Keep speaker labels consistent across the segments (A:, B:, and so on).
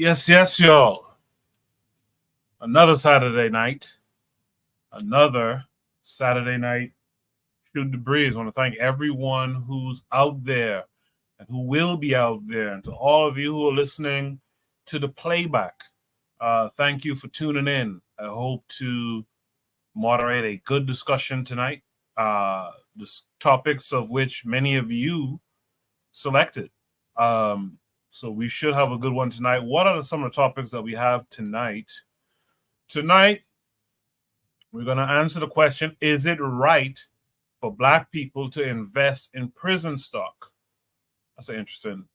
A: Yes, y'all. Another Saturday night. Shoot the breeze. I want to thank everyone who's out there and who will be out there, and to all of you who are listening to the playback. Thank you for tuning in. I hope to moderate a good discussion tonight. The topics of which many of you selected. So we should have a good one tonight. What are some of the topics that we have tonight? Tonight, we're going to answer the question, is it right for Black people to invest in prison stock? That's an interesting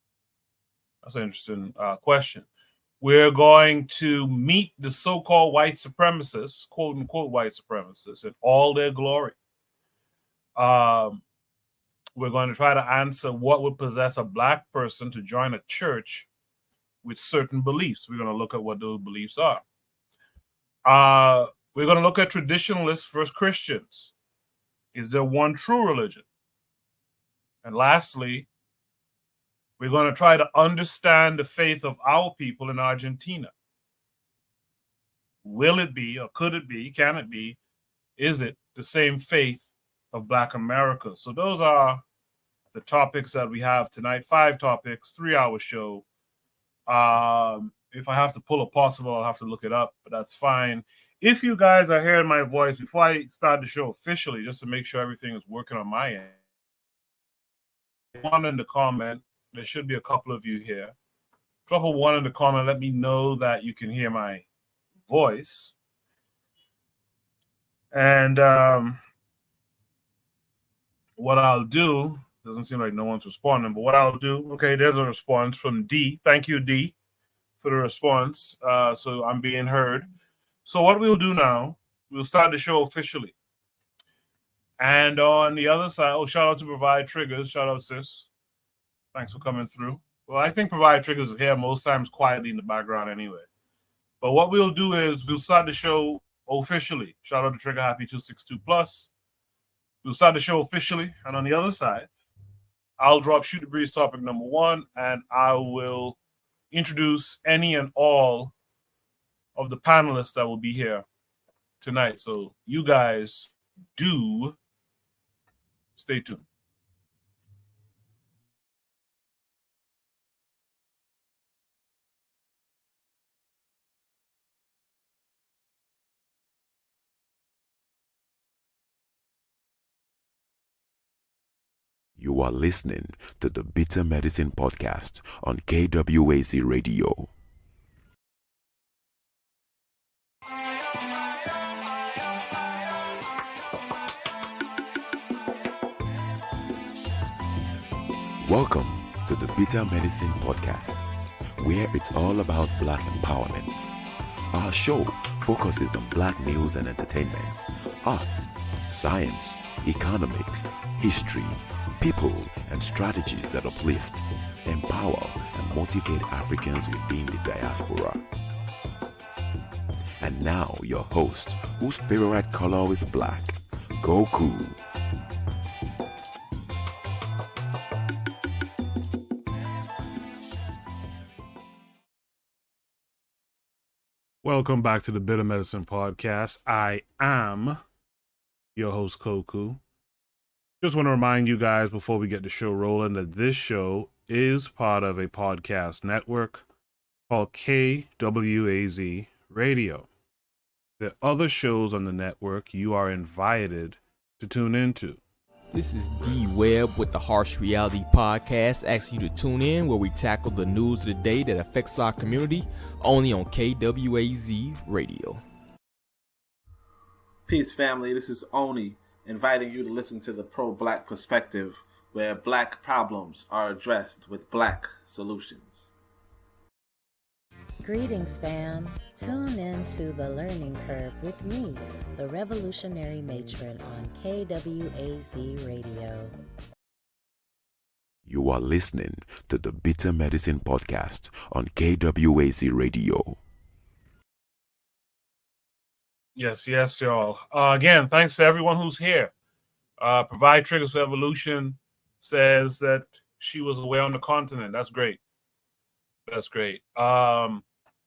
A: question. We're going to meet the so-called white supremacists, quote unquote white supremacists, in all their glory. We're going to try to answer what would possess a Black person to join a church with certain beliefs. We're going to look at what those beliefs are. We're going to look at traditionalists versus Christians. Is there one true religion? And lastly, we're going to try to understand the faith of our people in Argentina. Will it be, or could it be, can it be, is it the same faith of Black America? So those are the topics that we have tonight. 5 topics, 3-hour show. If I have to pull a possible, I'll have to look it up, but that's fine. If you guys are hearing my voice, before I start the show officially, just to make sure everything is working on my end, one in the comment, there should be a couple of you here. Drop a 1 in the comment, let me know that you can hear my voice. And what I'll do, doesn't seem like no one's responding, but what I'll do, okay, there's a response from D. Thank you, D, for the response. So I'm being heard. So what we'll do now, we'll start the show officially. And on the other side, shout out to Provide Triggers. Shout out, sis. Thanks for coming through. Well, I think Provide Triggers is here most times quietly in the background anyway. But what we'll do is we'll start the show officially. Shout out to Trigger Happy 262 Plus. We'll start the show officially. And on the other side, I'll drop Shoot the Breeze topic number 1, and I will introduce any and all of the panelists that will be here tonight. So you guys do stay tuned.
B: You are listening to the Bitter Medicine Podcast on KWAZ Radio. Welcome to the Bitter Medicine Podcast, where it's all about Black empowerment. Our show focuses on Black news and entertainment, arts, science, economics, history, people, and strategies that uplift, empower, and motivate Africans within the diaspora. And now your host, whose favorite color is black, Goku.
A: Welcome back to the Bitter Medicine Podcast. I am your host, Koku. Just want to remind you guys before we get the show rolling that this show is part of a podcast network called KWAZ Radio. There are other shows on the network you are invited to tune into.
C: This is D Webb with the Harsh Reality Podcast, asking you to tune in where we tackle the news of the day that affects our community, only on KWAZ Radio.
D: Peace, family. This is Oni, inviting you to listen to the Pro-Black Perspective, where Black problems are addressed with Black solutions.
E: Greetings, fam. Tune in to The Learning Curve with me, the Revolutionary Matron on KWAZ Radio.
B: You are listening to the Bitter Medicine Podcast on KWAZ Radio.
A: Yes, y'all. Again, thanks to everyone who's here. Provide Triggers for Evolution says that she was away on the continent. That's great.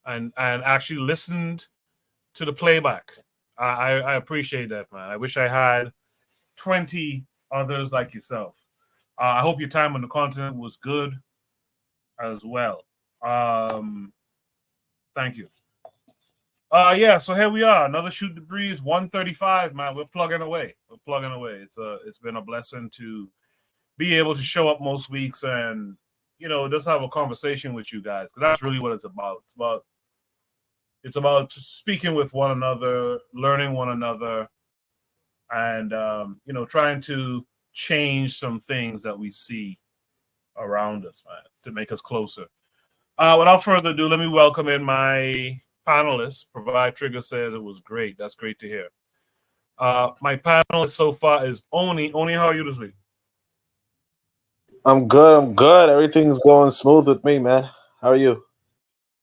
A: and actually listened to the playback. I appreciate that, man. I wish I had 20 others like yourself. I hope your time on the continent was good as well. Thank you. Yeah, so here we are. Another Shoot the Breeze 135, man. We're plugging away. It's been a blessing to be able to show up most weeks and, just have a conversation with you guys, because that's really what it's about. It's about speaking with one another, learning one another, and trying to change some things that we see around us, man, to make us closer. Without further ado, let me welcome in my panelists. Provide Trigger says it was great. That's great to hear. My panelist so far is Oni. Oni, how are you this week?
D: I'm good. Everything's going smooth with me, man. How are you?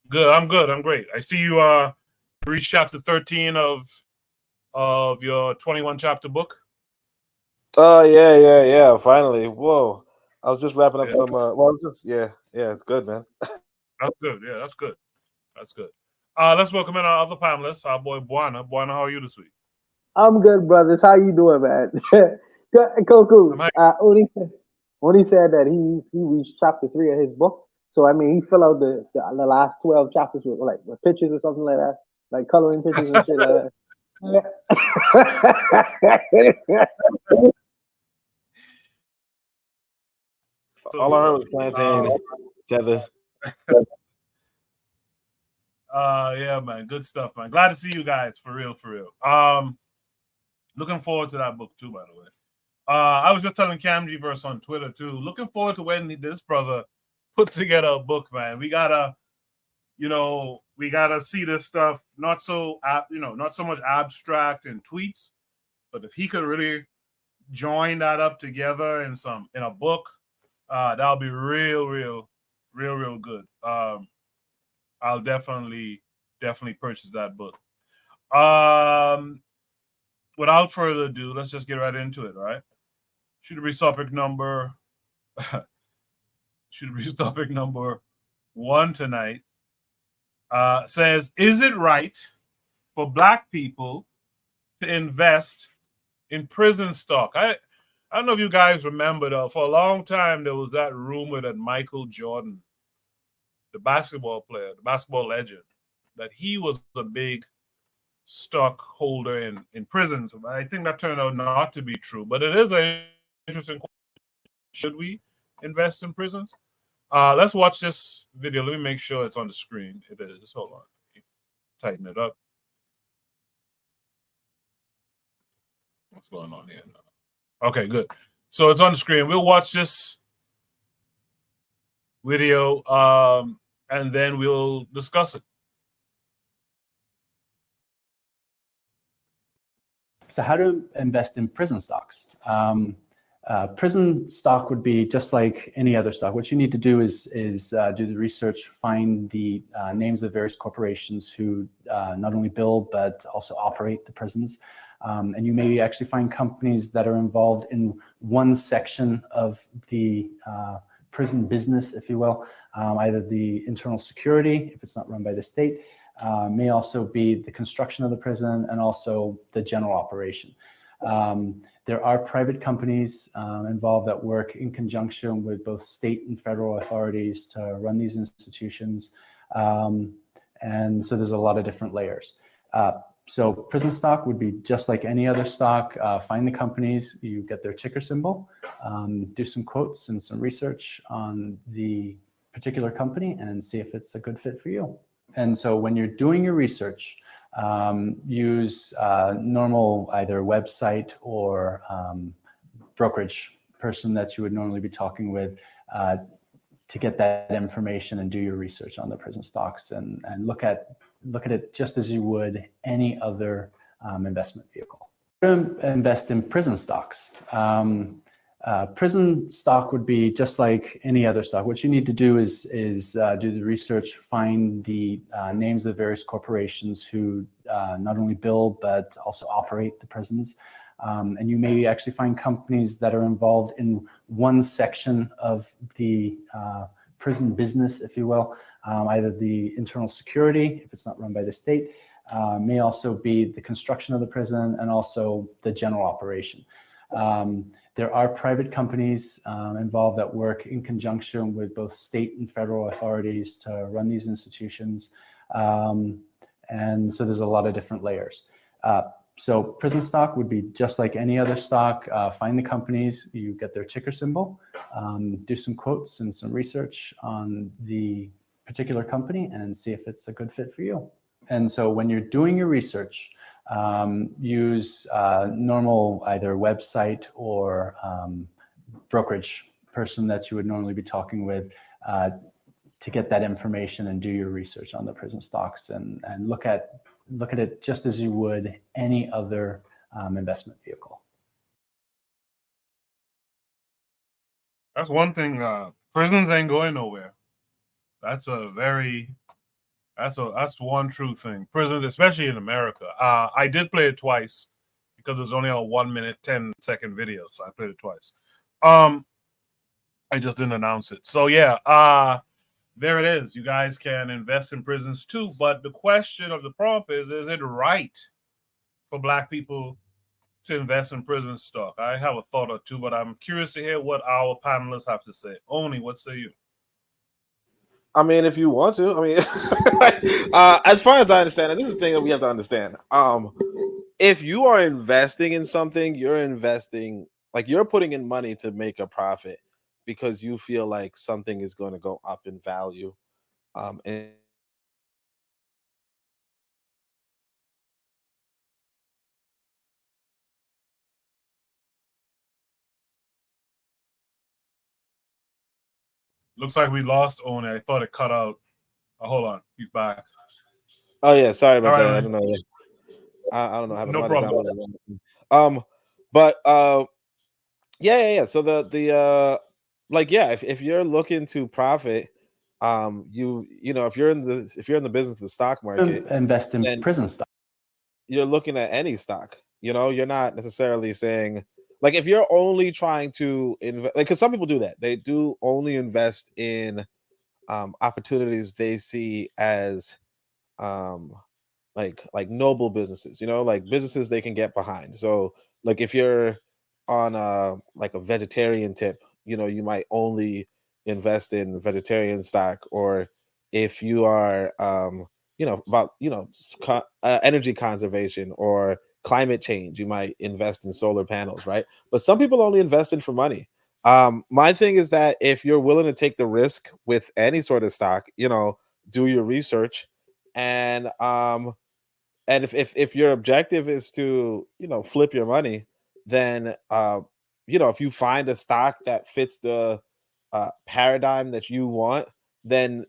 A: Good. I'm great. I see you reached chapter 13 of your 21 chapter book.
D: Oh, yeah. Finally. Whoa. I was just wrapping up some it's good, man.
A: That's good. Yeah, that's good. Let's welcome in our other panelists, our boy Buana. Buana, how are you this week?
F: I'm good, brothers. How you doing, man? Cool. Oni said that he reached chapter 3 of his book. So I mean, he filled out the last 12 chapters with pictures or something like that, like coloring pictures and shit like that.
D: All I heard was plantain, tether.
A: Yeah, man. Good stuff, man. Glad to see you guys, for real. Looking forward to that book too, by the way. I was just telling Camjiverse on Twitter too. Looking forward to when this brother puts together a book, man. We gotta see this stuff not so much abstract and tweets, but if he could really join that up together in a book, that'll be real good. I'll definitely purchase that book. Without further ado, let's just get right into it, all right? Should be topic number 1 tonight. Says, is it right for Black people to invest in prison stock? I don't know if you guys remember, though, for a long time there was that rumor that Michael Jordan, the basketball player, the basketball legend, that he was a big stockholder in prisons. I think that turned out not to be true, but it is an interesting question. Should we invest in prisons? Let's watch this video. Let me make sure it's on the screen. It is. Hold on. Tighten it up. What's going on here now? Okay, good. So it's on the screen. We'll watch this video and then we'll discuss it.
G: So how to invest in prison stocks? Prison stock would be just like any other stock. What you need to do is do the research, find the names of various corporations who not only build but also operate the prisons. And you may actually find companies that are involved in one section of the prison business, if you will, either the internal security, if it's not run by the state, may also be the construction of the prison and also the general operation. There are private companies involved that work in conjunction with both state and federal authorities to run these institutions. And so there's a lot of different layers. So prison stock would be just like any other stock. Find the companies, you get their ticker symbol, do some quotes and some research on the particular company and see if it's a good fit for you. And so when you're doing your research, use normal either website or brokerage person that you would normally be talking with to get that information and do your research on the prison stocks and look at it just as you would any other investment vehicle. Invest in prison stocks. Prison stock would be just like any other stock. What you need to do is do the research, find the names of various corporations who not only build but also operate the prisons. And you may actually find companies that are involved in one section of the prison business, if you will, either the internal security, if it's not run by the state, may also be the construction of the prison and also the general operation. There are private companies involved that work in conjunction with both state and federal authorities to run these institutions. And so there's a lot of different layers. So prison stock would be just like any other stock. Find the companies, you get their ticker symbol, do some quotes and some research on the particular company and see if it's a good fit for you. And so when you're doing your research, use normal either website or brokerage person that you would normally be talking with to get that information and do your research on the prison stocks and look at it just as you would any other investment vehicle.
A: That's one thing. Prisons ain't going nowhere. That's one true thing. Prisons, especially in America. I did play it twice because it was only a 1 minute, 10-second video, so I played it twice. I just didn't announce it. So yeah, there it is. You guys can invest in prisons too. But the question of the prompt is it right for Black people to invest in prison stock? I have a thought or two, but I'm curious to hear what our panelists have to say. Oni, what say you?
D: I mean, if you want to, I mean, as far as I understand it, this is the thing that we have to understand. If you are investing in something, you're investing, like you're putting in money to make a profit because you feel like something is going to go up in value. And
A: Looks like we lost Oni. I thought it cut out. Oh, hold on, he's back.
D: Oh yeah, sorry about that.
A: Right,
D: I don't know. I don't know how to
A: no
D: problem. But yeah. So the like if you're looking to profit, you know if you're in the business of the stock market,
G: invest in prison stock.
D: You're looking at any stock. You know, you're not necessarily saying. Like if you're only trying to invest, like because some people do that, they do only invest in opportunities they see as like noble businesses, you know, like businesses they can get behind. So like if you're on like a vegetarian tip, you know, you might only invest in vegetarian stock, or if you are you know about energy conservation or climate change, you might invest in solar panels, right? But some people only invest in for money. My thing is that if you're willing to take the risk with any sort of stock, you know, do your research, and if your objective is to, you know, flip your money, then you know, if you find a stock that fits the paradigm that you want, then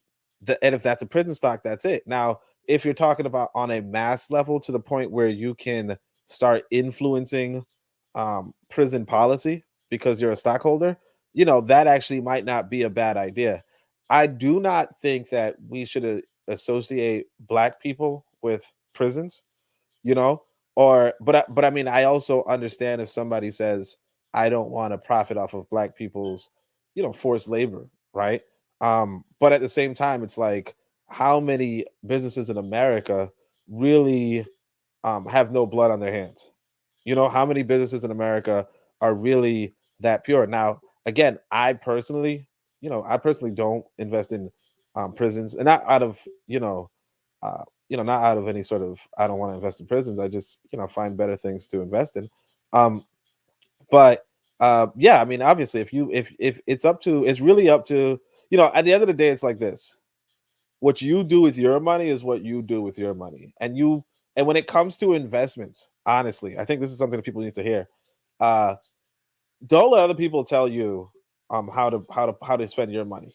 D: and if that's a prison stock, that's it. Now, if you're talking about on a mass level to the point where you can start influencing prison policy because you're a stockholder, you know, that actually might not be a bad idea. I do not think that we should associate Black people with prisons, you know, but I mean, I also understand if somebody says, I don't want to profit off of Black people's, you know, forced labor, right? But at the same time, it's like, how many businesses in America really have no blood on their hands? You know, how many businesses in America are really that pure? Now, again, I personally don't invest in prisons, and not out of not out of any sort of I don't want to invest in prisons. I just find better things to invest in. But yeah, I mean, obviously, if it's really up to at the end of the day, it's like this: what you do with your money is what you do with your money, and when it comes to investments, honestly, I think this is something that people need to hear. Don't let other people tell you how to spend your money.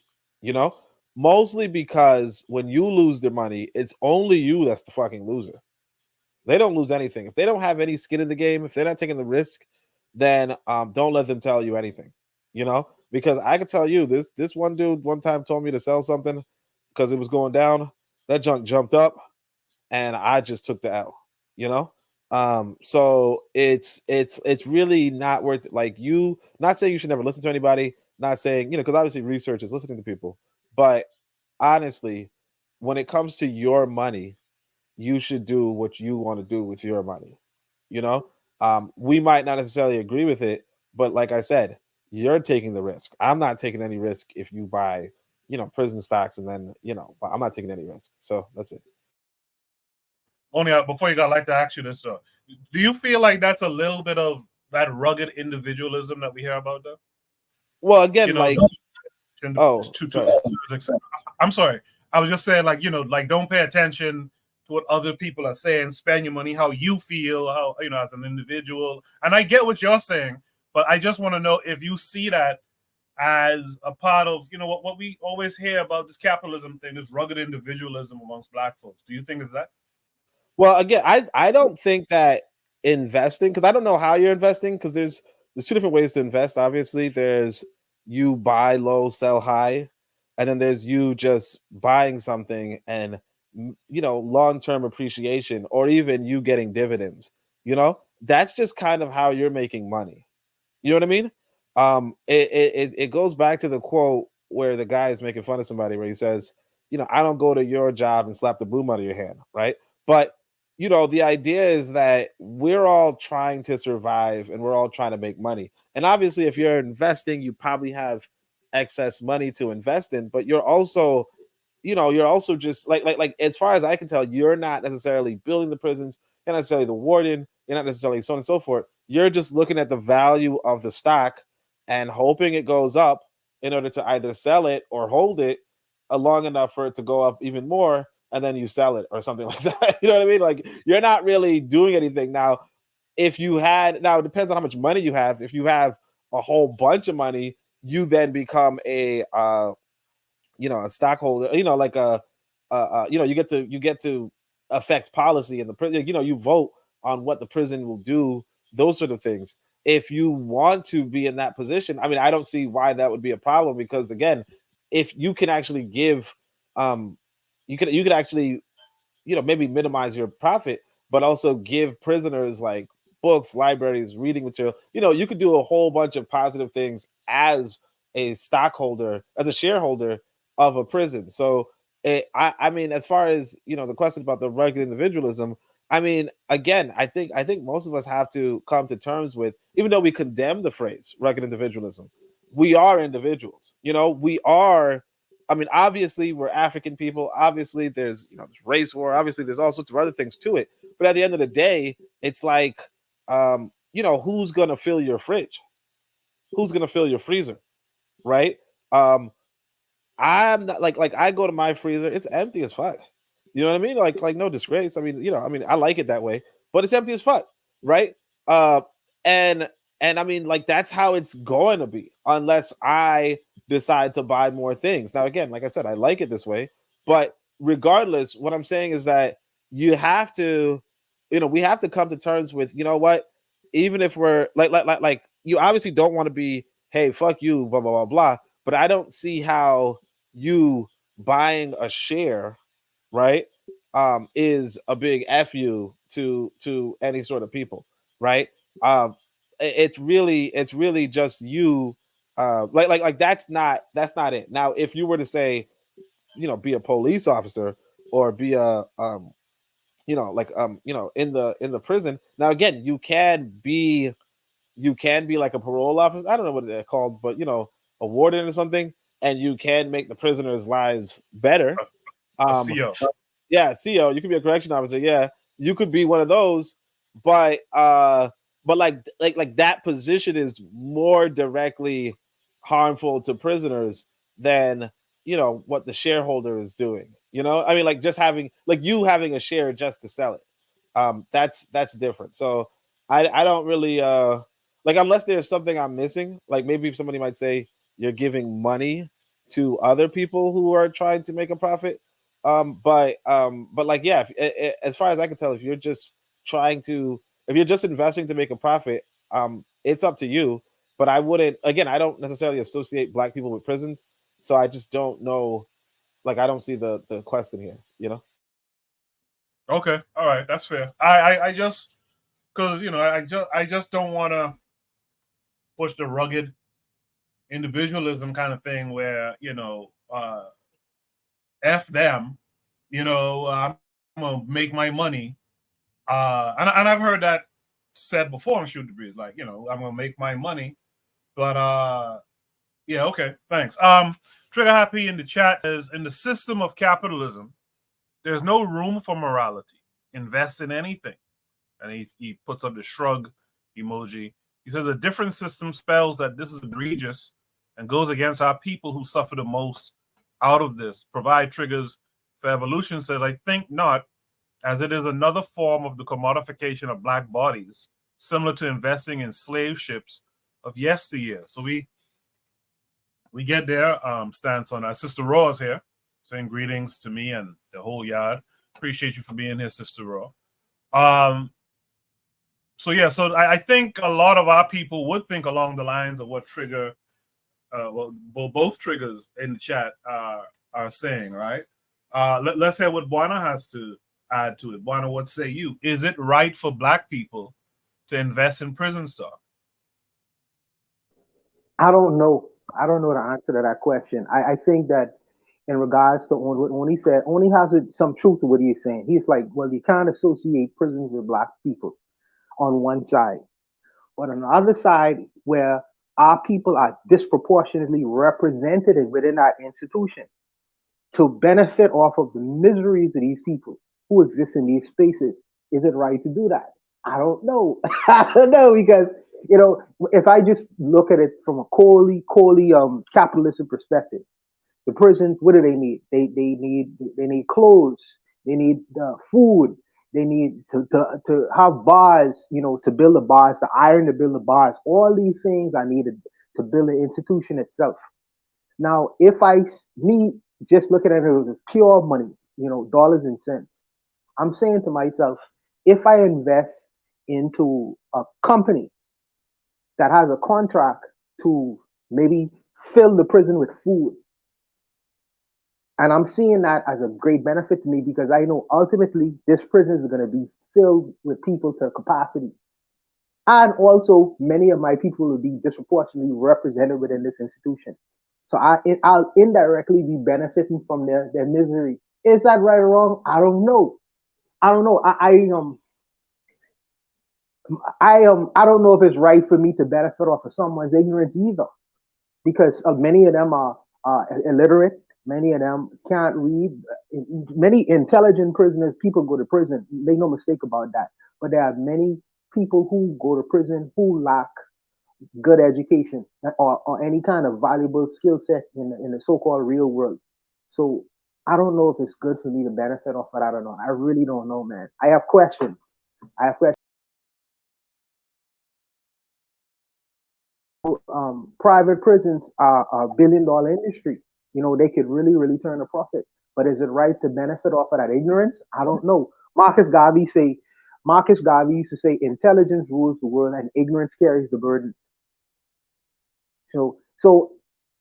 D: Mostly because when you lose their money, it's only you that's the fucking loser. They don't lose anything. If they don't have any skin in the game, if they're not taking the risk, then don't let them tell you anything. Because I can tell you this one dude one time told me to sell something because it was going down. That junk jumped up, and I just took the L. So it's really not worth it. Like, not saying you should never listen to anybody, not saying because obviously research is listening to people, But honestly, when it comes to your money, you should do what you want to do with your money. You know, we might not necessarily agree with it, but like I said, you're taking the risk. I'm not taking any risk if you buy, prison stocks, and then, I'm not taking any risk. So that's it.
A: Only before you got, I'd like to ask you this: do you feel like that's a little bit of that rugged individualism that we hear about, though?
D: Well, again,
A: I'm sorry. I was just saying, like don't pay attention to what other people are saying. Spend your money how you feel, how as an individual. And I get what you're saying, but I just want to know if you see that as a part of what we always hear about this capitalism thing, this rugged individualism amongst Black folks. Do you think it's that?
D: Well, again, I don't think that investing, because I don't know how you're investing, because there's two different ways to invest. Obviously, there's you buy low, sell high, and then there's you just buying something and long-term appreciation, or even you getting dividends. That's just kind of how you're making money. You know what I mean? It goes back to the quote where the guy is making fun of somebody, where he says, I don't go to your job and slap the broom out of your hand, right? But the idea is that we're all trying to survive and we're all trying to make money. And obviously, if you're investing, you probably have excess money to invest in, but you're also just like as far as I can tell, you're not necessarily building the prisons, you're not necessarily the warden, you're not necessarily so on and so forth. You're just looking at the value of the stock and hoping it goes up in order to either sell it or hold it long enough for it to go up even more, and then you sell it or something like that. You know what I mean? Like, you're not really doing anything. Now, it depends on how much money you have. If you have a whole bunch of money, you then become a stockholder, you get to affect policy in the prison. You vote on what the prison will do, those sort of things. If you want to be in that position, I mean, I don't see why that would be a problem, because again, if you can actually give, you could actually, maybe minimize your profit, but also give prisoners like books, libraries, reading material. You could do a whole bunch of positive things as a stockholder, as a shareholder of a prison. So I mean, as far as the question about the rugged individualism, I mean, again, I think most of us have to come to terms with, even though we condemn the phrase rugged individualism, we are individuals. We are. I mean, obviously, we're African people. Obviously, there's there's race war. Obviously, there's all sorts of other things to it. But at the end of the day, it's like, who's gonna fill your fridge? Who's gonna fill your freezer? Right? I'm not like I go to my freezer, it's empty as fuck. You know what I mean? Like no disgrace. I mean, I like it that way, but it's empty as fuck, right? And I mean, like, that's how it's going to be unless I decide to buy more things. Now, again, like I said, I like it this way, but regardless, what I'm saying is that you have to, we have to come to terms with, what, even if we're like you obviously don't want to be, hey, fuck you, blah, blah, blah, blah. But I don't see how you buying a share, right, is a big fu to any sort of people, right? It's really just you, like that's not it. Now, if you were to say, be a police officer or be a in the prison. Now, again, you can be like a parole officer. I don't know what they're called, but a warden or something, and you can make the prisoners' lives better.
A: CO.
D: Yeah, CO. You could be a correction officer. Yeah, you could be one of those, but like that position is more directly harmful to prisoners than what the shareholder is doing. I mean, like, just having a share just to sell it. That's different. So I don't really like, unless there's something I'm missing. Like, maybe somebody might say you're giving money to other people who are trying to make a profit. But like, yeah, as far as I can tell, if you're just investing to make a profit, it's up to you. But I don't necessarily associate Black people with prisons, so I just don't know. Like, I don't see the question here.
A: Okay, all right, that's fair. I just, because I just don't want to push the rugged individualism kind of thing where F them, I'm gonna make my money. And I've heard that said before on Shoot the Breeze, like, I'm gonna make my money. But yeah, okay, thanks. Trigger Happy in the chat says, in the system of capitalism, there's no room for morality. Invest in anything. And he puts up the shrug emoji. He says a different system spells that this is egregious and goes against our people who suffer the most out of this. Provide triggers for evolution says, I think not, as it is another form of the commodification of black bodies, similar to investing in slave ships of yesteryear. So we get their stance on that. Sister Raw is here, saying greetings to me and the whole yard. Appreciate you for being here, Sister Raw. So yeah, so I think a lot of our people would think along the lines of what Trigger, both Triggers in the chat are saying, right? Let's hear what Buana has to add to it. Buana, what say you? Is it right for black people to invest in prison stock?
F: I don't know. I don't know the answer to that question. I think that in regards to what he said, Oni has some truth to what he's saying. He's like, well, you can't associate prisons with black people on one side. But on the other side, where our people are disproportionately represented within that institution to benefit off of the miseries of these people who exist in these spaces, is it right to do that? I don't know. I don't know, because if I just look at it from a coldly capitalistic perspective, the prisons, what do they need? They need clothes, they need food, they need to have bars, to build the bars, the iron to build the bars. All these things are needed to build the institution itself. Now, if me just looking at it as pure money, dollars and cents, I'm saying to myself, if I invest into a company that has a contract to maybe fill the prison with food, and I'm seeing that as a great benefit to me, because I know ultimately this prison is going to be filled with people to capacity. And also, many of my people will be disproportionately represented within this institution. So I'll indirectly be benefiting from their misery. Is that right or wrong? I don't know. I don't know. I don't know if it's right for me to benefit off of someone's ignorance either, because many of them are illiterate. Many of them can't read. Many intelligent prisoners, people go to prison. Make no mistake about that. But there are many people who go to prison who lack good education or any kind of valuable skill set in the so-called real world. So I don't know if it's good for me to benefit off it. I don't know. I really don't know, man. I have questions. Private prisons are a billion-dollar industry. They could really, really turn a profit. But is it right to benefit off of that ignorance? I don't know. Marcus Garvey used to say, intelligence rules the world and ignorance carries the burden. So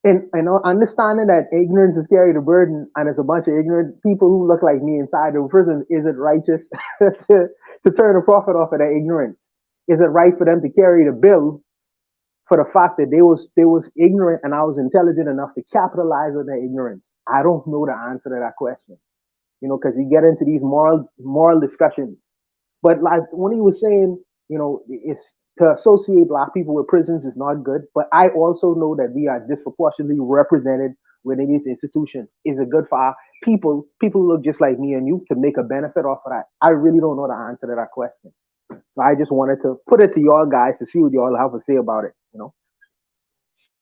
F: in understanding that ignorance is carrying the burden, and there's a bunch of ignorant people who look like me inside the prison, is it righteous to turn a profit off of that ignorance? Is it right for them to carry the bill for the fact that they was ignorant and I was intelligent enough to capitalize on their ignorance? I don't know the answer to that question, because you get into these moral discussions. But like when he was saying, it's to associate black people with prisons is not good. But I also know that we are disproportionately represented within these institutions. Is it good for our people who look just like me and you to make a benefit off of that? I really don't know the answer to that question. So I just wanted to put it to y'all guys to see what y'all have to say about it.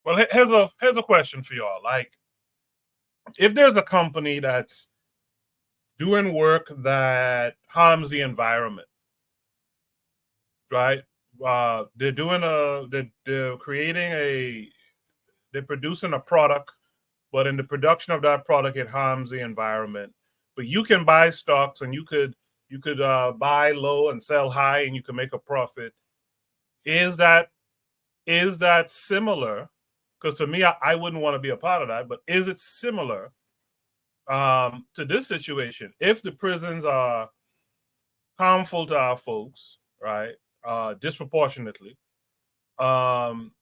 A: Well, here's a question for y'all. Like, if there's a company that's doing work that harms the environment, right? They're producing a product, but in the production of that product, it harms the environment. But you can buy stocks, and you could buy low and sell high, and you can make a profit. Is that similar? Because to me, I wouldn't want to be a part of that. But is it similar to this situation? If the prisons are harmful to our folks, right, disproportionately, should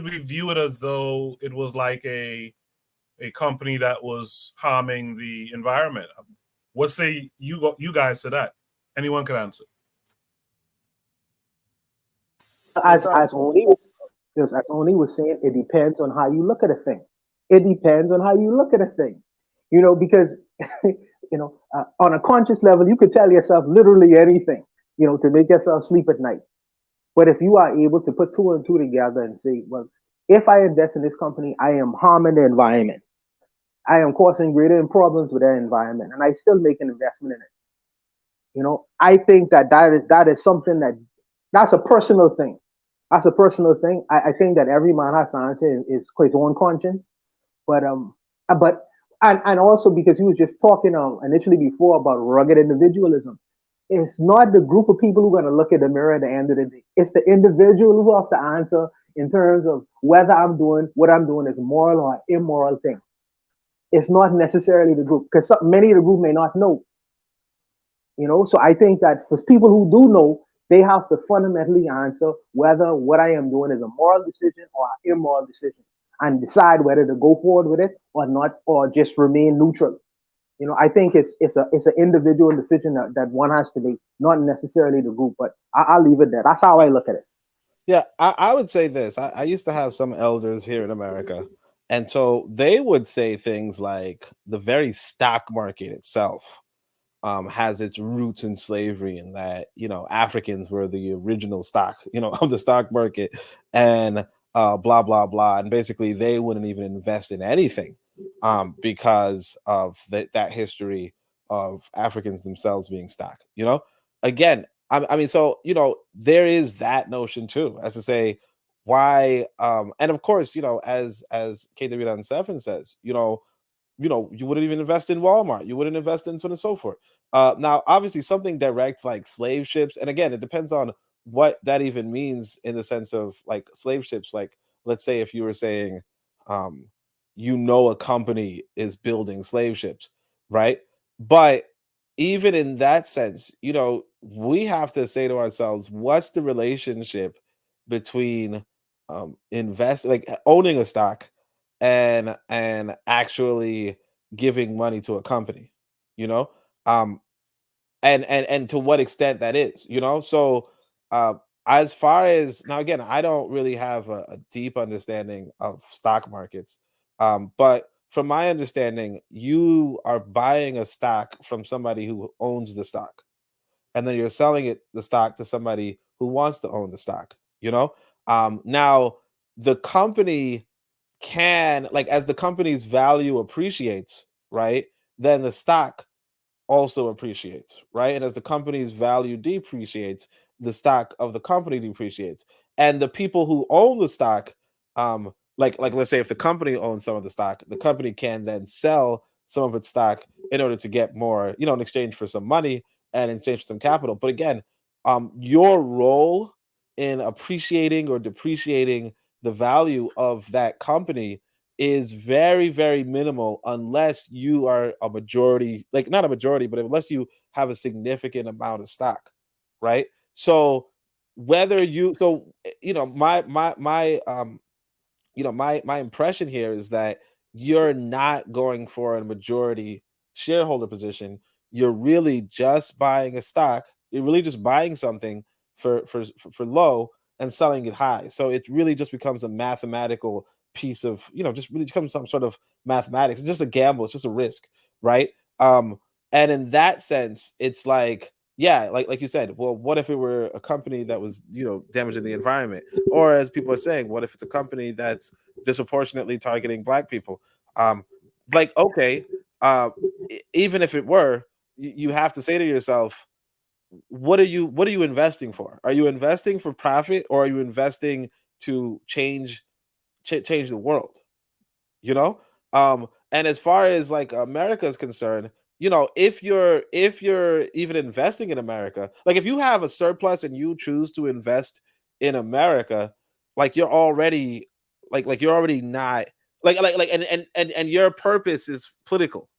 A: we view it as though it was like a a company that was harming the environment. What say you guys to that? Anyone can answer.
F: As only was saying, it depends on how you look at a thing. It depends on how you look at a thing, because on a conscious level, you could tell yourself literally anything, to make yourself sleep at night. But if you are able to put two and two together and say, well, if I invest in this company, I am harming the environment. I am causing greater problems with that environment, and I still make an investment in it. I think that is something that's a personal thing. That's a personal thing. I think that every man has to answer is his own conscience. But but and also because he was just talking initially before about rugged individualism. It's not the group of people who are going to look at the mirror at the end of the day. It's the individual who have to answer in terms of whether what I'm doing is moral or immoral thing. It's not necessarily the group because many of the group may not know. So I think that for people who do know, they have to fundamentally answer whether what I am doing is a moral decision or an immoral decision and decide whether to go forward with it or not, or just remain neutral. I think it's an individual decision that one has to make, not necessarily the group. But I'll leave it there. That's how I look at it.
D: Yeah, I would say this. I used to have some elders here in America, and so they would say things like the very stock market itself has its roots in slavery, and that Africans were the original stock of the stock market, and blah blah blah, and basically they wouldn't even invest in anything because of that history of Africans themselves being stock. Again, I mean, so there is that notion too, as to say why, and of course, as KW7 says, you wouldn't even invest in Walmart. You wouldn't invest in so on and so forth. Now, obviously, something direct like slave ships, and again, it depends on what that even means in the sense of like slave ships. Like, let's say if you were saying, um, a company is building slave ships, right? But even in that sense, we have to say to ourselves, what's the relationship between invest like owning a stock and actually giving money to a company, you know um and to what extent that is, so uh as far as now, again, I don't really have a deep understanding of stock markets, but from my understanding, you are buying a stock from somebody who owns the stock, and then you're selling the stock to somebody who wants to own the stock, now the company can, like, as the company's value appreciates, right, then the stock also appreciates, right? And as the company's value depreciates, the stock of the company depreciates. And the people who own the stock, like let's say if the company owns some of the stock, the company can then sell some of its stock in order to get more, in exchange for some money and in exchange for some capital. But again, your role in appreciating or depreciating the value of that company is very, very minimal unless you are a majority, like not a majority, but unless you have a significant amount of stock, right? So whether you, so my impression here is that you're not going for a majority shareholder position. You're really just buying a stock. You're really just buying something for low and selling it high. So it really just becomes a mathematical piece of, just really becomes some sort of mathematics. It's just a gamble. It's just a risk, right? And in that sense, it's like, yeah, like you said, well, what if it were a company that was, damaging the environment? Or as people are saying, what if it's a company that's disproportionately targeting Black people? Like, okay, even if it were, you have to say to yourself, what are you investing for? Are you investing for profit, or are you investing to change the world? you know and as far as like America is concerned, if you're even investing in America, like if you have a surplus and you choose to invest in America, like you're already like you're already not and your purpose is political,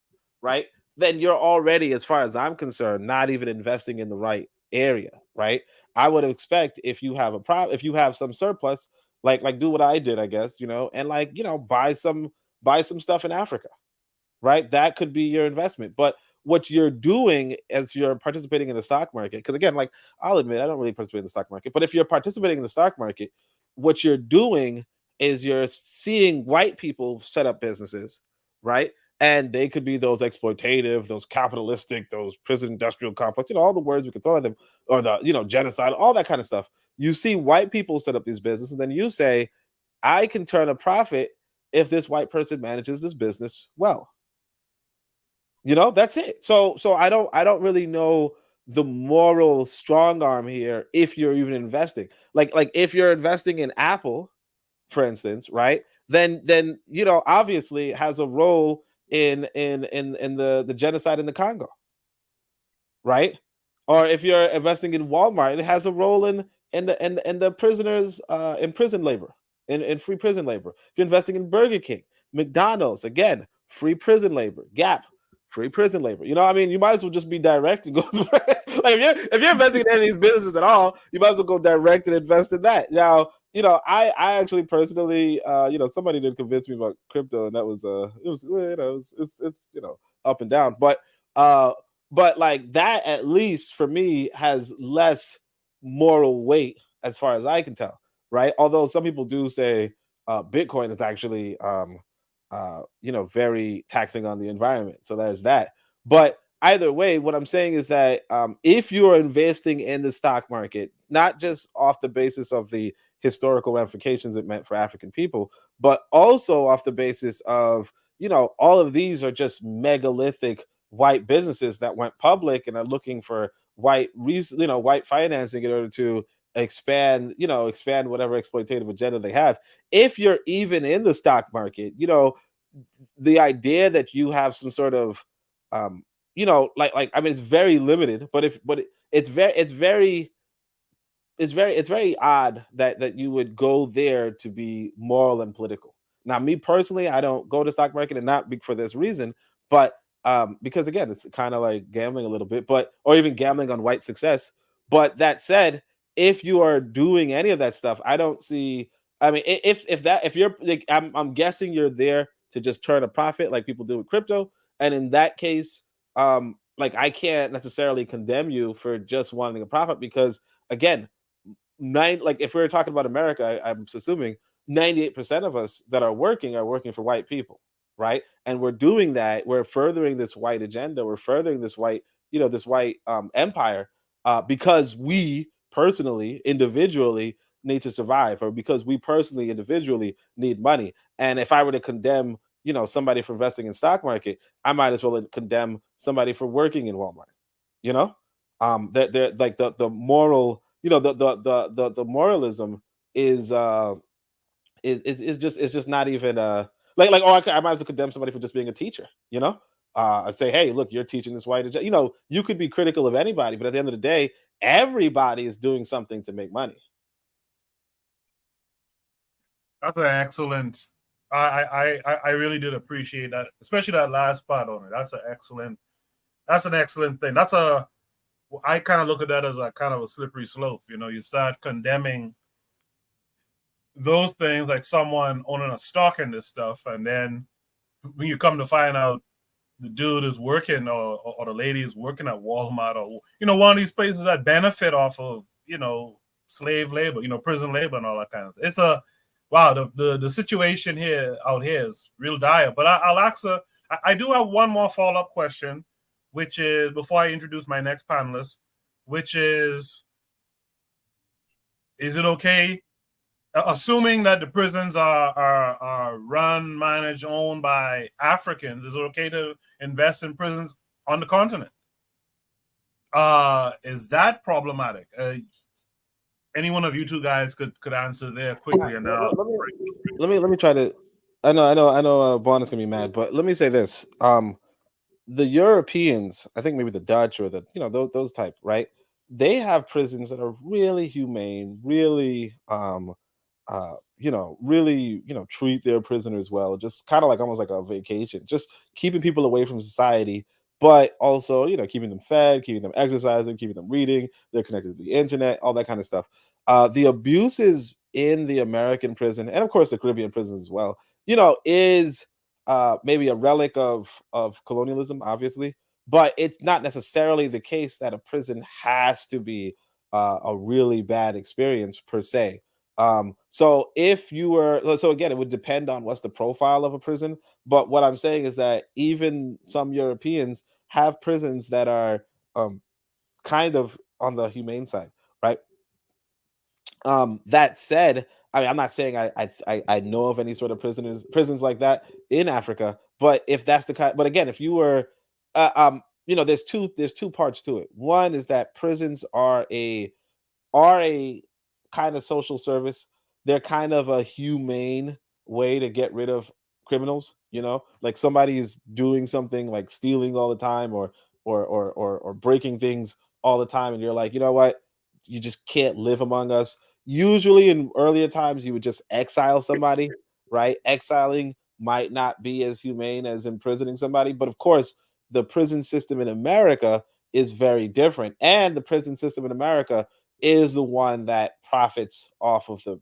D: right? Then you're already, as far as I'm concerned, not even investing in the right area, right? I would expect, if you have some surplus, like do what I did, I guess, and buy some buy some stuff in Africa, right? That could be your investment. But what you're doing as you're participating in the stock market, because again, like I'll admit, I don't really participate in the stock market, but if you're participating in the stock market, what you're doing is you're seeing white people set up businesses, right? And they could be those exploitative, those capitalistic, those prison industrial complex, all the words we could throw at them, or the, genocide, all that kind of stuff. You see white people set up these businesses, and then you say, I can turn a profit if this white person manages this business well. That's it. So I don't really know the moral strong arm here if you're even investing. Like if you're investing in Apple, for instance, right? Then obviously it has a role in the genocide in the Congo, right? Or if you're investing in Walmart, it has a role in the prisoners in prison labor, in free prison labor. If you're investing in Burger King, McDonald's, again, free prison labor. Gap, free prison labor. You might as well just be direct and go. Like if you're investing in any of these businesses at all, you might as well go direct and invest in that. Now, I actually personally, somebody did convince me about crypto, and that was it's up and down, but like that, at least for me, has less moral weight as far as I can tell, right? Although some people do say Bitcoin is actually very taxing on the environment, so there's that. But either way, what I'm saying is that if you are investing in the stock market, not just off the basis of the historical ramifications it meant for African people, but also off the basis of, all of these are just megalithic white businesses that went public and are looking for white financing in order to expand whatever exploitative agenda they have. If you're even in the stock market, the idea that you have some sort of it's very limited, but it's very odd that you would go there to be moral and political. Now, me personally, I don't go to stock market, and not for this reason, but because again, it's kind of like gambling a little bit, or even gambling on white success. But that said, if you are doing any of that stuff, I don't see. I mean, if you're like, I'm guessing you're there to just turn a profit like people do with crypto, and in that case, I can't necessarily condemn you for just wanting a profit, because again, if we were talking about America, I'm assuming 98% of us that are working for white people, right? And we're doing that. We're furthering this white agenda. We're furthering this white empire because we personally, individually need to survive, or because we personally, individually need money. And if I were to condemn, somebody for investing in stock market, I might as well condemn somebody for working in Walmart. They're like the moral. The moralism is just not even I might as well condemn somebody for just being a teacher. I say, hey, look, you're teaching this white agenda. You could be critical of anybody, but at the end of the day, everybody is doing something to make money.
A: That's an excellent. I really did appreciate that, especially that last part on it. That's an excellent thing. I kind of look at that as a kind of a slippery slope. You start condemning those things, like someone owning a stock in this stuff, and then when you come to find out the dude is working, or the lady is working at Walmart, or one of these places that benefit off of slave labor, prison labor and all that kind of stuff. It's a wow. The situation out here is real dire. But I'll ask her. I do have one more follow-up question, which is, before I introduce my next panelist, which is it okay, assuming that the prisons are run, managed, owned by Africans, is it okay to invest in prisons on the continent? Is that problematic? Any one of you two guys could answer there quickly, and
D: let me try to. I know. Bond is gonna be mad, but let me say this. The Europeans, I think maybe the Dutch or the those type, right? They have prisons that are really humane, really really treat their prisoners well, just kind of like almost like a vacation, just keeping people away from society, but also keeping them fed, keeping them exercising, keeping them reading. They're connected to the internet, all that kind of stuff. The abuses in the American prison, and of course the Caribbean prisons as well, is maybe a relic of colonialism, obviously, but it's not necessarily the case that a prison has to be a really bad experience per se. So if you were, so again, it would depend on what's the profile of a prison. But what I'm saying is that even some Europeans have prisons that are kind of on the humane side, right? That said, I mean, I'm not saying I know of any sort of prisons like that in Africa, but if that's the kind, but again, if you were, there's two parts to it. One is that prisons are a kind of social service. They're kind of a humane way to get rid of criminals. Like somebody is doing something like stealing all the time or breaking things all the time, and you're like, you know what, you just can't live among us. Usually in earlier times, you would just exile somebody, right? Exiling might not be as humane as imprisoning somebody, but of course, the prison system in America is very different, and the prison system in America is the one that profits off of the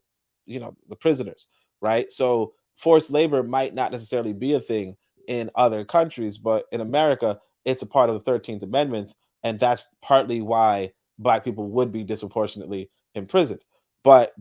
D: prisoners, right? So forced labor might not necessarily be a thing in other countries, but in America, it's a part of the 13th Amendment, and that's partly why Black people would be disproportionately imprisoned. So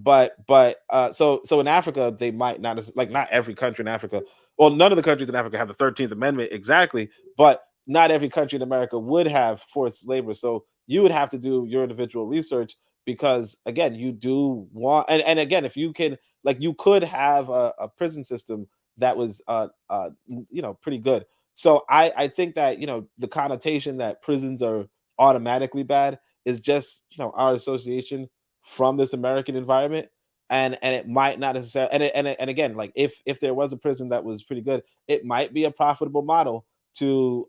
D: in Africa, they might not, like, not every country in Africa, well, none of the countries in Africa have the 13th Amendment exactly, but not every country in America would have forced labor. So you would have to do your individual research, because again, you do want, and again, if you can, like, you could have a prison system that was pretty good. So I think that the connotation that prisons are automatically bad is just our association from this American environment, and it might not necessarily, and again, like, if there was a prison that was pretty good, it might be a profitable model to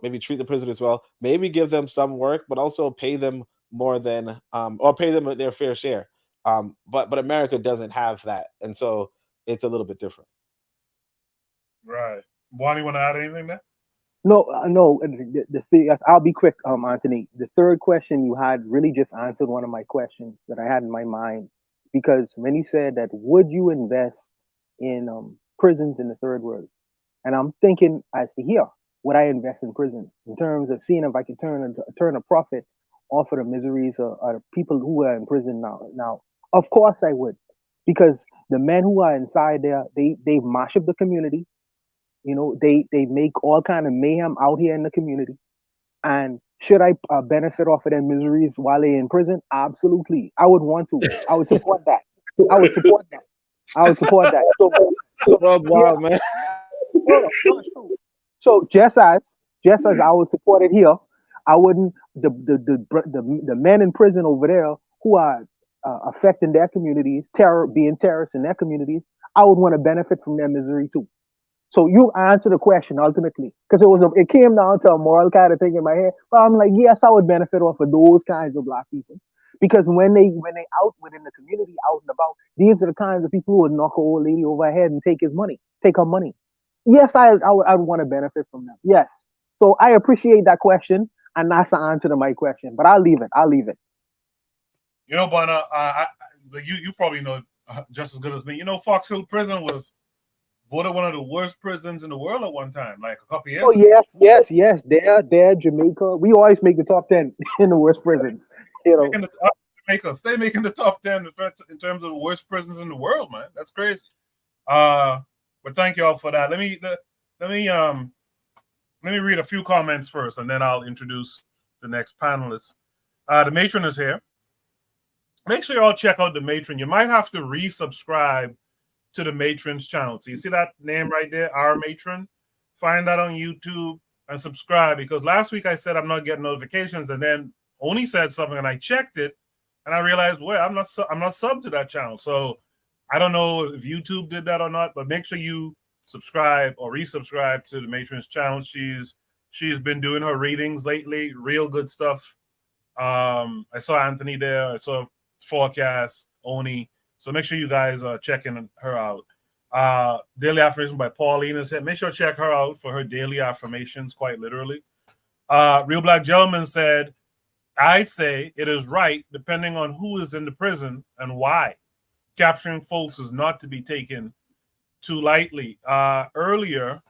D: maybe treat the prisoners well, maybe give them some work, but also pay them more than or pay them their fair share. But America doesn't have that, and so it's a little bit different.
A: Right. Bonnie, you want to add anything there?
F: No, no. The thing, I'll be quick, Anthony. The third question you had really just answered one of my questions that I had in my mind, because when you said that, would you invest in prisons in the third world? And I'm thinking as to here, would I invest in prisons in terms of seeing if I can turn a profit off of the miseries of the people who are in prison now? Now, of course I would, because the men who are inside there, they mash up the community. They make all kind of mayhem out here in the community. And should I benefit off of their miseries while they're in prison? Absolutely, I would want to. I would support that. I would support that. So
D: wow, man.
F: No, it's true. So just as I would support it here, I wouldn't the men in prison over there who are affecting their communities, being terrorists in their communities. I would want to benefit from their misery too. So you answer the question ultimately, because it came down to a moral kind of thing in my head. But I'm like, yes, I would benefit off of those kinds of Black people, because when they out within the community, out and about, these are the kinds of people who would knock an old lady over her head and take her money. Yes, I would want to benefit from them. Yes. So I appreciate that question, and that's the answer to my question. But I'll leave it.
A: Bonna, you probably know just as good as me. Fox Hill Prison was voted one of the worst prisons in the world at one time, like a couple years
F: ago. Yes. They're Jamaica. We always make the top 10 in the worst prisons.
A: Jamaica, stay making the top 10 in terms of the worst prisons in the world, man. That's crazy. But thank you all for that. Let me read a few comments first, and then I'll introduce the next panelist. The matron is here. Make sure you all check out the matron. You might have to resubscribe to the matron's channel. So you see that name right there, our matron? Find that on YouTube and subscribe, because last week I said I'm not getting notifications, and then Oni said something, and I checked it, and I realized, well, I'm not subbed to that channel. So I don't know if YouTube did that or not, but make sure you subscribe or resubscribe to the matron's channel. She's been doing her readings lately, real good stuff. I saw Anthony there. I saw Forecast, Oni. So make sure you guys are checking her out. Daily Affirmation by Paulina said, make sure to check her out for her daily affirmations, quite literally. Real Black Gentleman said, I say it is right depending on who is in the prison and why. Capturing folks is not to be taken too lightly. Earlier,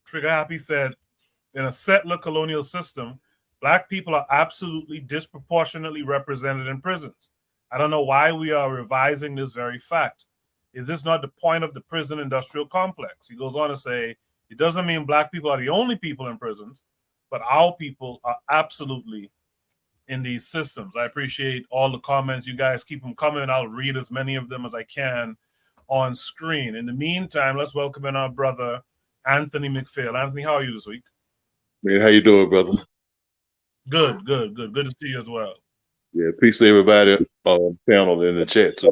A: Trigger Happy said, in a settler colonial system, Black people are absolutely disproportionately represented in prisons. I don't know why we are revising this very fact. Is this not the point of the prison industrial complex? He goes on to say, it doesn't mean Black people are the only people in prisons, but our people are absolutely in these systems. I appreciate all the comments. You guys keep them coming. I'll read as many of them as I can on screen. In the meantime, let's welcome in our brother, Anthony McPhail. Anthony, how are you this week?
H: Man, how you doing, brother?
A: Good to see you as well.
H: Yeah, peace to everybody on the panel and in the chat too.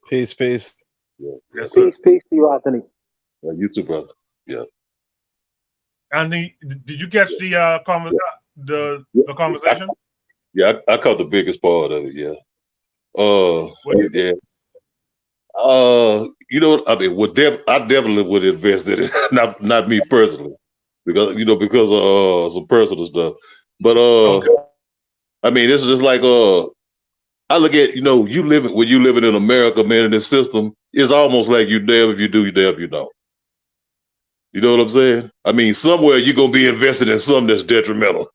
D: Peace.
H: Yeah.
A: Yes, sir.
F: Peace to you, Anthony.
H: You too, brother. Yeah.
A: Anthony, did you catch the conversation?
H: Yeah, I caught the biggest part of it. Yeah. Yeah. You know, I mean, I definitely would invest in it. not me personally, because of some personal stuff. But
A: Okay.
H: I mean, this is just like I look at, when you living in America, man, in this system, it's almost like you damn if you do, you damn if you don't. You know what I'm saying? I mean, somewhere you're gonna be invested in something that's detrimental,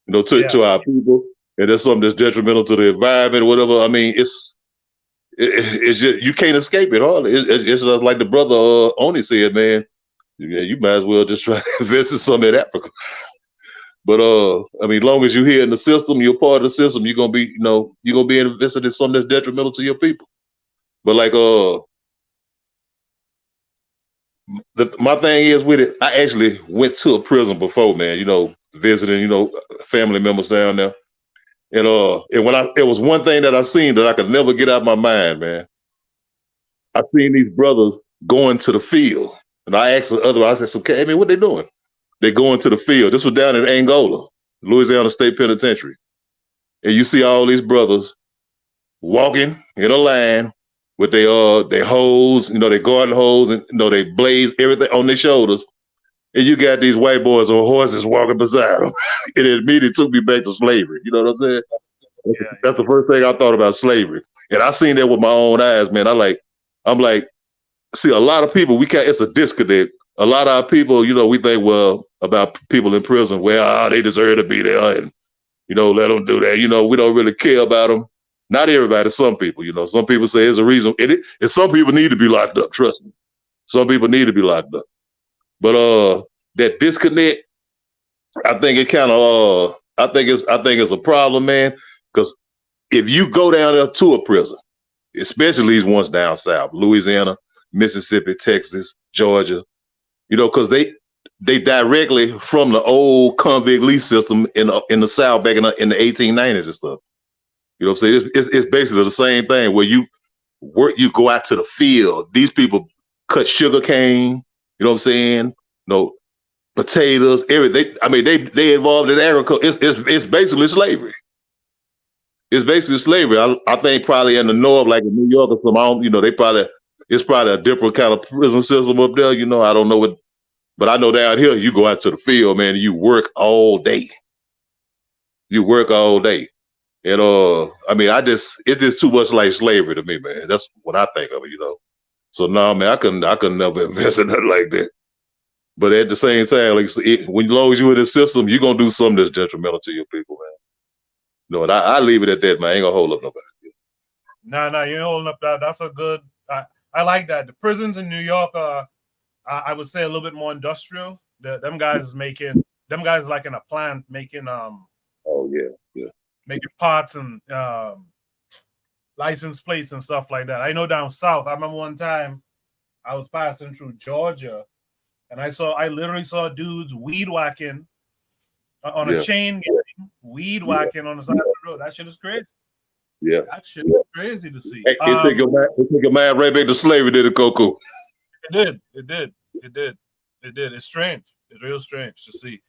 H: to our people, and there's something that's detrimental to the environment or whatever. I mean, it's just, you can't escape it. Hardly. It's just like the brother Oni said, man. Yeah, you might as well just try to invest in some in Africa. But I mean, long as you're here in the system, you're part of the system, you're gonna be, invested in something that's detrimental to your people. But like my thing is with it, I actually went to a prison before, man, visiting, family members down there. And it was one thing that I seen that I could never get out of my mind, man. I seen these brothers going to the field. And I asked the other, I said, okay, I mean, what they doing? They going to the field. This was down in Angola, Louisiana State Penitentiary. And you see all these brothers walking in a line with their hose, their garden hose, and they blades, everything on their shoulders. And you got these white boys on horses walking beside them. It immediately took me back to slavery. You know what I'm saying? That's the first thing I thought about, slavery. And I seen that with my own eyes, man. I'm like, see, a lot of people, it's a disconnect. A lot of our people, we think, well, about people in prison, well, they deserve to be there and, let them do that. We don't really care about them. Not everybody, some people, some people say it's a reason. And some people need to be locked up, trust me. Some people need to be locked up. But that disconnect, I think it kind of, I think it's a problem, man. Because if you go down there to a prison, especially these ones down south, Louisiana, Mississippi, Texas, Georgia, because they directly from the old convict lease system in the South back in the 1890s and stuff. You know what I'm saying? It's basically the same thing where you go out to the field. These people cut sugar cane, you know what I'm saying? Potatoes, everything. I mean, they involved in agriculture. It's basically slavery. It's basically slavery. I think probably in the north, like in New York or something, it's probably a different kind of prison system up there. I don't know what, but I know down here you go out to the field, man, and you work all day. You work all day. And I mean, it's just too much like slavery to me, man. That's what I think of it, So no, man, I couldn't never invest in nothing like that. But at the same time, like as long as you're in the system, you're gonna do something that's detrimental to your people, man. And I leave it at that, man. I ain't gonna hold up nobody.
A: No, you ain't holding up that. That's a good. I like that. The prisons in New York are, I would say, a little bit more industrial. Them guys like in a plant making
H: Oh yeah.
A: Making pots and license plates and stuff like that. I know down south. I remember one time I was passing through Georgia, and I literally saw dudes weed whacking on a chain gang, weed whacking on the side of the road. That shit is crazy.
H: Yeah,
A: that shit is crazy to see.
H: It take your mind right back to slavery, did it, Coco?
A: It did. It's strange. It's real strange to see.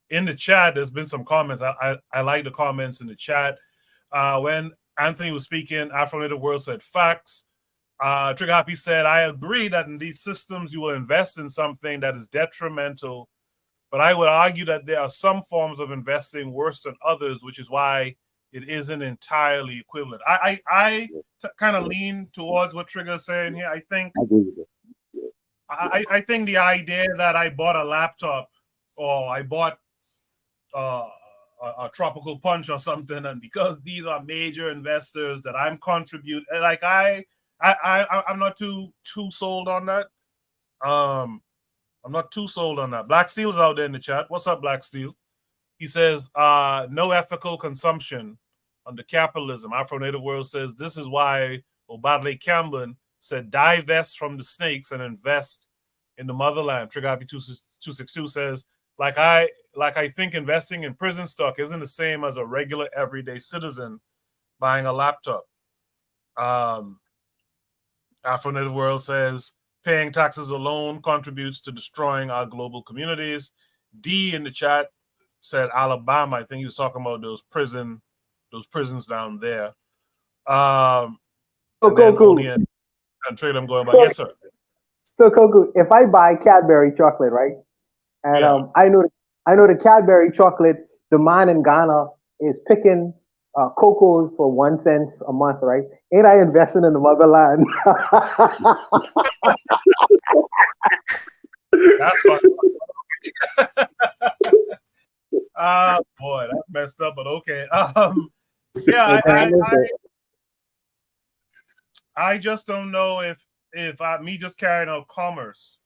A: In the chat, there's been some comments. I like the comments in the chat. When Anthony was speaking, Afro-Native World said facts. Trigger Happy said, I agree that in these systems you will invest in something that is detrimental, but I would argue that there are some forms of investing worse than others, which is why it isn't entirely equivalent. I kind of lean towards what Trigger's saying here. I think I think the idea that I bought a laptop or I bought a tropical punch or something, and because these are major investors that I'm contributing, like I'm not too sold on that. I'm not too sold on that. Black Steel's out there in the chat. What's up, Black Steel? He says, no ethical consumption under capitalism. Afro Native World says this is why Obadle Campbell said divest from the snakes and invest in the motherland. Trigger Happy 262 says, like I think investing in prison stock isn't the same as a regular everyday citizen buying a laptop. Afro Native World says paying taxes alone contributes to destroying our global communities. D in the chat said Alabama. I think he was talking about those prisons down there.
F: Cool.
A: And trade I'm going by. Yes, sir.
F: So Coco, if I buy Cadbury chocolate, right? And
A: Yeah.
F: I know the Cadbury chocolate, the man in Ghana is picking cocoa for 1 cent a month, right? Ain't I investing in the motherland?
A: That's fine. Boy, that's messed up, but okay. Yeah, I just don't know if me just carrying out commerce,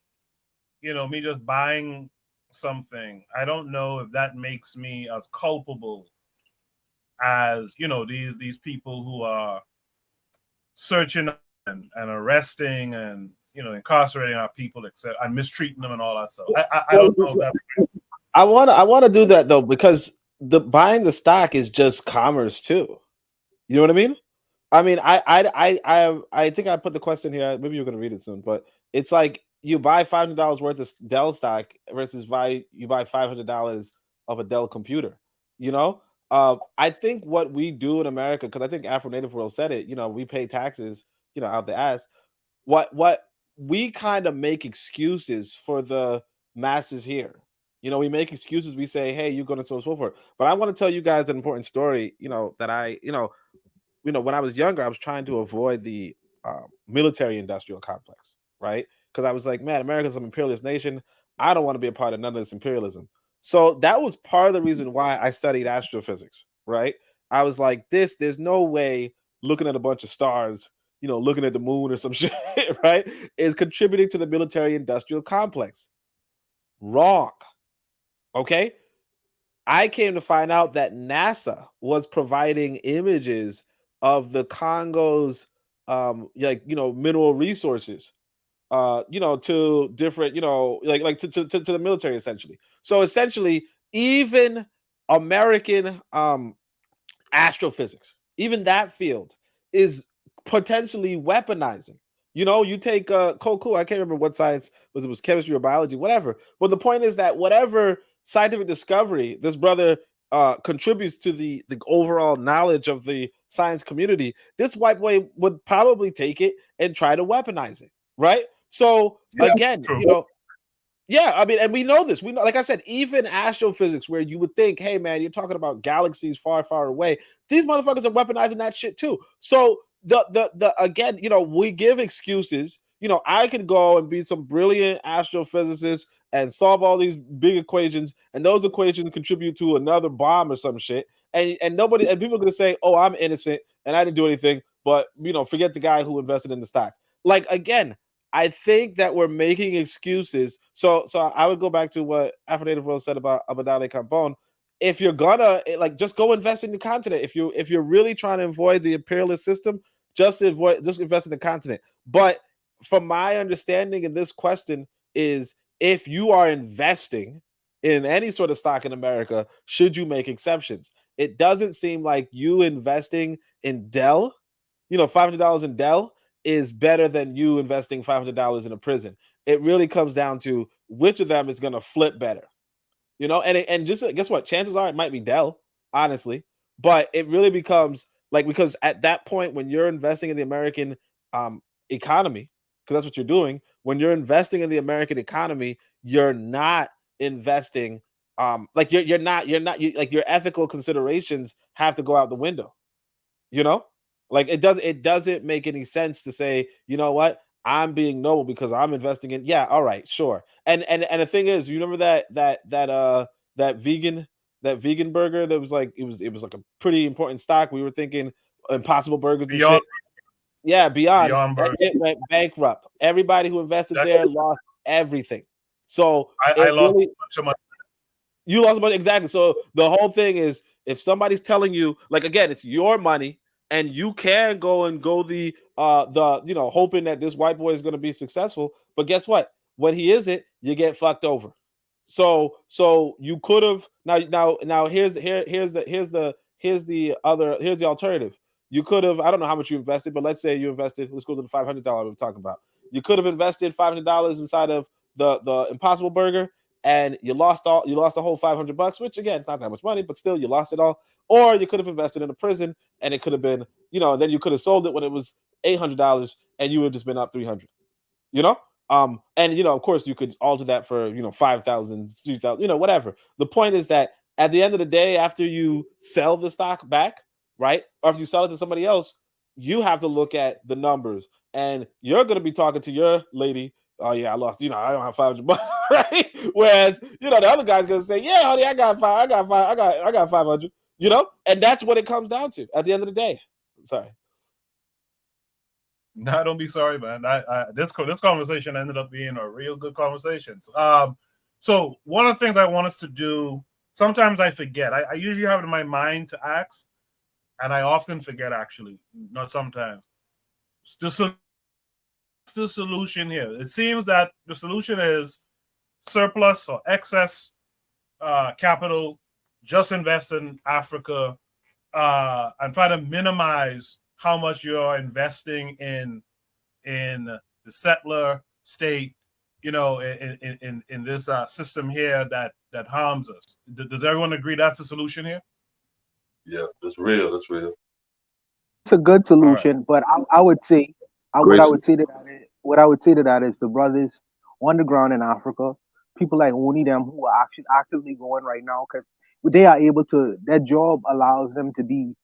A: me just buying something, I don't know if that makes me as culpable as these people who are searching and arresting and incarcerating our people, except and mistreating them and all that stuff. I don't know that.
D: I want to do that though, because the buying the stock is just commerce too. You know what I mean? I mean, I think I put the question here. Maybe you're gonna read it soon, but it's like you buy $500 worth of Dell stock versus you buy $500 of a Dell computer. I think what we do in America, because I think Afro Native World said it. We pay taxes, out the ass. What we kind of make excuses for the masses here. We make excuses. We say, "Hey, you're going to so forth." But I want to tell you guys an important story. That when I was younger, I was trying to avoid the military-industrial complex, right? Because I was like, man, America's an imperialist nation. I don't want to be a part of none of this imperialism. So that was part of the reason why I studied astrophysics, right? I was like, there's no way looking at a bunch of stars, looking at the moon or some shit, right, is contributing to the military-industrial complex. Wrong. Okay? I came to find out that NASA was providing images of the Congo's mineral resources to different to the military, essentially. So essentially, even American astrophysics, even that field is potentially weaponizing. You take Koku, I can't remember what science was chemistry or biology, whatever. But the point is that whatever scientific discovery this brother contributes to the overall knowledge of the science community, this white boy would probably take it and try to weaponize it, right? So again, yeah, I mean, and we know this. We know, like I said, even astrophysics, where you would think, hey man, you're talking about galaxies far, far away. These motherfuckers are weaponizing that shit too. So the again, we give excuses. I could go and be some brilliant astrophysicist and solve all these big equations, and those equations contribute to another bomb or some shit. And people are going to say, oh, I'm innocent and I didn't do anything, but forget the guy who invested in the stock. Like, again, I think that we're making excuses. So I would go back to what Afro Native World said about Abadale Campon. If you're gonna just go invest in the continent. If you're really trying to avoid the imperialist system, just invest in the continent. But from my understanding in this question is, if you are investing in any sort of stock in America, should you make exceptions? It doesn't seem like you investing in Dell, $500 in Dell is better than you investing $500 in a prison. It really comes down to which of them is going to flip better, and just guess what? Chances are it might be Dell, honestly, but it really becomes because at that point, when you're investing in the American economy, because that's what you're doing, when you're investing in the American economy, you're not investing your ethical considerations have to go out the window. You know, like it doesn't make any sense to say, you know what, I'm being noble because I'm investing in. Yeah, all right, sure. And the thing is, you remember that vegan burger that was like it was like a pretty important stock. We were thinking Impossible Burgers and shit. Yeah, Beyond
A: Burger.
D: it went bankrupt. Everybody who invested there lost everything. So
A: I lost a bunch of money.
D: You lost money, exactly. So the whole thing is, if somebody's telling you, like, again, it's your money, and you can go the hoping that this white boy is going to be successful, but guess what? When he isn't, you get fucked over. So you could have here's the alternative. You could have, I don't know how much you invested, but let's say you invested, let's go to the $500 we were talking about. You could have invested $500 inside of the Impossible Burger, and you lost the whole $500, which again, it's not that much money, but still you lost it all. Or you could have invested in a prison, and it could have been, then you could have sold it when it was $800, and you would have just been up $300. And of course you could alter that for 5,000, 3,000, whatever. The point is that at the end of the day, after you sell the stock back, right, or if you sell it to somebody else, you have to look at the numbers, and you're going to be talking to your lady. Oh yeah, I lost. I don't have $500, right? Whereas the other guy's gonna say, yeah, honey, I got 500. And that's what it comes down to at the end of the day. Sorry.
A: No, don't be sorry, man. This conversation ended up being a real good conversation. So one of the things I want us to do, sometimes I forget. I usually have it in my mind to ask, and I often forget, actually, not sometimes. The solution here. It seems that the solution is surplus or excess capital, just invest in Africa, and try to minimize how much you're investing in the settler state, in this system here that harms us. Does everyone agree that's the solution here?
H: Yeah, that's real. That's real.
F: It's a good solution, but I would say what I would say to that is the brothers on the ground in Africa, people like Oni them who are actually actively going right now, because they are able to. Their job allows them to be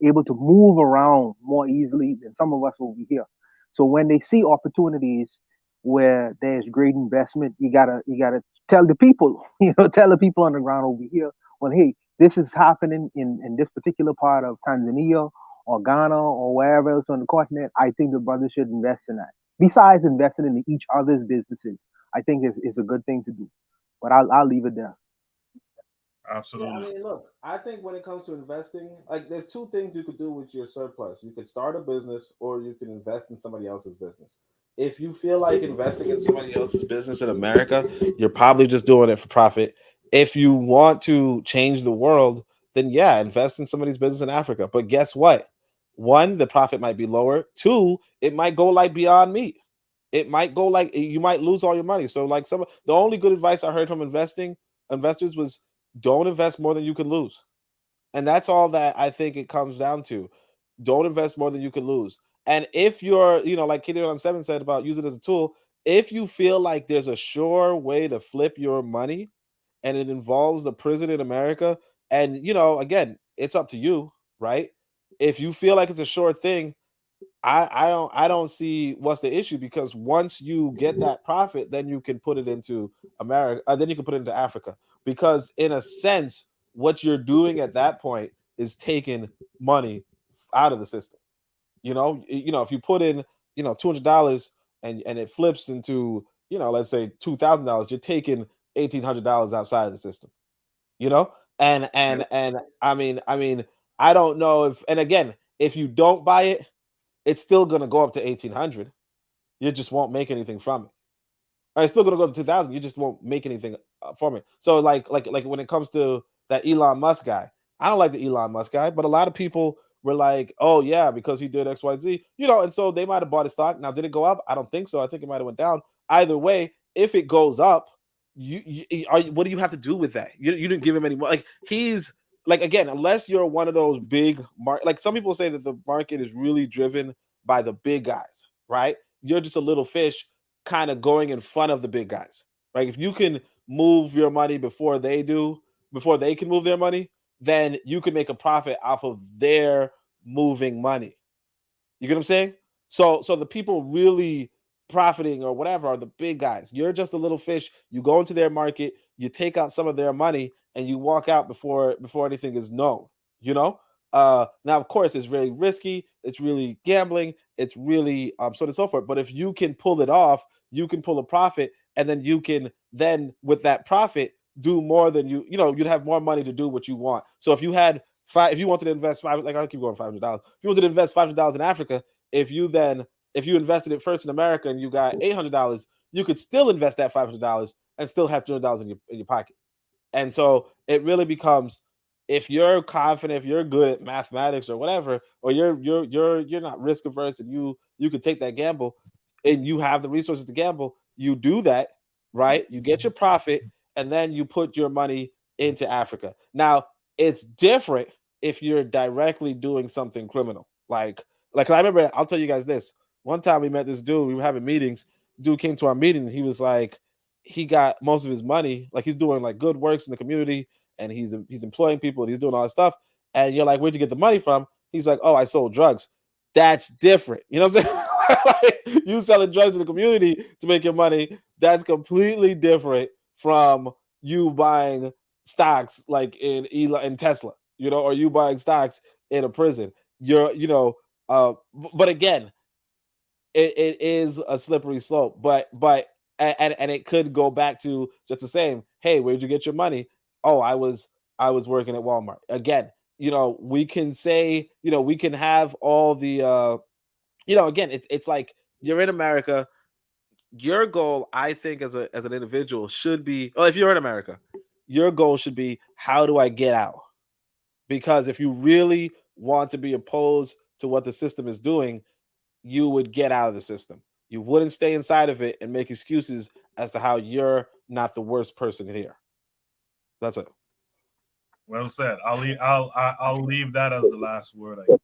F: able to move around more easily than some of us over here. So when they see opportunities where there's great investment, you gotta tell the people, tell the people on the ground over here, well, hey, this is happening in this particular part of Tanzania or Ghana or wherever else on the continent. I think the brothers should invest in that. Besides investing in each other's businesses, I think it's a good thing to do. But I'll leave it there.
A: Absolutely.
D: Yeah, I mean, look, I think when it comes to investing, like there's two things you could do with your surplus. You could start a business, or you can invest in somebody else's business. If you feel like investing in somebody else's business in America, you're probably just doing it for profit. If you want to change the world, then yeah, invest in somebody's business in Africa. But guess what? One, the profit might be lower. Two, it might go like Beyond Meat. It might go like you might lose all your money. So like the only good advice I heard from investors was don't invest more than you can lose. And that's all that I think it comes down to. Don't invest more than you can lose. And if you're, like Kitty on 7 said about use it as a tool, if you feel like there's a sure way to flip your money and it involves the prison in America, and again, it's up to you, right? If you feel like it's a sure thing, I don't see what's the issue, because once you get that profit, then you can put it into America, then you can put it into Africa, because in a sense, what you're doing at that point is taking money out of the system. If you put in $200 and it flips into let's say $2,000, you're taking $1,800 outside of the system. And I mean I don't know if, and again, if you don't buy it, it's still going to go up to 1,800. You just won't make anything from it. It's still going to go up to 2,000. You just won't make anything from it. So like when it comes to that Elon Musk guy, I don't like the Elon Musk guy, but a lot of people were like, oh yeah, because he did X, Y, Z, and so they might have bought his stock. Now, did it go up? I don't think so. I think it might have went down. Either way, if it goes up, what do you have to do with that? You didn't give him any money. Like he's like, again, unless you're one of those big like some people say that the market is really driven by the big guys, right? You're just a little fish kind of going in front of the big guys. Right? If you can move your money before they can move their money, then you could make a profit off of their moving money. You get what I'm saying? So the people really profiting or whatever are the big guys. You're just a little fish. You go into their market, you take out some of their money, and you walk out before anything is known. You know. Now, of course, it's really risky. It's really gambling. It's really so on and so forth. But if you can pull it off, you can pull a profit, and then you can with that profit do more than you'd have more money to do what you want. So if you had if you wanted to invest I'll keep going $500. If you wanted to invest $500 in Africa, if you invested it first in America and you got $800, you could still invest that $500 and still have $300 in your pocket. And so it really becomes, if you're confident, if you're good at mathematics or whatever, or you're not risk averse and you could take that gamble and you have the resources to gamble, you do that, right? You get your profit and then you put your money into Africa. Now, it's different if you're directly doing something criminal. Like I remember, I'll tell you guys this. One time we met this dude, we were having meetings. Dude came to our meeting and he was like, he got most of his money, like he's doing like good works in the community and he's employing people and he's doing all that stuff. And you're like, where'd you get the money from? He's like, oh, I sold drugs. That's different. You know what I'm saying? Like, you selling drugs to the community to make your money, that's completely different from you buying stocks like in Tesla, or you buying stocks in a prison. But again, it is a slippery slope. But and it could go back to just the same. Hey, where'd you get your money? Oh, I was working at Walmart. Again, we can say, we can have all the again, it's like you're in America. Your goal, I think, as an individual should be, if you're in America, your goal should be, how do I get out? Because if you really want to be opposed to what the system is doing, you would get out of the system. You wouldn't stay inside of it and make excuses as to how you're not the worst person here. That's it.
A: Well said. I'll leave that as the last word, I guess.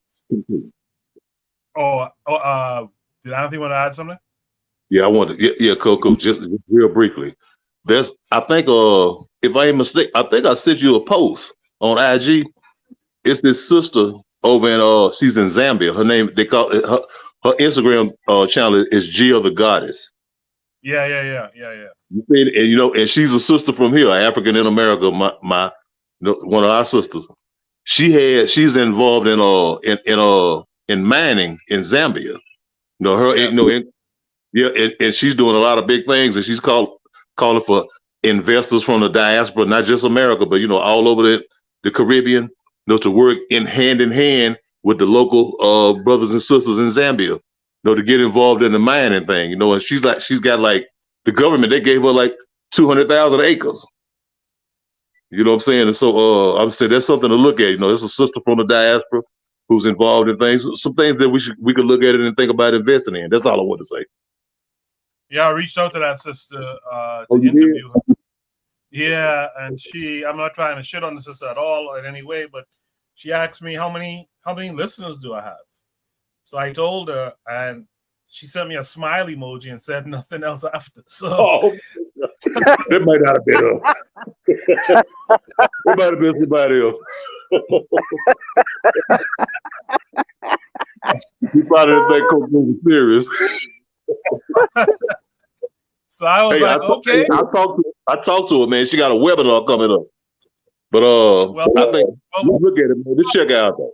A: Did Anthony want to add something?
H: Yeah, I want to. Yeah, Coco. Just real briefly. I think, if I ain't mistaken, I think I sent you a post on IG. It's this sister over in she's in Zambia. Her name, they call it, her Instagram channel is Gia the Goddess.
A: Yeah.
H: You see, and she's a sister from here, African in America. My one of our sisters. She's involved in mining in Zambia. And she's doing a lot of big things, and she's calling for investors from the diaspora, not just America, but all over the Caribbean, to work hand in hand with the local brothers and sisters in Zambia, to get involved in the mining thing, and she's got like the government, they gave her like 200,000 acres. You know what I'm saying? And so I would say that's something to look at. It's a sister from the diaspora who's involved in things, some things that we could look at it and think about investing in. That's all I want to say.
A: Yeah, I reached out to that sister to interview her. Yeah, and I'm not trying to shit on the sister at all in any way, but she asked me how many listeners do I have? So I told her, and she sent me a smile emoji and said nothing else after. So
H: it might not have been her. It might have been somebody else. You probably didn't think Coco was serious.
A: So I was okay.
H: I talked to her, man. She got a webinar coming up. But I think look at it, man. Just check out though.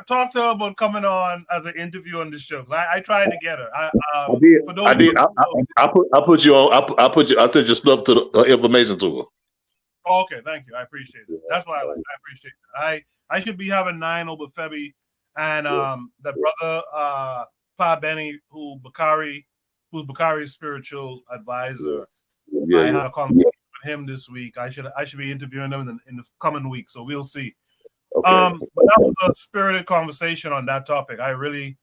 A: Talk to her about coming on as an interview on the show. I tried to get her.
H: I did. I put you on. I sent your stuff to the information to her.
A: Okay, thank you. I appreciate it. That's why I appreciate it. I should be having 9 over Febby, and the brother Pa Benny, who's Bakari's spiritual advisor. I had a conversation with him this week. I should be interviewing them in the coming week, so we'll see. Okay. But that was a spirited conversation on that topic. I really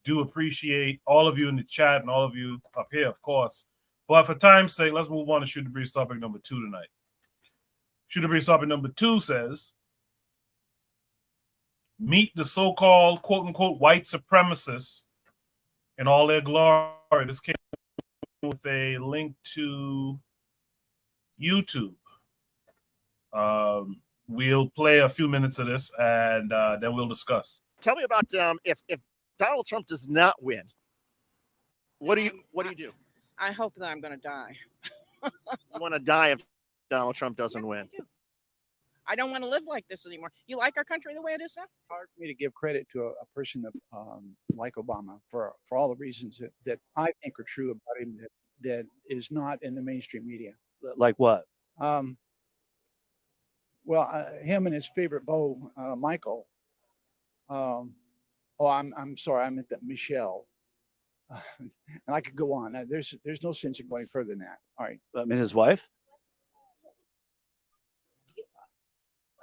A: do appreciate all of you in the chat and all of you up here, of course. But for time's sake, let's move on to Shoot the Breeze topic number 2 tonight. Shoot the Breeze topic number 2 says, meet the so-called quote-unquote white supremacists in all their glory. This came with a link to YouTube. we'll play a few minutes of this, and then we'll discuss.
I: Tell me about if Donald Trump does not win, what do you do?
J: I hope that I'm going to die.
I: You want to die if Donald Trump doesn't win?
J: I don't want to live like this anymore. You like our country the way it is now?
K: Hard for me to give credit to a person like Obama for all the reasons that I think are true about him that is not in the mainstream media.
I: Like what?
K: Him and his favorite beau, Michael. I'm sorry, I meant that Michelle. And I could go on. There's no sense in going further than that. All right.
I: I mean, his wife.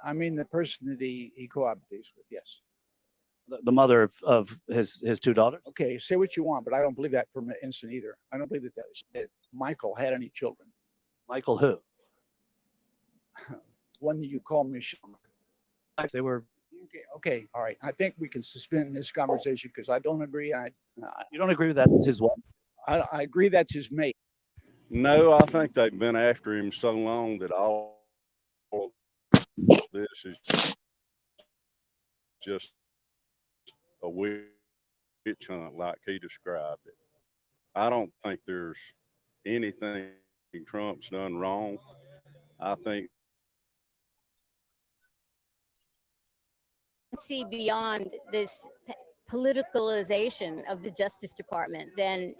K: I mean the person that he cohabitates with. Yes.
I: The mother of his two daughters.
K: Okay, say what you want, but I don't believe that for an instant either. I don't believe that Michael had any children.
I: Michael who?
K: One that you call Michelle.
I: They were.
K: Okay, all right. I think we can suspend this conversation because I don't agree.
I: You don't agree with that's his wife?
K: I agree that's his mate.
L: No, I think they've been after him so long that all this is just a witch hunt like he described it. I don't think there's anything Trump's done wrong. I think
M: see beyond this politicalization of the Justice Department, then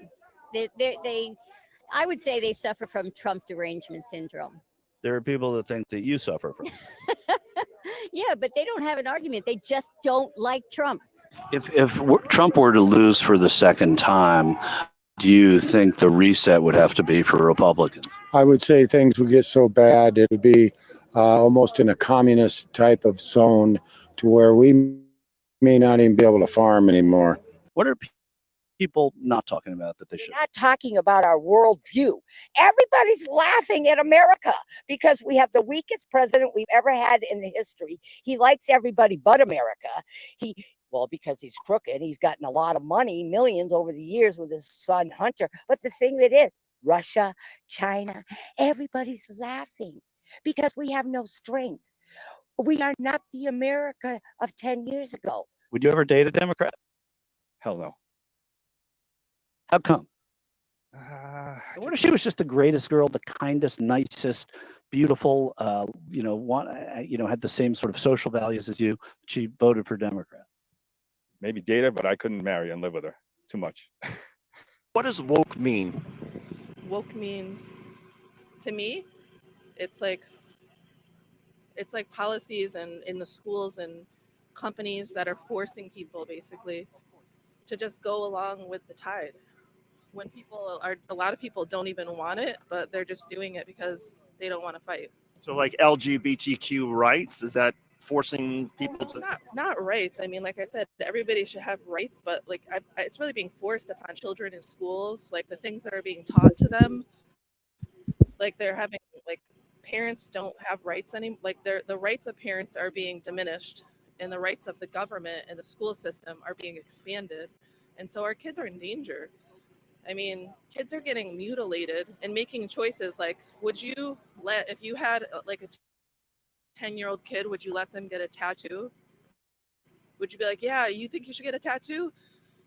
M: I would say they suffer from Trump derangement syndrome.
I: There are people that think that you suffer from.
M: Yeah, but they don't have an argument. They just don't like Trump.
I: If Trump were to lose for the second time, do you think the reset would have to be for Republicans?
N: I would say things would get so bad it would be almost in a communist type of zone to where we may not even be able to farm anymore.
I: What are people not talking about that they should?
O: Not talking about our worldview. Everybody's laughing at America because we have the weakest president we've ever had in the history. He likes everybody but America. Because he's crooked, he's gotten a lot of money, millions over the years with his son Hunter. But the thing that is, Russia, China, everybody's laughing because we have no strength. We are not the America of 10 years ago.
I: Would you ever date a Democrat?
P: Hell no.
I: How come? What if she was just the greatest girl, the kindest, nicest, beautiful, had the same sort of social values as you, but she voted for Democrat?
P: Maybe date her, but I couldn't marry and live with her. It's too much.
I: What does woke mean?
Q: Woke means, to me, it's like policies and in the schools and companies that are forcing people basically to just go along with the tide. When a lot of people don't even want it, but they're just doing it because they don't want to fight.
I: So like LGBTQ rights, is that forcing people to?
Q: Not rights. I mean, like I said, everybody should have rights, but it's really being forced upon children in schools. Like the things that are being taught to them, like they're having parents don't have rights anymore. Like the rights of parents are being diminished, and the rights of the government and the school system are being expanded, and so our kids are in danger. I mean, kids are getting mutilated and making choices like, if you had like a 10-year-old kid, would you let them get a tattoo? Would you be like, yeah, you think you should get a tattoo?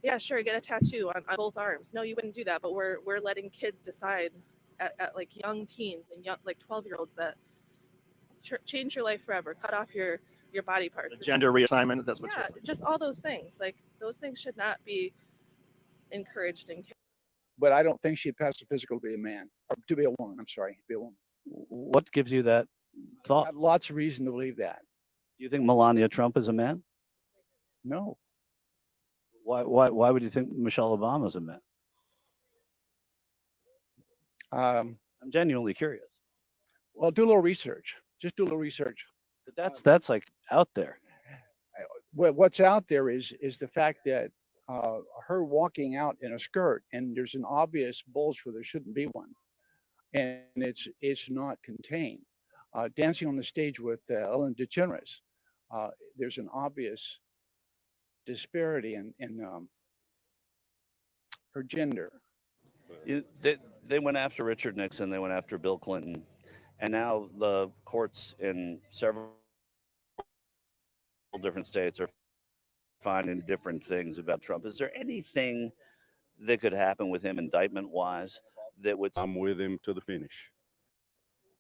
Q: Yeah, sure, get a tattoo on both arms. No, you wouldn't do that, but we're letting kids decide at like young teens and young 12-year-olds that change your life forever, cut off your body parts.
I: The gender reassignment, that's what
Q: you're just all those things. Like those things should not be encouraged in kids.
K: But I don't think she'd pass the physical to be a man, or to be a woman. I'm sorry, to be a woman.
I: What gives you that thought?
K: I have lots of reason to believe that.
I: Do you think Melania Trump is a man?
K: No.
I: Why would you think Michelle Obama is a man? I'm genuinely curious.
K: Well, do a little research. Just do a little research.
I: But that's like out there.
K: What's out there is the fact that her walking out in a skirt, and there's an obvious bulge where there shouldn't be one, and it's not contained. Dancing on the stage with Ellen DeGeneres, there's an obvious disparity in her gender.
I: They went after Richard Nixon, they went after Bill Clinton, and now the courts in several different states are finding different things about Trump. Is there anything that could happen with him indictment-wise that would?
L: I'm with him to the finish.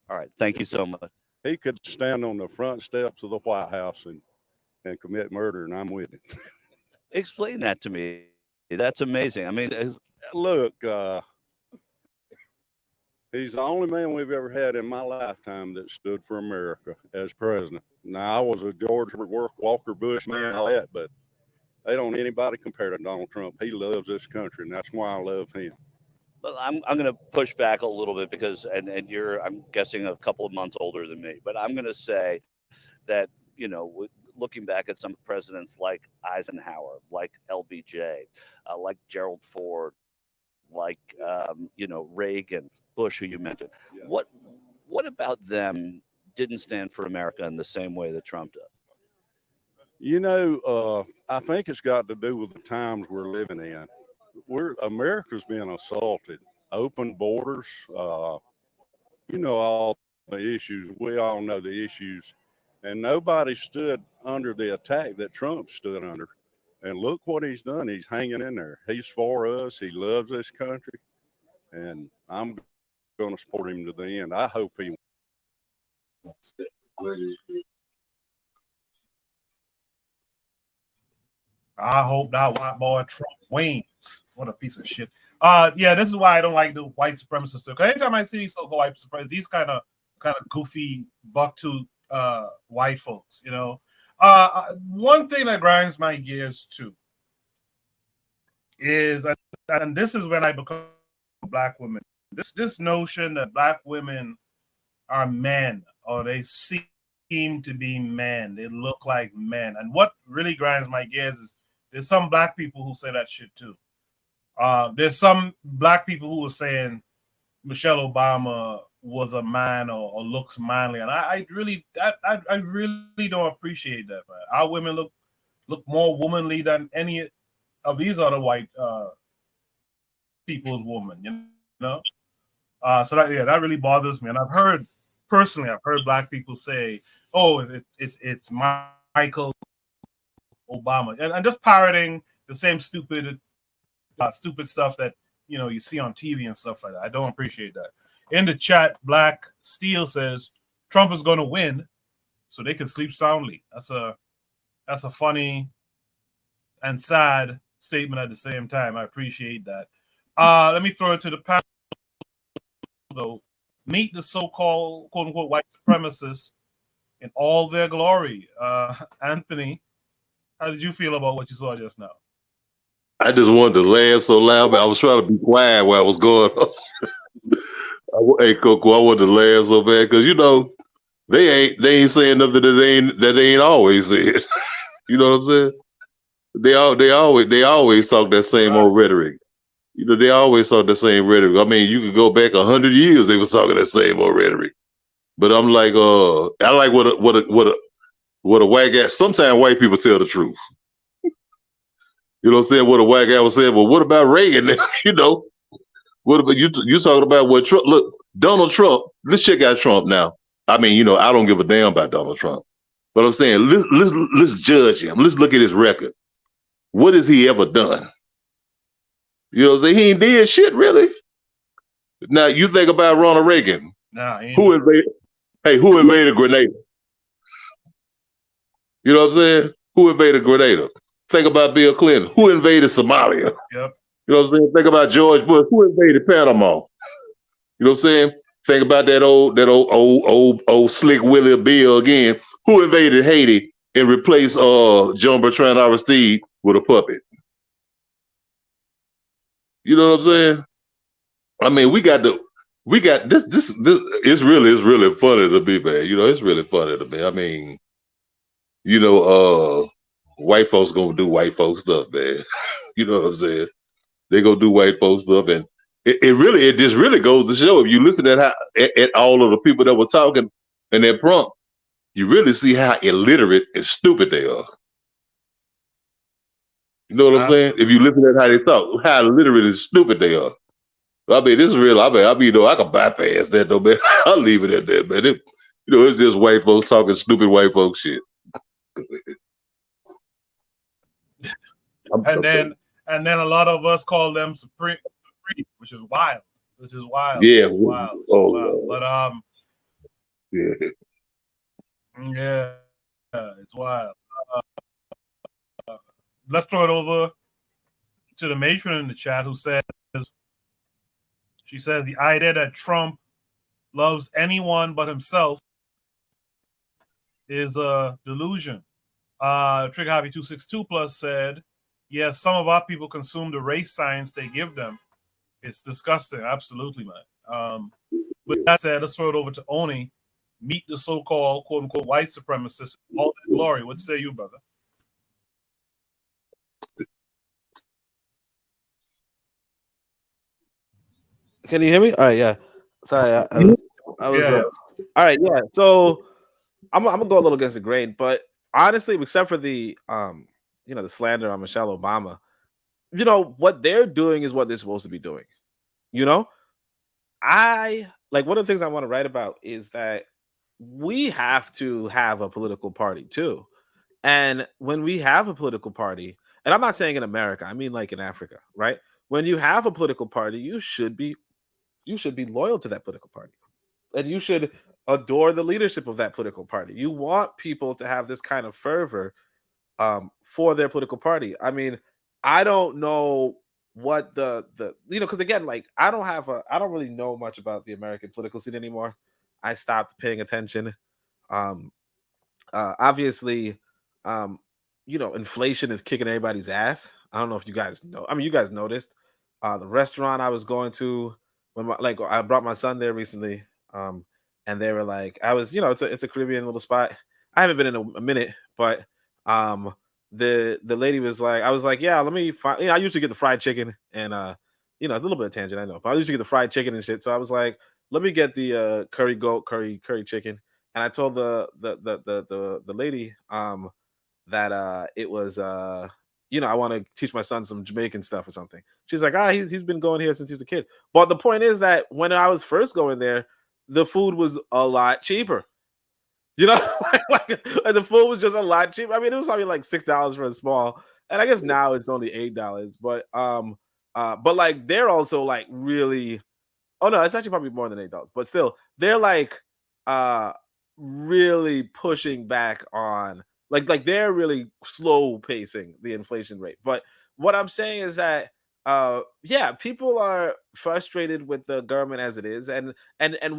I: All right, thank you so much.
L: He could stand on the front steps of the White House and commit murder, and I'm with him.
I: Explain that to me. That's amazing. I mean,
L: look, he's the only man we've ever had in my lifetime that stood for America as president. Now, I was a George Walker Bush man and all that, but they don't anybody compare to Donald Trump. He loves this country, and that's why I love him.
I: Well, I'm going to push back a little bit because, and you're, I'm guessing, a couple of months older than me, but I'm going to say that, you know, looking back at some presidents like Eisenhower, like LBJ, like Gerald Ford, like, you know, Reagan, Bush, who you mentioned, what about them didn't stand for America in the same way that Trump does?
L: You know, I think it's got to do with the times we're living in. America's being assaulted. Open borders, you know, all the issues. We all know the issues. And nobody stood under the attack that Trump stood under. And look what he's done. He's hanging in there. He's for us. He loves this country. And I'm going to support him to the end. I hope he wins.
A: I hope that white boy Trump wins. What a piece of shit. Yeah, this is why I don't like the white supremacists. Because anytime I see these so-called white supremacists, these kind of goofy bucktooth white folks, you know. One thing that grinds my gears too is, and this is when I become black women. This notion that black women are men, or they seem to be men, they look like men. And what really grinds my gears is there's some black people who say that shit too. There's some black people who are saying Michelle Obama was a man or looks manly, and I really don't appreciate that, man. Our women look more womanly than any of these other white people's women, you know. So that really bothers me. And I've heard black people say, "Oh, it's Michael Obama," and just parroting the same stupid stuff that, you know, you see on TV and stuff like that. I don't appreciate that. In the chat, Black Steel says Trump is going to win, so they can sleep soundly. That's a funny and sad statement at the same time. I appreciate that. Let me throw it to the panel, though. Meet the so-called quote-unquote white supremacists in all their glory. Anthony, how did you feel about what you saw just now?
H: I just wanted to laugh so loud, but I was trying to be quiet while I was going on. Hey, Coco, I wanted to laugh so bad because, you know, they ain't saying nothing that they ain't always said. You know what I'm saying? They always talk that same old rhetoric. You know, they always talk the same rhetoric. I mean, you could go back 100 years, they was talking that same old rhetoric. But I'm like, I like what a white guy. Sometimes white people tell the truth. You know what I'm saying? What a white guy was saying. Well, what about Reagan? You know, what about you talking about what Trump? Look, Donald Trump. Let's check out Trump now. I mean, you know, I don't give a damn about Donald Trump, but I'm saying let's judge him. Let's look at his record. What has he ever done? You know what I'm saying? He ain't did shit, really. Now you think about Ronald Reagan. Who invaded Grenada? You know what I'm saying? Who invaded Grenada? Think about Bill Clinton. Who invaded Somalia?
A: Yep.
H: You know what I'm saying? Think about George Bush. Who invaded Panama? You know what I'm saying? Think about that old slick Willie Bill again. Who invaded Haiti and replaced Jean Bertrand Aristide with a puppet? You know what I'm saying? I mean, we got this. It's really funny to me, man. You know, it's really funny to me. I mean, you know, white folks gonna do white folks stuff, man. You know what I'm saying? They gonna do white folks stuff, and it just really goes to show, if you listen at all of the people that were talking in that prompt, you really see how illiterate and stupid they are. You know what I'm saying? If you listen at how they talk, how illiterate and stupid they are. I mean, this is real. I mean, you know, I can bypass that though, man. I'll leave it at that, man. You know, it's just white folks talking stupid white folks shit.
A: and then a lot of us call them supreme, which is wild.
H: Yeah.
A: Wild.
H: Oh,
A: But
H: yeah.
A: yeah, it's wild. Let's throw it over to the matron in the chat who says, she says the idea that Trump loves anyone but himself is a delusion. Trigger Hobby 262 Plus said, yes, some of our people consume the race science they give them. It's disgusting. Absolutely, man. With that said, let's throw it over to Oni. Meet the so-called quote-unquote white supremacists. All their glory. What say you, brother?
D: Can you hear me? All right, yeah. Sorry, I was.
A: Yeah.
D: All right, yeah. So I'm gonna go a little against the grain, but honestly, except for the the slander on Michelle Obama, what they're doing is what they're supposed to be doing. I like one of the things I want to write about is that we have to have a political party too. And when we have a political party, and I'm not saying in America, I mean like in Africa, right? When you have a political party, you should be loyal to that political party. And you should adore the leadership of that political party. You want people to have this kind of fervor for their political party. I mean, I don't know what the because again, like I don't really know much about the American political scene anymore. I stopped paying attention. Obviously, inflation is kicking everybody's ass. I don't know if you guys know. I mean, you guys noticed the restaurant I was going to when I brought my son there recently, and they were like, I was, it's a Caribbean little spot. I haven't been in a minute, but the lady was like, I was like, yeah, let me find. I usually get the fried chicken and a little bit of tangent, I know, but I usually get the fried chicken and shit. So I was like, let me get the curry goat, curry chicken. And I told the lady that it was I want to teach my son some Jamaican stuff or something. She's like, he's been going here since he was a kid. But the point is that when I was first going there, the food was a lot cheaper. Like the food was just a lot cheaper. I mean, it was probably like $6 for a small, and I guess now it's only $8. But like they're also like really. Oh no, it's actually probably more than $8. But still, they're like really pushing back on like they're really slow pacing the inflation rate. But what I'm saying is that people are frustrated with the government as it is, and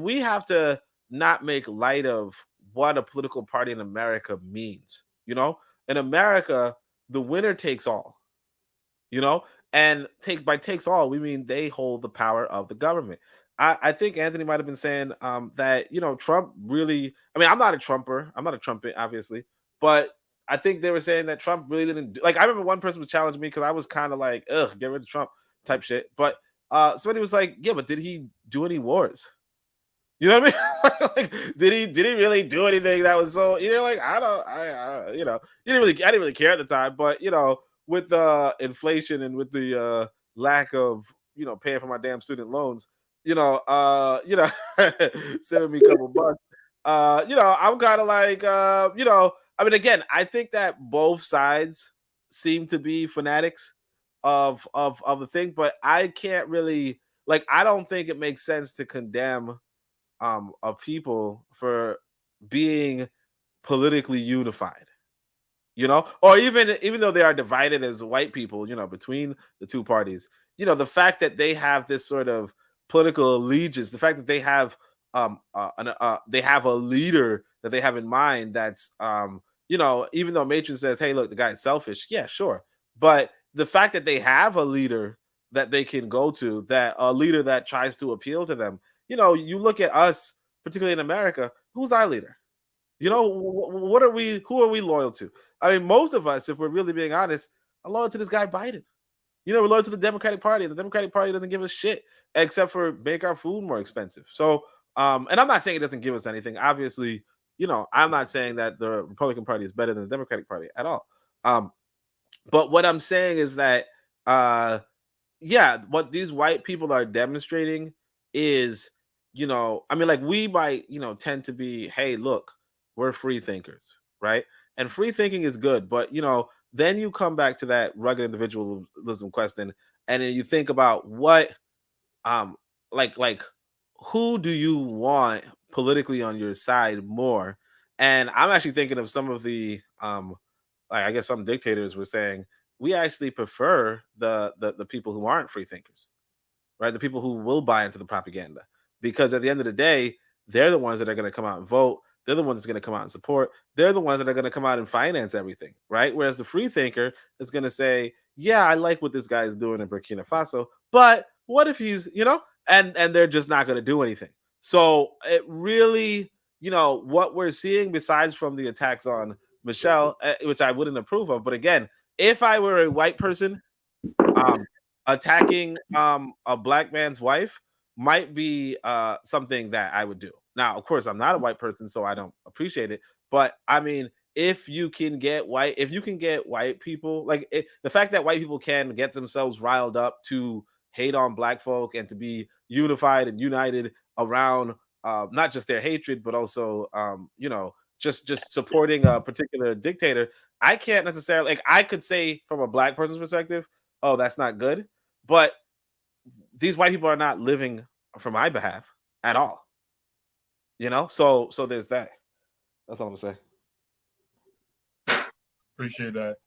D: we have to not make light of what a political party in America means. In America, the winner takes all. And takes all, we mean they hold the power of the government. I think Anthony might have been saying that Trump really. I mean, I'm not a Trumper. I'm not a trumpet, obviously, but I think they were saying that Trump really didn't do, like. I remember one person was challenging me because I was kind of like, "Ugh, get rid of Trump" type shit. But somebody was like, "Yeah, but did he do any wars?" You know what I mean? Like, did he really do anything that was so? Like I didn't really care at the time, but with the inflation and with the lack of paying for my damn student loans. Sending me a couple bucks. I'm kind of like, I mean, again, I think that both sides seem to be fanatics of the thing, but I can't really I don't think it makes sense to condemn of people for being politically unified. Or even though they are divided as white people, between the two parties, the fact that they have this sort of political allegiance, the fact that they have they have a leader that they have in mind that's even though Matron says, hey, look, the guy's selfish, yeah, sure, but the fact that they have a leader that they can go to, that a leader that tries to appeal to them, you look at us, particularly in America, who's our leader? What are we? Who are we loyal to? I mean, most of us, if we're really being honest, are loyal to this guy Biden. We're loyal to the Democratic Party. The Democratic Party doesn't give us shit except for make our food more expensive. So, and I'm not saying it doesn't give us anything. Obviously, I'm not saying that the Republican Party is better than the Democratic Party at all. But what I'm saying is that, what these white people are demonstrating is, I mean, like we might, tend to be, hey, look, we're free thinkers, right? And free thinking is good, but then you come back to that rugged individualism question, and then you think about what, like who do you want politically on your side more? And I'm actually thinking of some of the, like I guess some dictators were saying we actually prefer the people who aren't free thinkers, right? The people who will buy into the propaganda, because at the end of the day, they're the ones that are going to come out and vote. They're the ones that's going to come out and support. They're the ones that are going to come out and finance everything, right? Whereas the free thinker is going to say, yeah, I like what this guy is doing in Burkina Faso, but what if he's, and they're just not going to do anything. So it really, what we're seeing, besides from the attacks on Michelle, which I wouldn't approve of, but again, if I were a white person, attacking a black man's wife might be something that I would do. Now, of course, I'm not a white person, so I don't appreciate it. But I mean, if you can get white people, like the fact that white people can get themselves riled up to hate on black folk and to be unified and united around not just their hatred, but also just supporting a particular dictator. I can't necessarily, like, I could say from a black person's perspective, oh, that's not good. But these white people are not living for my behalf at all. So there's that. That's all I'm gonna say.
A: Appreciate that.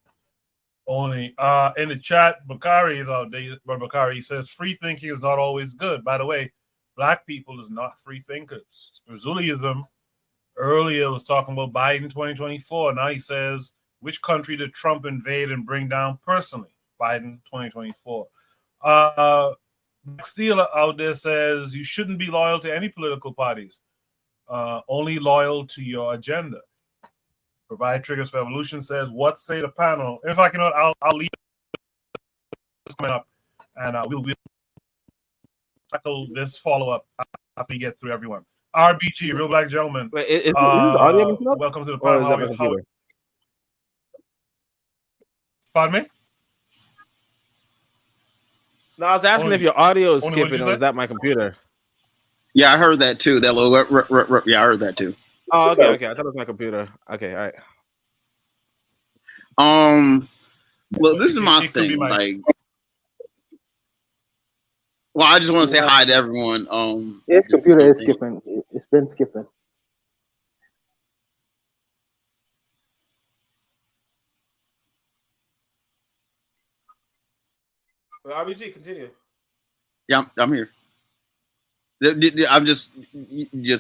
A: Only in the chat, Bakari is out there, but Bakari says free thinking is not always good. By the way, black people is not free thinkers. Zulism earlier was talking about Biden 2024. Now he says, which country did Trump invade and bring down personally? Biden 2024. Steele out there says you shouldn't be loyal to any political parties, only loyal to your agenda. Provide Triggers for Evolution says, what say the panel? In fact, I'll leave this coming up, and we'll tackle this follow-up after we get through everyone. RBG, Real Black Gentleman.
D: Wait, is the audio
A: welcome to the panel. Pardon me?
D: No, I was asking if your audio is skipping, or is that my computer?
R: Yeah, I heard that too. That little yeah, I heard that too.
D: Oh, okay. I thought it was my computer. Okay, all
R: right. Well, this is my thing. Like, well, I just want to say hi to everyone.
F: His computer is skipping. It's been skipping.
D: RBG, continue.
R: Yeah, I'm here. I'm just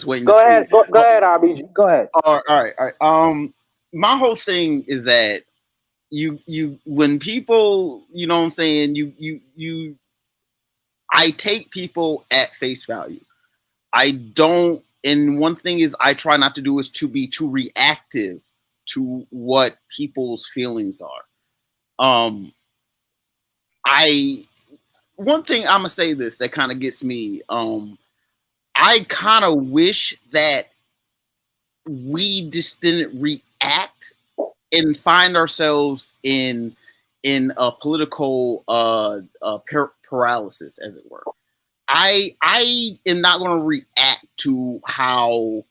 R: waiting.
F: Go ahead. Go ahead, RBG. Go ahead.
R: All right. My whole thing is that you when people, you know what I'm saying, I take people at face value. I don't, and one thing is I try not to do is to be too reactive to what people's feelings are. One thing I'm gonna say this that kind of gets me, I kind of wish that we just didn't react and find ourselves in a political paralysis, as it were. I am not going to react to how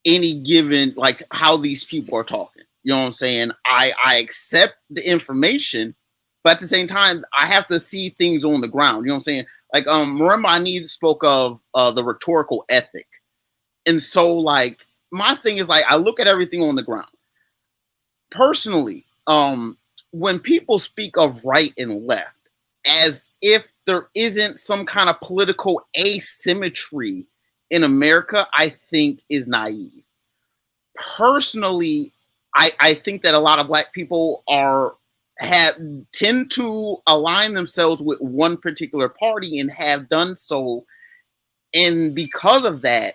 R: any given, like how these people are talking. You know what I'm saying? I accept the information, but at the same time, I have to see things on the ground. You know what I'm saying? Like, remember, I spoke of the rhetorical ethic. And so, like, my thing is, like, I look at everything on the ground. Personally, when people speak of right and left, as if there isn't some kind of political asymmetry in America, I think is naive. Personally, I think that a lot of Black people tend to align themselves with one particular party and have done so. And because of that,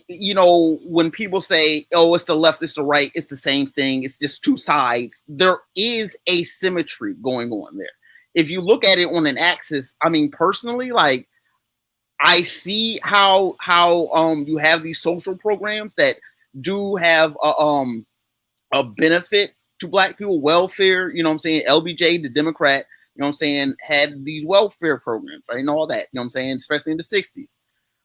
R: you know, when people say, oh, it's the left, it's the right, it's the same thing, it's just two sides, there is asymmetry going on there. If you look at it on an axis, I mean, personally, like, I see how you have these social programs that do have a benefit to Black people, welfare, you know what I'm saying? LBJ, the Democrat, you know what I'm saying, had these welfare programs, right? And all that, you know what I'm saying, especially in the 60s.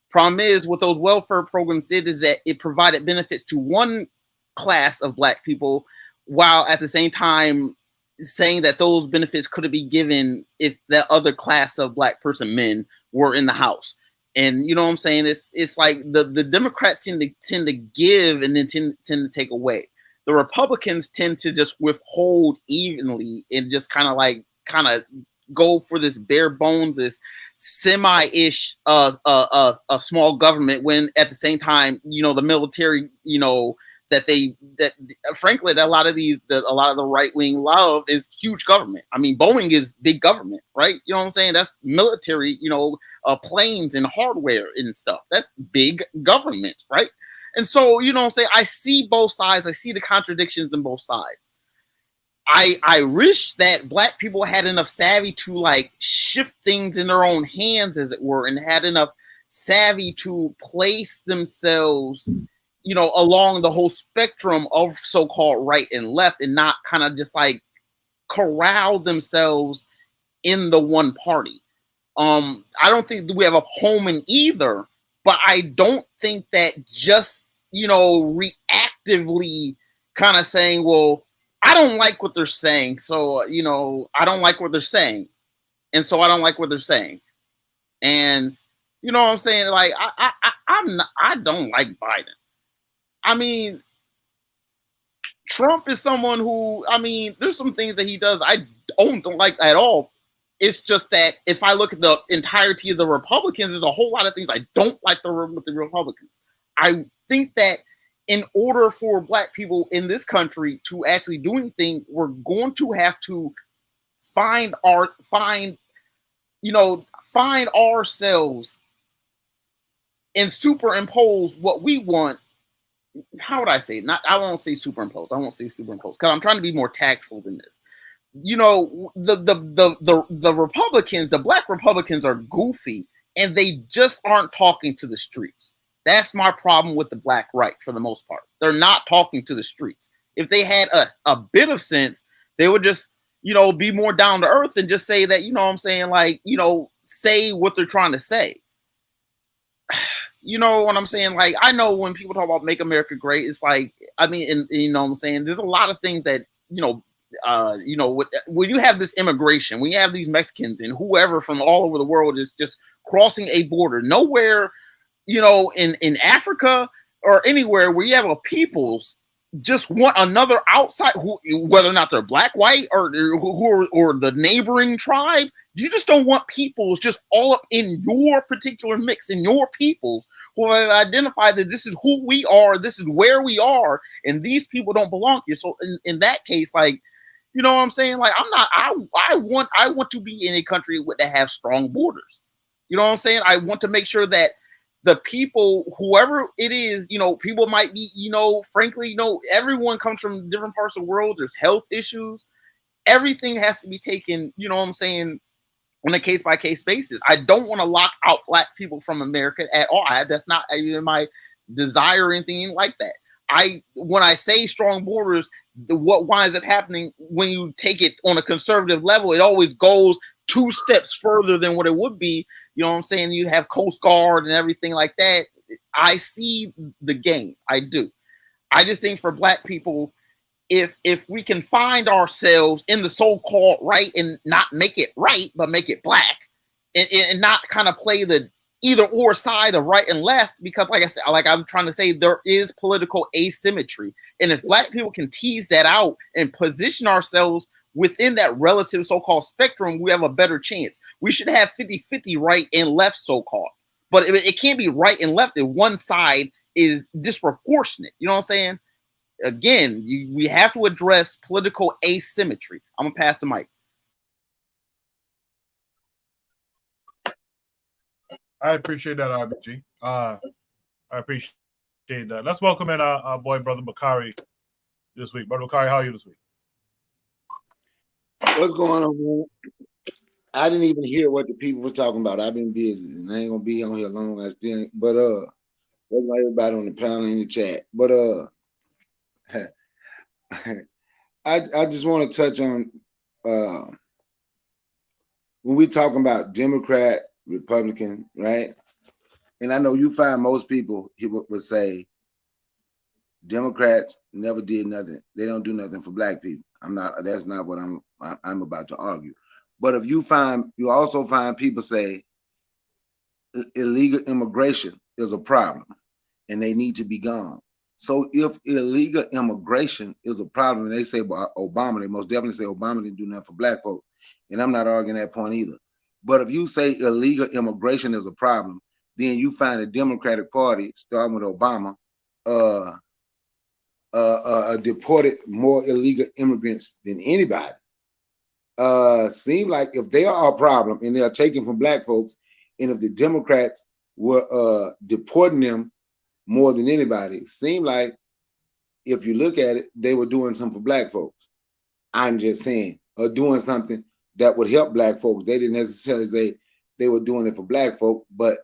R: Problem is, what those welfare programs did is that it provided benefits to one class of Black people, while at the same time saying that those benefits could have been given if that other class of black person men were in the House. And you know what I'm saying? It's like the Democrats tend to give and then tend to take away. The Republicans tend to just withhold evenly and just kind of go for this bare bones, this semi-ish a small government, when at the same time, you know, the military, you know, that frankly that a lot of the right wing love is huge government. I mean, Boeing is big government, right? You know what I'm saying? That's military, you know, planes and hardware and stuff. That's big government, right? And so, you know what I'm saying? I see both sides. I see the contradictions in both sides. I wish that black people had enough savvy to like shift things in their own hands, as it were, and had enough savvy to place themselves, you know, along the whole spectrum of so-called right and left, and not kind of just like corral themselves in the one party. I don't think that we have a home in either, but I don't think that just, you know, reactively kind of saying, well, I don't like what they're saying, so, you know, I don't like what they're saying, and so I don't like what they're saying. And you know what I'm saying? Like, I don't like Biden. I mean, Trump is someone who, I mean, there's some things that he does I don't like at all. It's just that if I look at the entirety of the Republicans, there's a whole lot of things I don't like with the Republicans. I think that in order for black people in this country to actually do anything, we're going to have to find ourselves and superimpose what we want. How would I say it? I won't say superimpose. I won't say superimpose because I'm trying to be more tactful than this. You know, the Republicans, the black Republicans are goofy, and they just aren't talking to the streets. That's my problem with the black right for the most part. They're not talking to the streets. If they had a bit of sense, they would just, you know, be more down to earth and just say that, you know what I'm saying, like, you know, say what they're trying to say. You know what I'm saying? Like, I know when people talk about make America great, it's like, I mean, and you know what I'm saying? There's a lot of things that, you know, when you have this immigration, when you have these Mexicans and whoever from all over the world is just crossing a border, nowhere, you know, in Africa or anywhere where you have a peoples just want another outside, whether or not they're black, white, or the neighboring tribe. You just don't want peoples just all up in your particular mix, in your peoples who have identified that this is who we are, this is where we are, and these people don't belong here. So in that case, like, you know what I'm saying? Like, I want to be in a country that have strong borders. You know what I'm saying? I want to make sure that the people, whoever it is, you know, people might be, you know, frankly, you know, everyone comes from different parts of the world. There's health issues. Everything has to be taken, you know what I'm saying, on a case-by-case basis. I don't want to lock out black people from America at all. That's not even my desire or anything like that. When I say strong borders, why is it happening? When you take it on a conservative level, it always goes 2 steps further than what it would be. You know what I'm saying? You have Coast Guard and everything like that. I see the game. I do. I just think for black people, if we can find ourselves in the so-called right and not make it right, but make it black, and not kind of play the either or side of right and left, because like I said, like I'm trying to say, there is political asymmetry. And if black people can tease that out and position ourselves within that relative so-called spectrum, we have a better chance. We should have 50-50 right and left so-called, but it can't be right and left if one side is disproportionate. You know what I'm saying? Again, we have to address political asymmetry. I'm gonna pass the mic.
A: I appreciate that, RBG. I appreciate that. Let's welcome in our boy, Brother Bakari, this week. Brother Bakari, how are you this week?
S: What's going on, man? I didn't even hear what the people were talking about. I've been busy, and I ain't gonna be on here long. But what's my everybody on the panel in the chat? But I just want to touch on when we talking about Democrat, Republican, right? And I know you find most people would say Democrats never did nothing. They don't do nothing for black people. That's not what I'm about to argue. But if you also find people say illegal immigration is a problem and they need to be gone. So if illegal immigration is a problem, and they say Obama, they most definitely say Obama didn't do nothing for black folks. And I'm not arguing that point either. But if you say illegal immigration is a problem, then you find the Democratic Party, starting with Obama, deported more illegal immigrants than anybody. Seem like if they are a problem and they are taken from black folks, and if the Democrats were deporting them more than anybody, seem like if you look at it, they were doing something for black folks. I'm just saying, or doing something that would help black folks. They didn't necessarily say they were doing it for black folk, but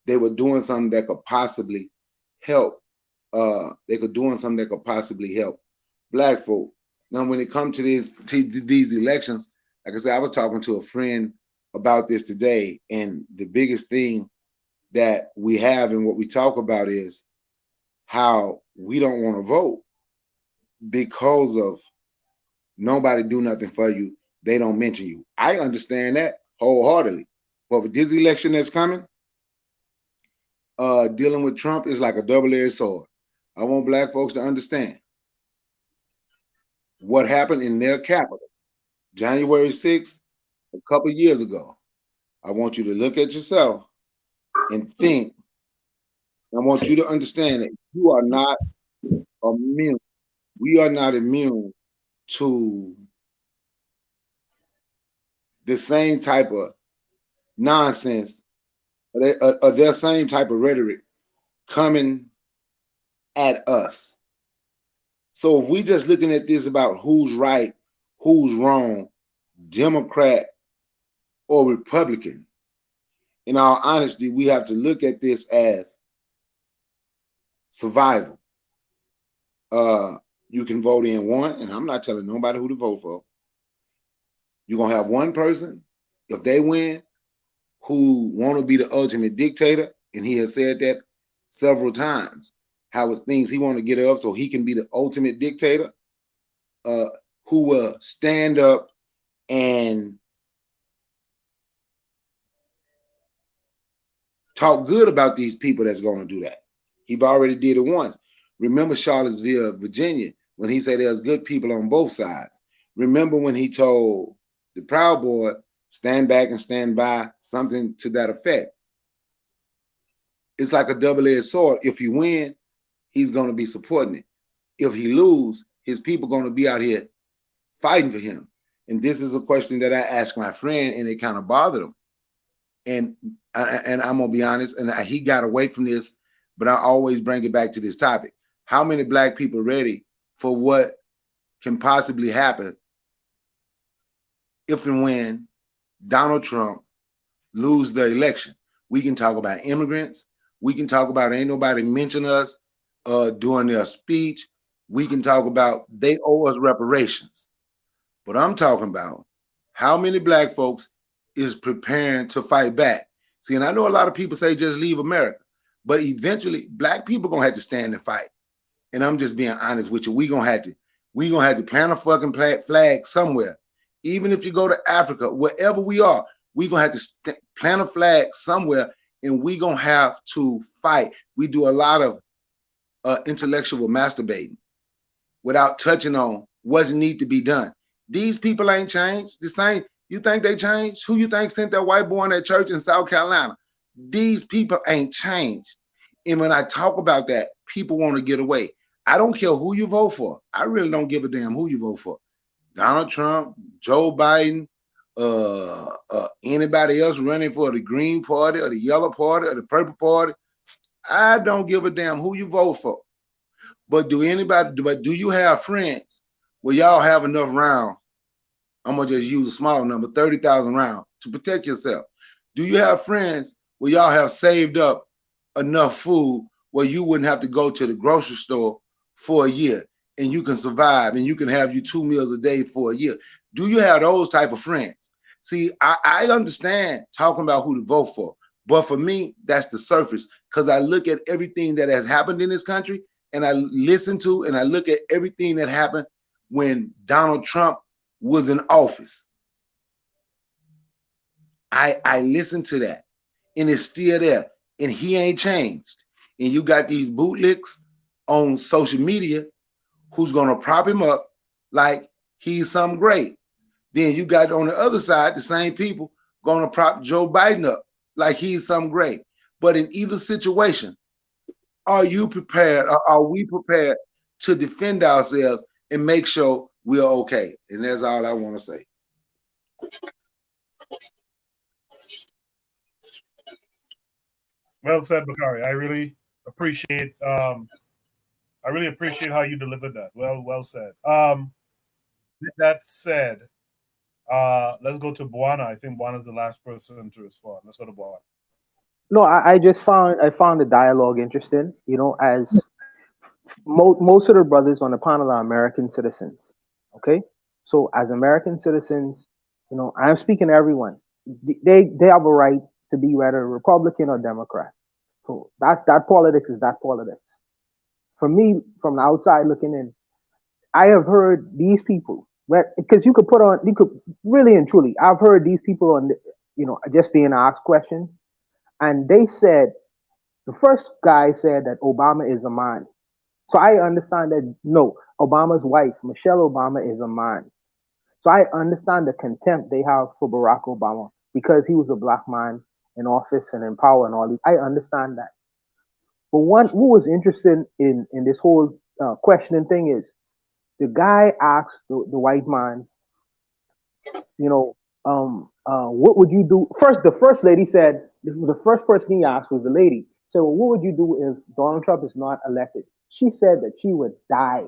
S: they were doing something that could possibly help. They could doing something that could possibly help black folk. Now, when it comes to these elections, like I said, I was talking to a friend about this today, and the biggest thing that we have and what we talk about is how we don't want to vote because of nobody do nothing for you. They don't mention you. I understand that wholeheartedly. But with this election that's coming, dealing with Trump is like a double-edged sword. I want black folks to understand what happened in their capital, January 6th, a couple years ago. I want you to look at yourself and think. I want you to understand that you are not immune. We are not immune to the same type of nonsense or their same type of rhetoric coming at us. So if we just looking at this about who's right, who's wrong, Democrat or Republican, in all honesty, we have to look at this as survival. You can vote in one, and I'm not telling nobody who to vote for. You're going to have one person, if they win, who want to be the ultimate dictator, and he has said that several times, how it's things he want to get up so he can be the ultimate dictator, who will stand up and talk good about these people that's going to do that. He've already did it once. Remember Charlottesville, Virginia, when he said there's good people on both sides. Remember when he told the Proud Boy, stand back and stand by, something to that effect. It's like a double-edged sword. If he win, he's going to be supporting it. If he lose, his people going to be out here fighting for him. And this is a question that I asked my friend, and it kind of bothered him. And I'm going to be honest, and he got away from this, but I always bring it back to this topic. How many black people ready for what can possibly happen if and when Donald Trump lose the election? We can talk about immigrants. We can talk about ain't nobody mention us during their speech. We can talk about they owe us reparations. But I'm talking about how many black folks is preparing to fight back. See, and I know a lot of people say just leave America, but eventually black people gonna have to stand and fight. And I'm just being honest with you. We gonna have to plant a fucking flag somewhere. Even if you go to Africa, wherever we are, we gonna have to plant a flag somewhere, and we gonna have to fight. We do a lot of intellectual masturbating without touching on what need to be done. These people ain't changed. The same. You think they changed? Who you think sent that white boy in that church in South Carolina? These people ain't changed. And when I talk about that, people want to get away. I don't care who you vote for. I really don't give a damn who you vote for. Donald Trump, Joe Biden, anybody else running for the Green Party or the Yellow Party or the Purple Party. I don't give a damn who you vote for. But do you have friends where y'all have enough rounds? I'm gonna just use a small number, 30,000 rounds to protect yourself. Do you have friends where y'all have saved up enough food where you wouldn't have to go to the grocery store for a year and you can survive and you can have you 2 meals a day for a year? Do you have those type of friends? See, I understand talking about who to vote for, but for me, that's the surface, because I look at everything that has happened in this country and I listen to and I look at everything that happened when Donald Trump was in office. I listened to that, and it's still there, and he ain't changed. And you got these bootlicks on social media who's gonna prop him up like he's something great. Then you got on the other side the same people gonna prop Joe Biden up like he's something great. But in either situation, are you prepared? Or are we prepared to defend ourselves and make sure we're okay? And that's all I want to say.
A: Well said, Bakari. I really appreciate how you delivered that. Well said. With that said, let's go to Buana. I think Buana's the last person to respond. Let's go to Buana.
F: No, I just found the dialogue interesting. You know, as most of the brothers on the panel are American citizens. Okay, so as American citizens, you know, I'm speaking to everyone. They have a right to be whether Republican or Democrat. So that politics is that politics. For me, from the outside looking in, I have heard these people, because you could really and truly, I've heard these people on, you know, just being asked questions, and they said, the first guy said that Obama is a man. So I understand that no, Obama's wife, Michelle Obama, is a man. So I understand the contempt they have for Barack Obama because he was a black man in office and in power and all these. I understand that. But what was interesting in this whole questioning thing is the guy asked the white man, you know, what would you do? First, the first lady said, the first person he asked was the lady. So, well, what would you do if Donald Trump is not elected? She said that she would die.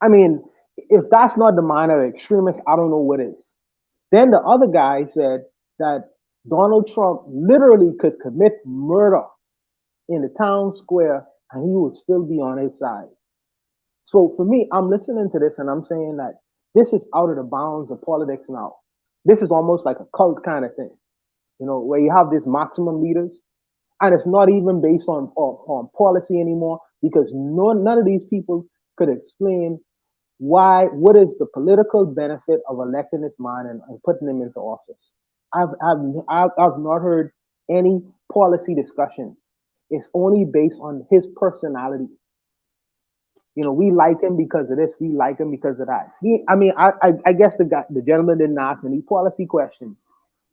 F: I mean, if that's not the mind of extremists, I don't know what is. Then the other guy said that Donald Trump literally could commit murder in the town square and he would still be on his side. So for me, I'm listening to this and I'm saying that this is out of the bounds of politics now. This is almost like a cult kind of thing, you know, where you have these maximum leaders and it's not even based on policy anymore because none of these people could explain what is the political benefit of electing this man and putting him into office. I've not heard any policy discussions. It's only based on his personality. You know, we like him because of this. We like him because of that. I guess the gentleman didn't ask any policy questions,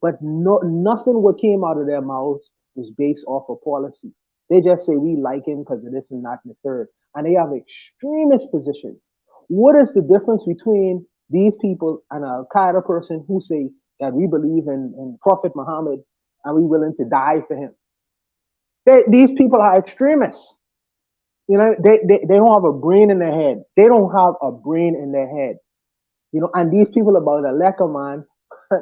F: but nothing what came out of their mouths was based off of policy. They just say we like him because of this and that and the third, and they have extremist positions. What is the difference between these people and an Al Qaeda person who say that we believe in Prophet Muhammad and we're willing to die for him? These people are extremists. You know, they don't have a brain in their head. They don't have a brain in their head. You know, and these people about to elect a man,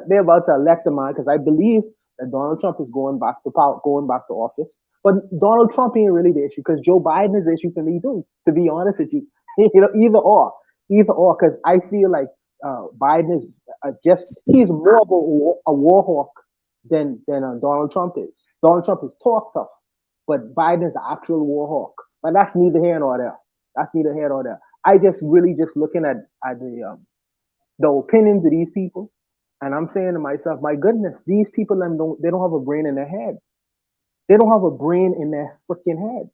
F: they're about to elect a man because I believe that Donald Trump is going back to power, going back to office. But Donald Trump ain't really the issue because Joe Biden is the issue for me too, to be honest with you. You know, either or, because I feel like Biden is he's more of a war hawk than Donald Trump is. Donald Trump is talk tough, but Biden is an actual war hawk. But that's neither here nor there. That's neither here nor there. I just really just looking at the opinions of these people, and I'm saying to myself, my goodness, these people they don't have a brain in their head. They don't have a brain in their freaking head.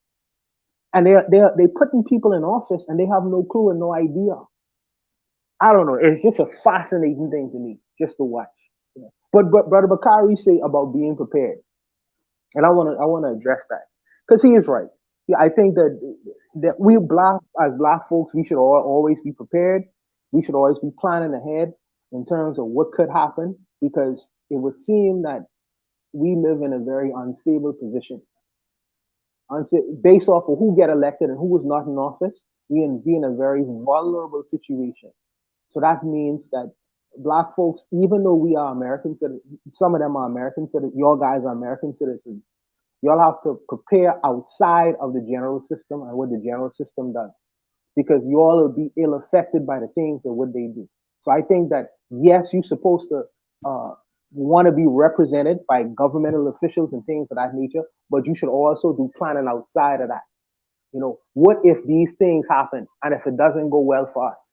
F: And they putting people in office and they have no clue and no idea. I don't know. It's just a fascinating thing to me, just to watch. You know? But Brother Bakari say about being prepared, and I want to address that because he is right. Yeah, I think that we as black folks, we should always be prepared. We should always be planning ahead in terms of what could happen because it would seem that we live in a very unstable position. Based off of who get elected and who was not in office, we be in a very vulnerable situation. So that means that black folks, even though we are American citizens, some of them are American citizens, your guys are American citizens, y'all have to prepare outside of the general system and what the general system does. Because you all will be ill affected by the things that what they do. So I think that yes, you're supposed to want to be represented by governmental officials and things of that nature, but you should also do planning outside of that. You know, what if these things happen and if it doesn't go well for us?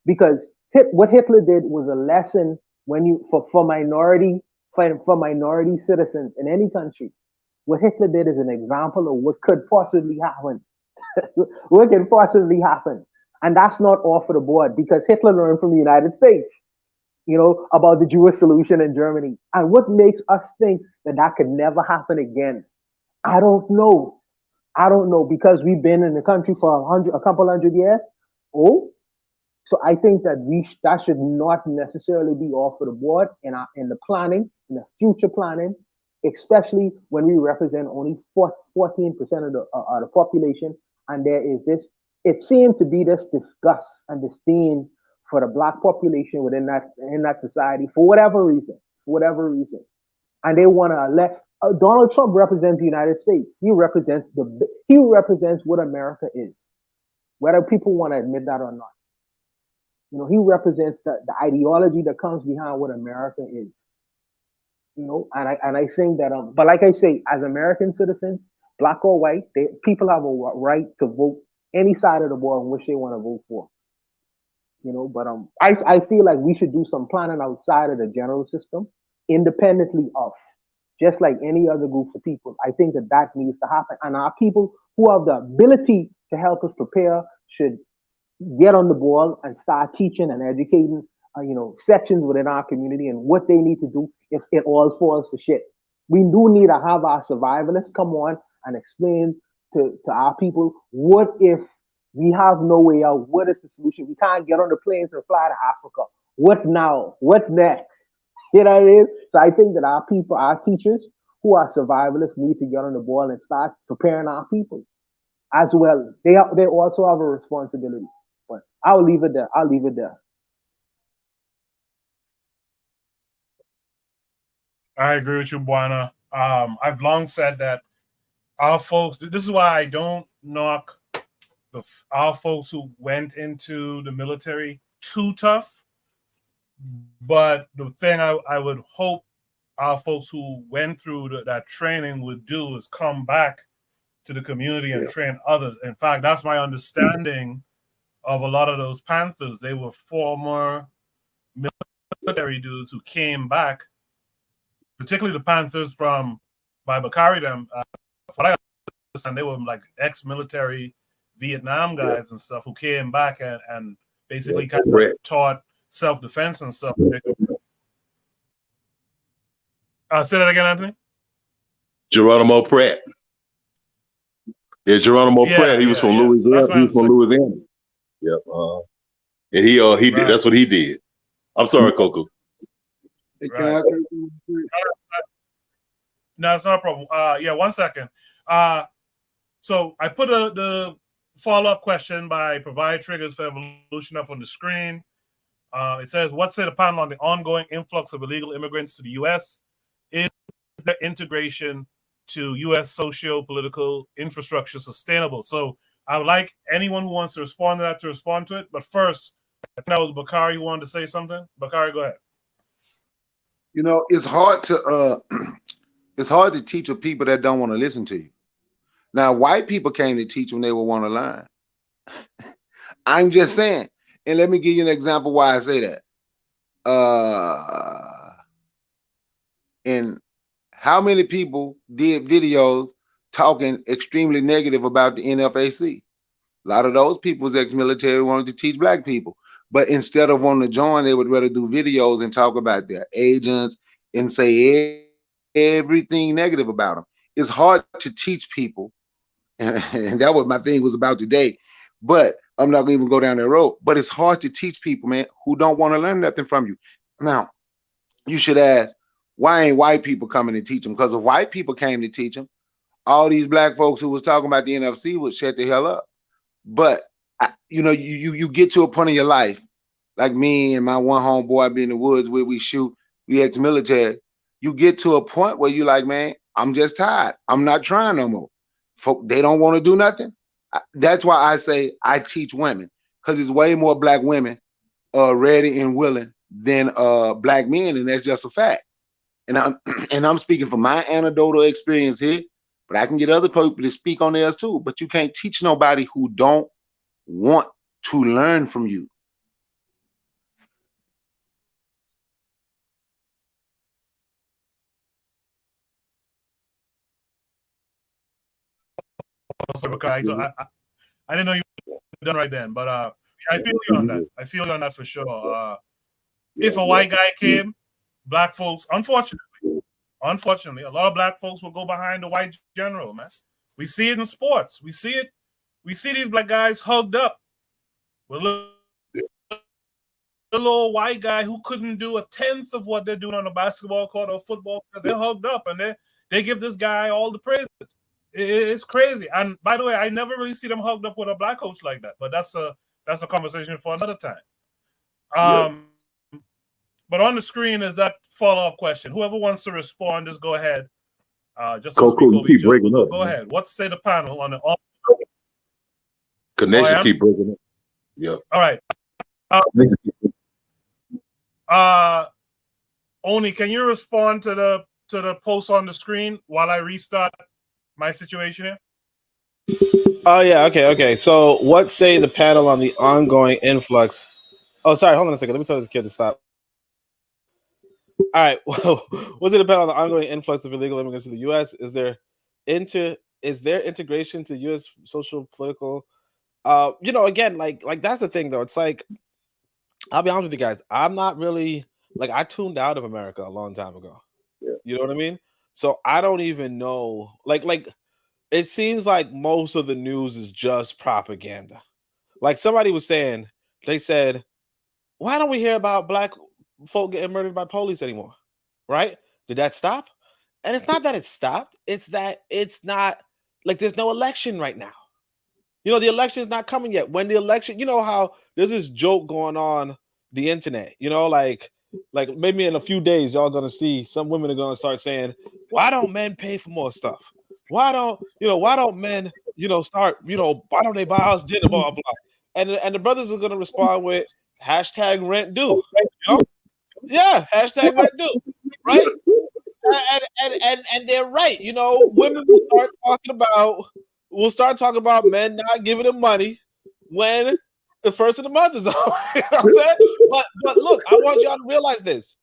F: because what Hitler did was a lesson when you for minority citizens in any country. What Hitler did is an example of what could possibly happen. What can possibly happen, and that's not off the board because Hitler learned from the United States, about the Jewish solution in Germany. And what makes us think that that could never happen again? I don't know. I don't know because we've been in the country for a couple hundred years. Oh, so I think that that should not necessarily be off the board in the planning, in the future planning, especially when we represent only 14% of the population, and there is this. It seems to be this disgust and disdain for the black population within that society for whatever reason, and they want to let Donald Trump represents the United States. He represents what America is, whether people want to admit that or not. He represents the ideology that comes behind what America is. And I think that but like I say, as American citizens, black or white, people have a right to vote any side of the board in which they want to vote for. But I feel like we should do some planning outside of the general system, independently of, just like any other group of people. I think that needs to happen, and our people who have the ability to help us prepare should get on the ball and start teaching and educating, sections within our community and what they need to do if it all falls to shit. We do need to have our survivalists come on and explain to our people, what if we have no way out? What is the solution? We can't get on the planes and fly to Africa. What now? What next? You know what I mean? So I think that our people, our teachers who are survivalists need to get on the ball and start preparing our people as well. They also have a responsibility. But I'll leave it there.
A: I agree with you, Buana. I've long said that our folks, this is why I don't knock our folks who went into the military too tough. But the thing I would hope our folks who went through that training would do is come back to the community and train others. In fact, that's my understanding of a lot of those Panthers. They were former military dudes who came back, particularly the Panthers by Bakari them. What I understand, they were like ex-military Vietnam guys and stuff who came back and basically kind of taught self-defense and stuff. Say that again, Anthony.
H: Geronimo Pratt. Yeah, Geronimo Pratt. He was from Louisiana. He was from Louisiana. Yep. And he did. That's what he did. I'm sorry, Coco.
S: Hey, can I say something?
A: No, it's not a problem. Yeah, 1 second. So I put the follow-up question by Provide Triggers for Evolution up on the screen. It says, what say the panel on the ongoing influx of illegal immigrants to the U.S.? Is the integration to U.S. socio-political infrastructure sustainable? So I would like anyone who wants to respond to that to respond to it. But first, I think that was Bakari who wanted to say something. Bakari, go ahead.
S: It's hard to teach a people that don't want to listen to you. Now, white people came to teach when they would want to learn. I'm just saying. And let me give you an example why I say that. And how many people did videos talking extremely negative about the NFAC? A lot of those people was ex-military, wanted to teach black people. But instead of wanting to join, they would rather do videos and talk about their agents and say everything negative about them. It's hard to teach people. And that was my thing was about today. But I'm not going to even go down that road. But it's hard to teach people, man, who don't want to learn nothing from you. Now, you should ask, why ain't white people coming to teach them? Because if white people came to teach them, all these black folks who was talking about the NFC would shut the hell up. But, you get to a point in your life, like me and my one homeboy, I be in the woods where we shoot, we ex-military. You get to a point where you like, man, I'm just tired. I'm not trying no more. Folk, they don't want to do nothing. That's why I say I teach women, because there's way more black women ready and willing than black men, and that's just a fact. And I'm speaking from my anecdotal experience here, but I can get other people to speak on theirs too. But you can't teach nobody who don't want to learn from you.
A: sorry, because I didn't know you were done right then, but I feel you on that. I feel you on that for sure. If a white guy came, black folks, unfortunately, a lot of black folks will go behind the white general, man. We see it in sports. We see it. We see these black guys hugged up with little old white guy who couldn't do a tenth of what they're doing on a basketball court or football court. They're hugged up, and they give this guy all the praise. It's crazy. And by the way, I never really see them hugged up with a black coach like that. But that's a conversation for another time. But on the screen is that follow-up question. Whoever wants to respond, just go ahead. Just to speak over each other. Go ahead. What say the panel on the
H: connection? Keep breaking up. Yeah.
A: All right. Oni, can you respond to the post on the screen while I restart my situation here?
D: Oh yeah, okay. So what say the panel on the ongoing influx? Oh, sorry, hold on a second. Let me tell this kid to stop. All right. Well, what's it about on the ongoing influx of illegal immigrants to the U.S.? Is there integration to U.S. social political? Again, like that's the thing though. It's like, I'll be honest with you guys. I'm not really I tuned out of America a long time ago. Yeah. You know what I mean? So I don't even know. Like it seems like most of the news is just propaganda. Like somebody was saying, they said, why don't we hear about black folk getting murdered by police anymore? Right? Did that stop? And it's not that it stopped. It's that it's not there's no election right now. The election is not coming yet. When the election, how there's this joke going on the internet, like maybe in a few days, y'all gonna see some women are gonna start saying, why don't men pay for more stuff? Why don't men, start, why don't they buy us dinner, blah, blah. And the brothers are gonna respond with hashtag rent due. Yeah, hashtag rent due, right? And they're right. Women will start talking about men not giving them money when the first of the month is over. You know what I'm saying? But look, I want y'all to realize this.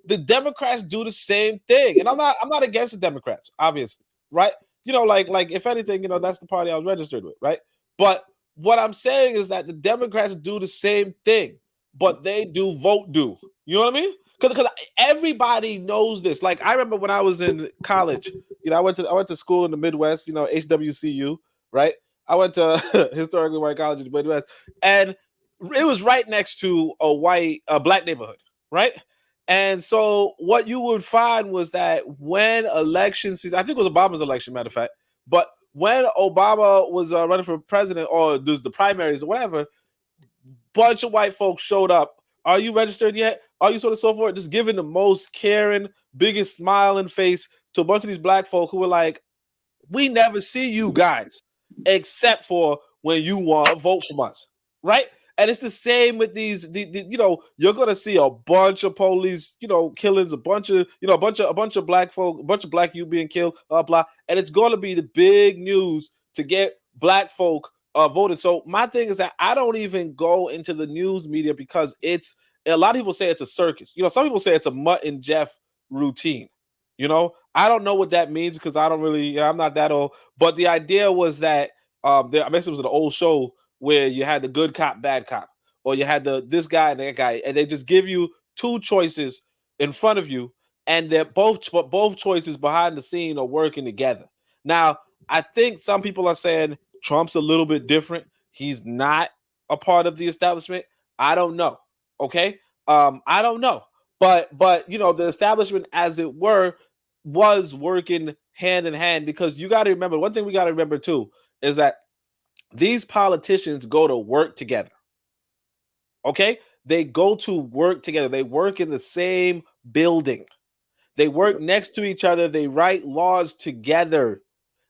D: The Democrats do the same thing. And I'm not against the Democrats, obviously, right? Like if anything, that's the party I was registered with, right? But what I'm saying is that the Democrats do the same thing, but they do vote due. You know what I mean? Because everybody knows this. Like I remember when I was in college, I went to school in the Midwest, HWCU, right? I went to historically white college in the Midwest, and it was right next to a black neighborhood, right? And so what you would find was that when election season, I think it was Obama's election, matter of fact, but when Obama was running for president, or there's the primaries or whatever, bunch of white folks showed up. Are you registered yet? Are you so forth? Just giving the most caring, biggest smiling face to a bunch of these black folk who were like, we never see you guys except for when you want to vote from us, right? And it's the same with these, you're gonna see a bunch of police, killings, a bunch of black folk, a bunch of black youth being killed, blah, and it's gonna be the big news to get black folk voted. So my thing is that I don't even go into the news media because it's a lot of people say it's a circus. Some people say it's a Mutt and Jeff routine. I don't know what that means because I don't really, I'm not that old. But the idea was that I guess it was an old show where you had the good cop, bad cop, or you had this guy and that guy, and they just give you two choices in front of you, and they're both choices behind the scene are working together. Now, I think some people are saying Trump's a little bit different. He's not a part of the establishment. I don't know. Okay. I don't know. But the establishment, as it were, was working hand in hand, because you got to remember, one thing we got to remember too is that these politicians go to work together. Okay? They go to work together. They work in the same building. They work next to each other. They write laws together.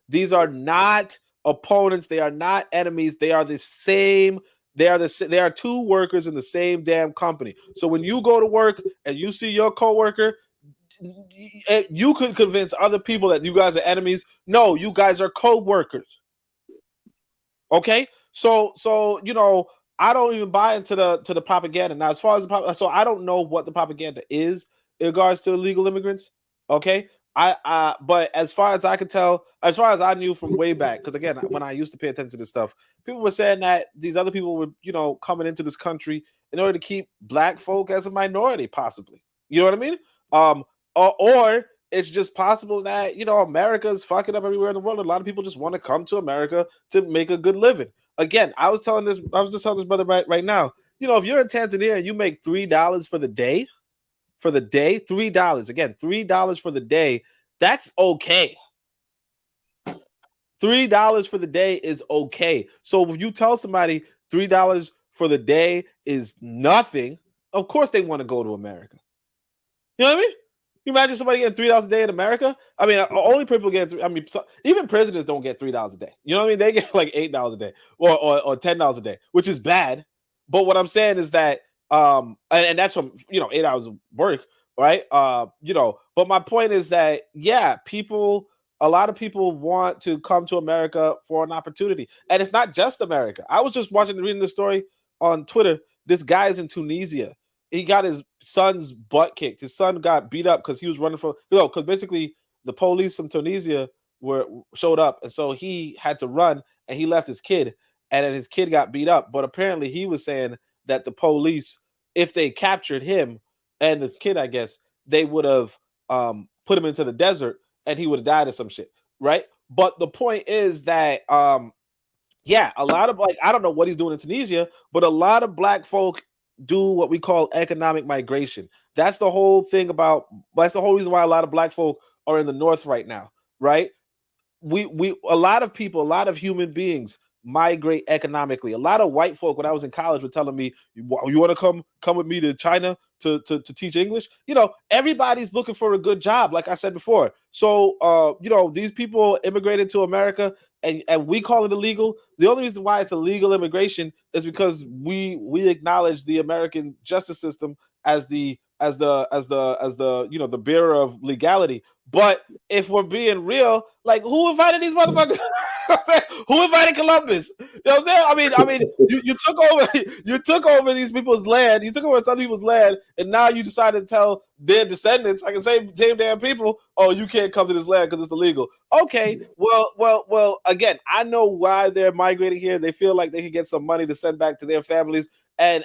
D: These are not opponents. They are not enemies. They are the same. They are two workers in the same damn company. So when you go to work and you see your coworker, you could convince other people that you guys are enemies. No, you guys are co-workers. Okay? So I don't even buy into the propaganda. Now, as far as so I don't know what the propaganda is in regards to illegal immigrants. Okay? But as far as I could tell, as far as I knew from way back, because again, when I used to pay attention to this stuff, people were saying that these other people were, coming into this country in order to keep black folk as a minority, possibly. You know what I mean? Or it's just possible that America is fucking up everywhere in the world. A lot of people just want to come to America to make a good living. Again, I was just telling this brother right now. If you're in Tanzania and you make $3 for the day, $3. Again, $3 for the day. That's okay. $3 for the day is okay. So if you tell somebody $3 for the day is nothing, of course they want to go to America. You know what I mean? You imagine somebody getting $3 a day in America? I mean, only people get even presidents don't get $3 a day. You know what I mean? They get like $8 a day or $10 a day, which is bad. But what I'm saying is that and that's from 8 hours of work, right? But my point is that a lot of people want to come to America for an opportunity. And it's not just America. I was just reading the story on Twitter. This guy is in Tunisia. He got his son's butt kicked. His son got beat up because he was running because basically the police from Tunisia showed up. And so he had to run and he left his kid. And then his kid got beat up. But apparently he was saying that the police, if they captured him and this kid, I guess, they would have put him into the desert and he would have died of some shit, right? But the point is that, a lot of I don't know what he's doing in Tunisia, but a lot of black folk do what we call economic migration. That's the whole reason why a lot of black folk are in the North right now, right? A lot of human beings migrate economically. A lot of white folk, when I was in college, were telling me, you want to come with me to China to teach English? Everybody's looking for a good job, like I said before. So these people immigrated to America and we call it illegal. The only reason why it's illegal immigration is because we acknowledge the American justice system as the bearer of legality. But if we're being real, like, who invited these motherfuckers? Who invited Columbus? You know what I'm saying? I mean, you took over these people's land. You took over some people's land, and now you decided to tell their descendants, like the same damn people, oh, you can't come to this land because it's illegal. Okay, well. Again, I know why they're migrating here. They feel like they can get some money to send back to their families, and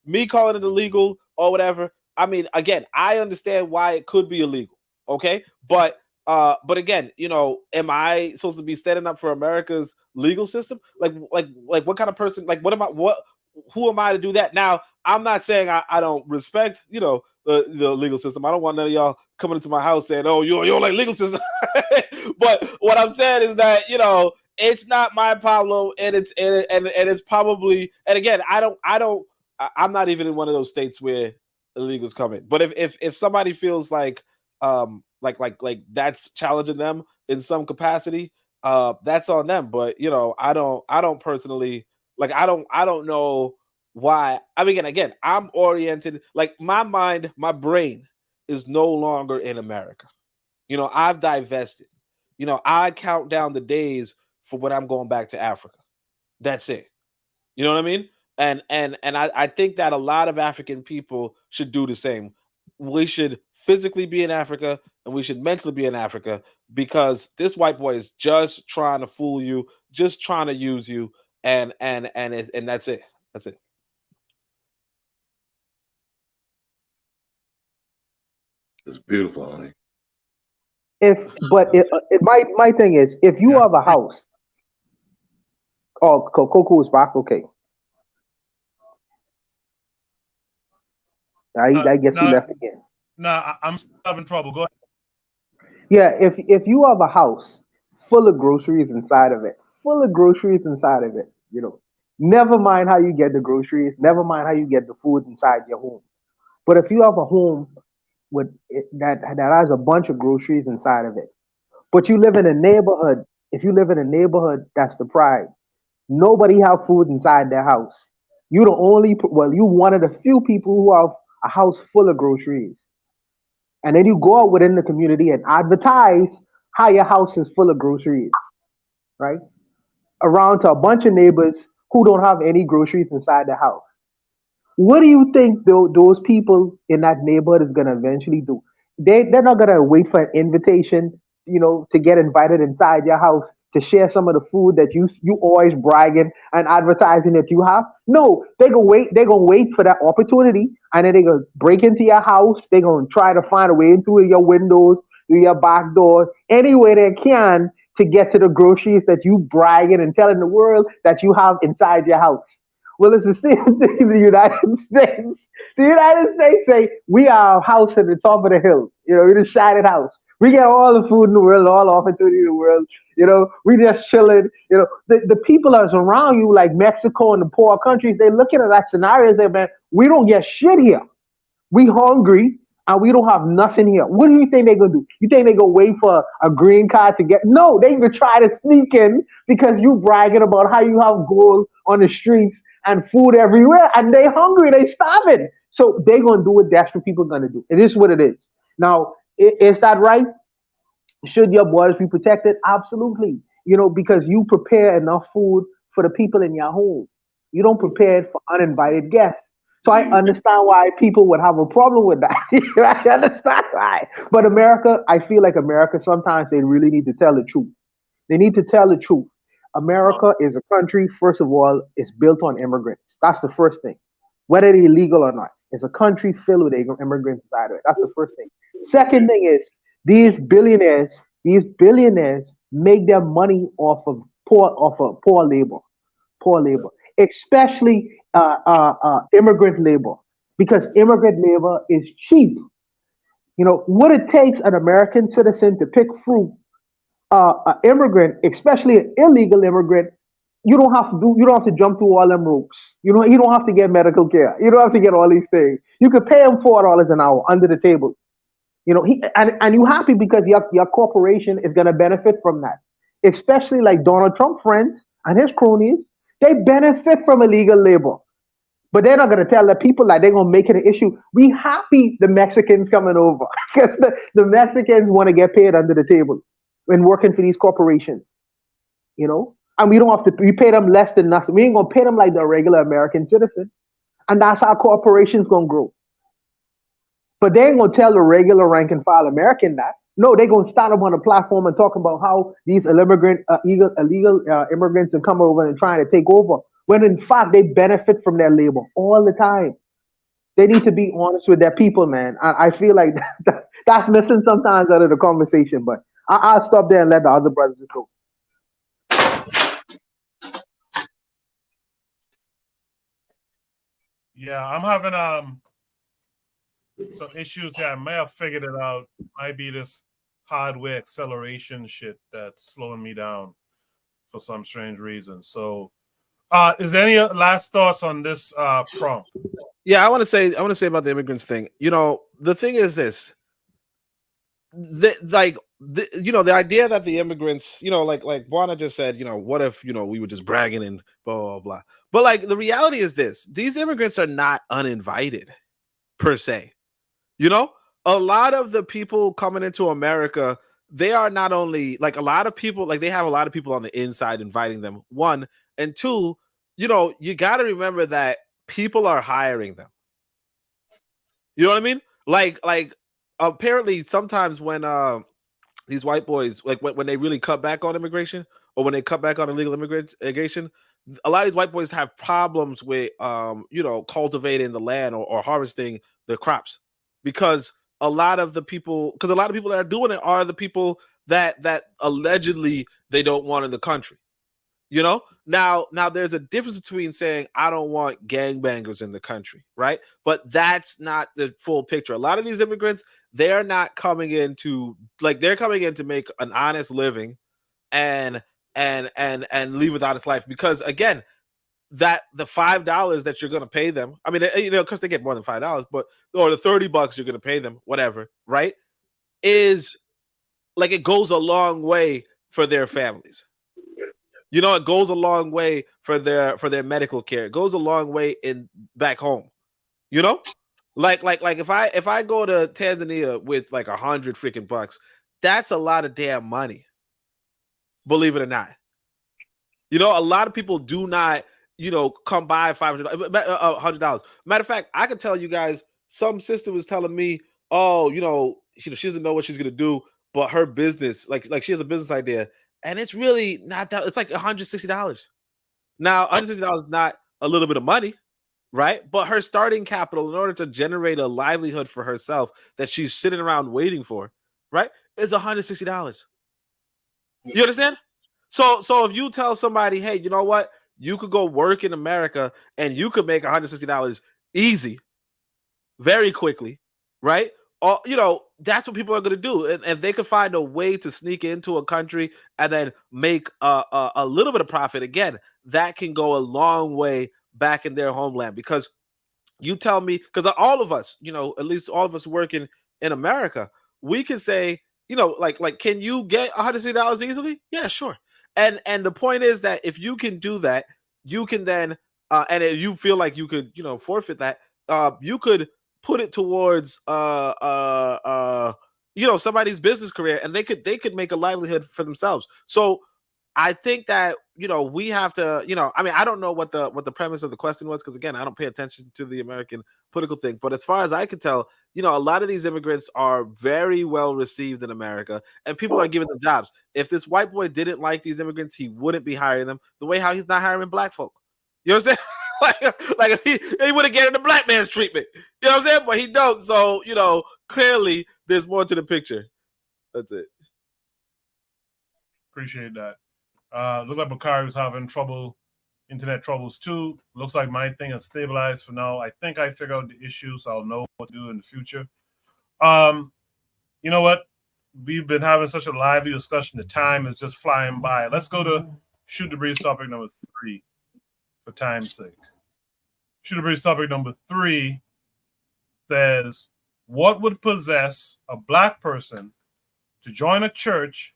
D: me calling it illegal or whatever. I mean, again, I understand why it could be illegal. Okay, but again, am I supposed to be standing up for America's legal system? Like what kind of person? Like, who am I to do that? Now, I'm not saying I don't respect, the legal system. I don't want none of y'all coming into my house saying, "Oh, you don't like legal system." But what I'm saying is that it's not my problem, and it's probably, and again, I'm not even in one of those states where illegals come in. But if somebody feels like that's challenging them in some capacity, that's on them. But I don't personally, like, I don't know why. I mean, again, I'm oriented, like, my brain is no longer in America. I've divested. I count down the days for when I'm going back to Africa. That's it. You know what I mean? And I think that a lot of African people should do the same. We should physically be in Africa and we should mentally be in Africa, because this white boy is just trying to fool you, just trying to use you, and that's it. That's it.
H: It's beautiful, honey.
F: My thing is, if you have a house, Coco is back, okay. I guess he left again.
A: I'm still having trouble. Go ahead.
F: Yeah, if you have a house full of groceries inside of it, never mind how you get the groceries, never mind how you get the food inside your home. But if you have a home that has a bunch of groceries inside of it, but you live in a neighborhood, if you live in a neighborhood that's deprived, nobody have food inside their house. You one of the few people who have a house full of groceries. And then you go out within the community and advertise how your house is full of groceries, right? Around to a bunch of neighbors who don't have any groceries inside their house. What do you think those people in that neighborhood is going to eventually do? they're not gonna wait for an invitation, to get invited inside your house to share some of the food that you always bragging and advertising that you have. No, they're gonna wait for that opportunity, and then they're gonna break into your house. They're gonna try to find a way in through your windows, through your back doors, any way they can to get to the groceries that you bragging and telling the world that you have inside your house. Well, it's the same thing in the United States. The United States say we are a house at the top of the hill. We're the shining house. We get all the food in the world, all opportunity in the world. We just chilling. The people that's around you, like Mexico and the poor countries, they're looking at that scenario and say, man, we don't get shit here. We hungry and we don't have nothing here. What do you think they're gonna do? You think they're gonna wait for a green card to get? No, they gonna try to sneak in because you bragging about how you have gold on the streets and food everywhere, and they hungry, they starving. So they gonna do what desperate people gonna do. It is what it is. Now, is that right? Should your borders be protected? Absolutely. Because you prepare enough food for the people in your home. You don't prepare it for uninvited guests. So I understand why people would have a problem with that. I understand why. But America, I feel like America, sometimes they really need to tell the truth. They need to tell the truth. America is a country, first of all, it's built on immigrants. That's the first thing. Whether they're illegal or not. It's a country filled with immigrants inside of it. That's the first thing. Second thing is these billionaires make their money off of poor labor, especially immigrant labor, because immigrant labor is cheap. What it takes an American citizen to pick fruit, an immigrant, especially an illegal immigrant, you don't have to jump through all them ropes. You don't have to get medical care. You don't have to get all these things. You could pay him $4 an hour under the table. And you happy because your corporation is gonna benefit from that. Especially like Donald Trump friends and his cronies, they benefit from illegal labor. But they're not gonna tell the people that they're gonna make it an issue. We happy the Mexicans coming over because the Mexicans want to get paid under the table when working for these corporations. And we don't have to. We pay them less than nothing. We ain't gonna pay them like the regular American citizen, and that's how corporations gonna grow. But they ain't gonna tell the regular rank and file American that. No, they're gonna stand up on a platform and talk about how these illegal immigrants are coming over and trying to take over. When in fact they benefit from their labor all the time. They need to be honest with their people, man. I feel like that's missing sometimes out of the conversation. But I'll stop there and let the other brothers go.
A: Yeah, I'm having some issues here. I may have figured it out. Might be this hardware acceleration shit that's slowing me down for some strange reason. So, is there any last thoughts on this prompt?
D: Yeah, I want to say about the immigrants thing. The thing is this: the idea that the immigrants, like Buana just said, what if we were just bragging and blah blah blah. But like the reality is this: these immigrants are not uninvited per se. A lot of the people coming into America, they are not only like a lot of people, like they have a lot of people on the inside inviting them. One, and two, you got to remember that people are hiring them. You know what I mean? Like apparently sometimes when these white boys, like when they really cut back on immigration or when they cut back on illegal immigration, a lot of these white boys have problems with cultivating the land or harvesting the crops, because a lot of the people that are doing it are the people that allegedly they don't want in the country. Now there's a difference between saying I don't want gangbangers in the country, right? But that's not the full picture. A lot of these immigrants, they're not coming in to they're coming in to make an honest living and leave with honest life, because again, that the $5 that you're going to pay them, I mean, because they get more than $5, but or the $30 you're going to pay them, whatever, right, is like it goes a long way for their families. It goes a long way for their medical care. It goes a long way in back home. Like if I go to Tanzania with like $100 freaking bucks, that's a lot of damn money. Believe it or not. A lot of people do not, come by $100. Matter of fact, I can tell you guys, some sister was telling me, oh, she doesn't know what she's gonna do, but her business, like she has a business idea, and it's really not that. It's like $160. Now, $160 is not a little bit of money, right? But her starting capital, in order to generate a livelihood for herself that she's sitting around waiting for, right, is $160. You understand? So if you tell somebody, hey, you know what, you could go work in America and you could make $160 easy, very quickly, right? Or, that's what people are going to do. And if they could find a way to sneak into a country and then make a little bit of profit, again, that can go a long way back in their homeland. Because you tell me, because all of us, at least all of us working in America, we can say, like, can you get $160 easily? Yeah, sure. And the point is that if you can do that, you can then, and if you feel like you could, forfeit that, you could put it towards, somebody's business career, and they could make a livelihood for themselves. So I think that, we have to, I don't know what the premise of the question was, because again, I don't pay attention to the American political thing. But as far as I can tell, a lot of these immigrants are very well received in America, and people are giving them jobs. If this white boy didn't like these immigrants, he wouldn't be hiring them the way how he's not hiring black folk. You know what I'm saying? like if he would have given the black man's treatment. You know what I'm saying? But he don't. So, clearly there's more to the picture. That's it.
A: Appreciate that. Look like Bakari was having internet troubles too. Looks like my thing has stabilized for now. I think I figured out the issue, so I'll know what to do in the future. You know what? We've been having such a lively discussion. The time is just flying by. Let's go to Shoot the Breeze topic number 3 for time's sake. Shoot the Breeze topic number 3 says, what would possess a black person to join a church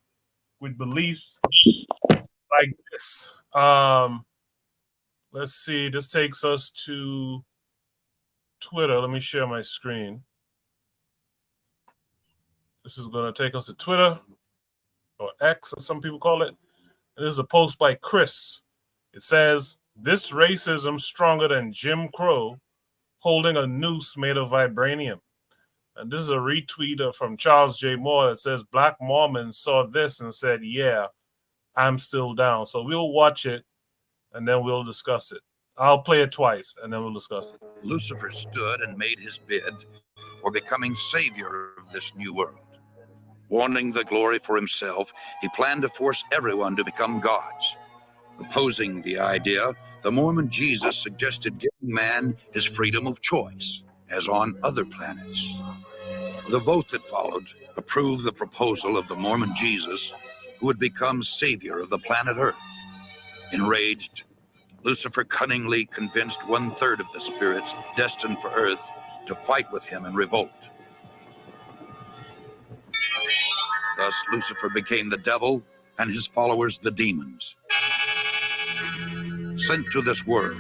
A: with beliefs like this? Let's see. This takes us to Twitter. Let me share my screen. This is going to take us to Twitter, or X, as some people call it. This is a post by Chris. It says, this racism stronger than Jim Crow holding a noose made of vibranium. And this is a retweet from Charles J. Moore that says, Black Mormons saw this and said, yeah, I'm still down. So we'll watch it and then we'll discuss it. I'll play it twice and then we'll discuss it.
T: Lucifer stood and made his bid for becoming savior of this new world. Wanting the glory for himself, he planned to force everyone to become gods. Opposing the idea, the Mormon Jesus suggested giving man his freedom of choice, as on other planets. The vote that followed approved the proposal of the Mormon Jesus, who would become savior of the planet Earth. Enraged, Lucifer cunningly convinced 1/3 of the spirits destined for Earth to fight with him in revolt. Thus, Lucifer became the devil and his followers the demons. Sent to this world,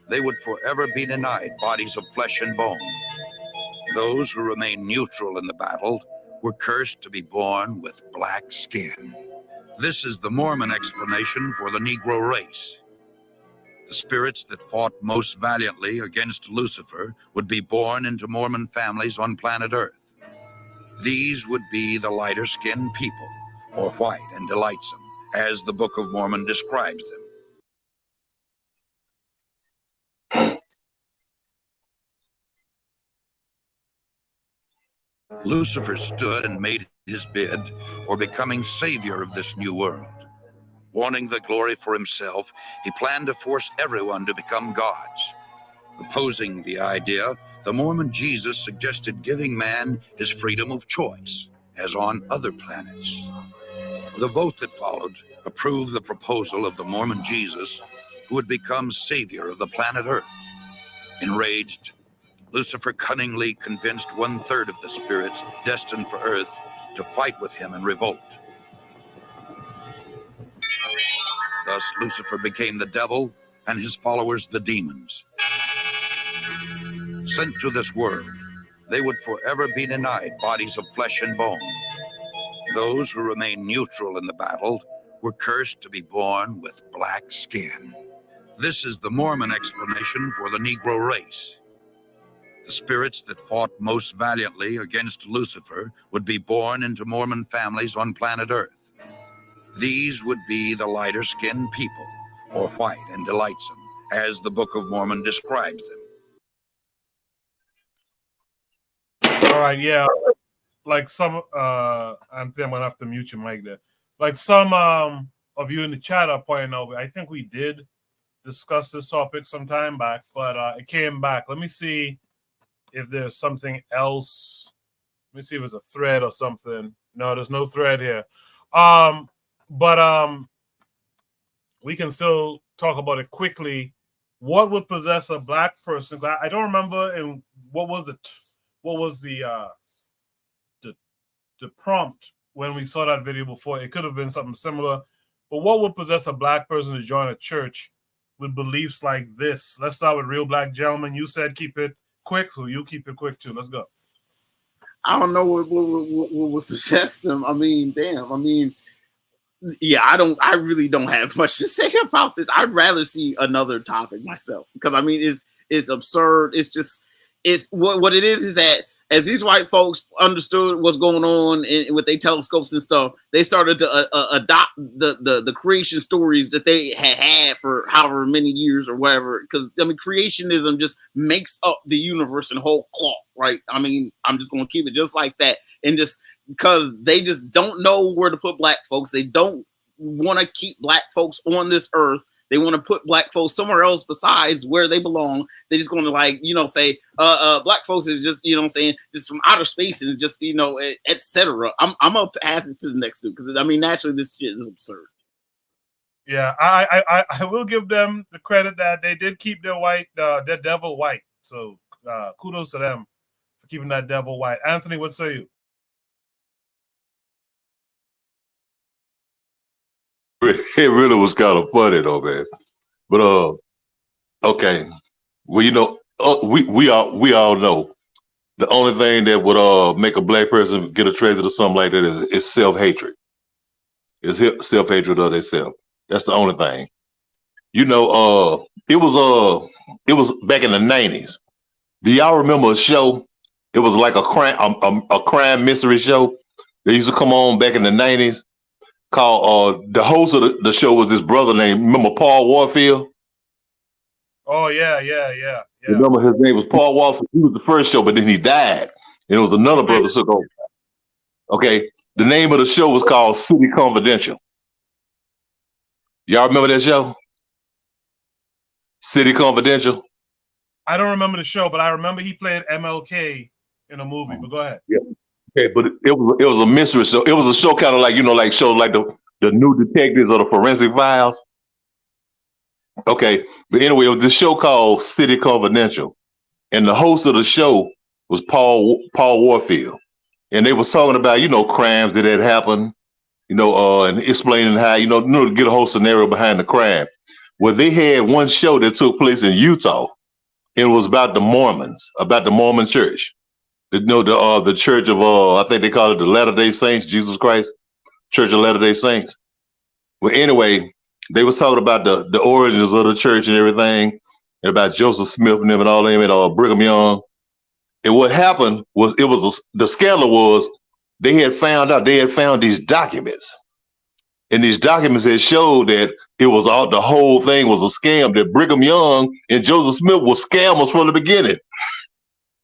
T: they would forever be denied bodies of flesh and bone. Those who remained neutral in the battle were cursed to be born with black skin. This is the Mormon explanation for the Negro race. The spirits that fought most valiantly against Lucifer would be born into Mormon families on planet Earth. These would be the lighter-skinned people, or white and delightsome, as the Book of Mormon describes them. Lucifer stood and made his bid for becoming savior of this new world. Wanting the glory for himself, he planned to force everyone to become gods. Opposing the idea, the Mormon Jesus suggested giving man his freedom of choice, as on other planets. The vote that followed approved the proposal of the Mormon Jesus, who would become savior of the planet Earth. Enraged, Lucifer cunningly convinced 1/3 of the spirits destined for Earth to fight with him in revolt. Thus, Lucifer became the devil and his followers the demons. Sent to this world, they would forever be denied bodies of flesh and bone. Those who remained neutral in the battle were cursed to be born with black skin. This is the Mormon explanation for the Negro race. The spirits that fought most valiantly against Lucifer would be born into Mormon families on planet Earth. These would be the lighter-skinned people, or white and delightsome, as the Book of Mormon describes them.
A: All right, yeah. Like some, I think I'm gonna have to mute your mic there. Like some of you in the chat are pointing out, I think we did discuss this topic some time back, but it came back. Let me see if there's something else. Let me see if it's a thread or something. No, there's no thread here. But we can still talk about it quickly. What would possess a black person? I don't remember. And what was the prompt when we saw that video before? It could have been something similar. But what would possess a black person to join a church with beliefs like this? Let's start with Real Black Gentleman. You said keep it quick, so you keep it quick too. Let's go.
R: I don't know what would possess them. I mean, damn. I mean, yeah, I really don't have much to say about this. I'd rather see another topic myself, because I mean, it's absurd. It's just, it's what it is that as these white folks understood what's going on with their telescopes and stuff, they started to adopt the creation stories that they had for however many years or whatever. Because I mean, creationism just makes up the universe in whole cloth, right? I mean, I'm just going to keep it just like that, and just because they just don't know where to put black folks, they don't want to keep black folks on this earth. They want to put black folks somewhere else besides where they belong. They're just going to, like, you know, say, black folks is just, you know what I'm saying, just from outer space and just, you know, etc. I'm going to pass it to the next dude, because I mean, naturally, this shit is absurd.
A: Yeah, I will give them the credit that they did keep their devil white. So kudos to them for keeping that devil white. Anthony, what say you?
H: It really was kind of funny though, man. But okay, well, you know, we all know the only thing that would make a black person get attracted to something like that is self-hatred. It's self-hatred of themselves. That's the only thing. You know, it was back in the 90s. Do y'all remember a show? It was like a crime mystery show. They used to come on back in the 90s. Called the host of the show was this brother named, remember Paul Warfield?
A: Oh yeah.
H: Remember his name was Paul Warfield. He was the first show, but then he died. And it was another brother took over. Okay, the name of the show was called City Confidential. Y'all remember that show? City Confidential.
A: I don't remember the show, but I remember he played MLK in a movie. But go ahead.
H: Yeah. Okay, but it was a mystery show. It was a show kind of like, you know, like shows like the New Detectives or the Forensic Files. Okay, but anyway, it was this show called City Confidential, and the host of the show was Paul Warfield, and they was talking about, you know, crimes that had happened, you know, and explaining how, you know, to get a whole scenario behind the crime. Well, they had one show that took place in Utah. It was about the Mormons, about the Mormon Church. You know, the Church of I think they call it the Latter-day Saints, Jesus Christ, Church of Latter-day Saints. Well, anyway, they was talking about the origins of the church and everything, and about Joseph Smith and them and all them, and Brigham Young. And what happened was, the scandal was they had found these documents, and these documents had showed that it was the whole thing was a scam. That Brigham Young and Joseph Smith were scammers from the beginning.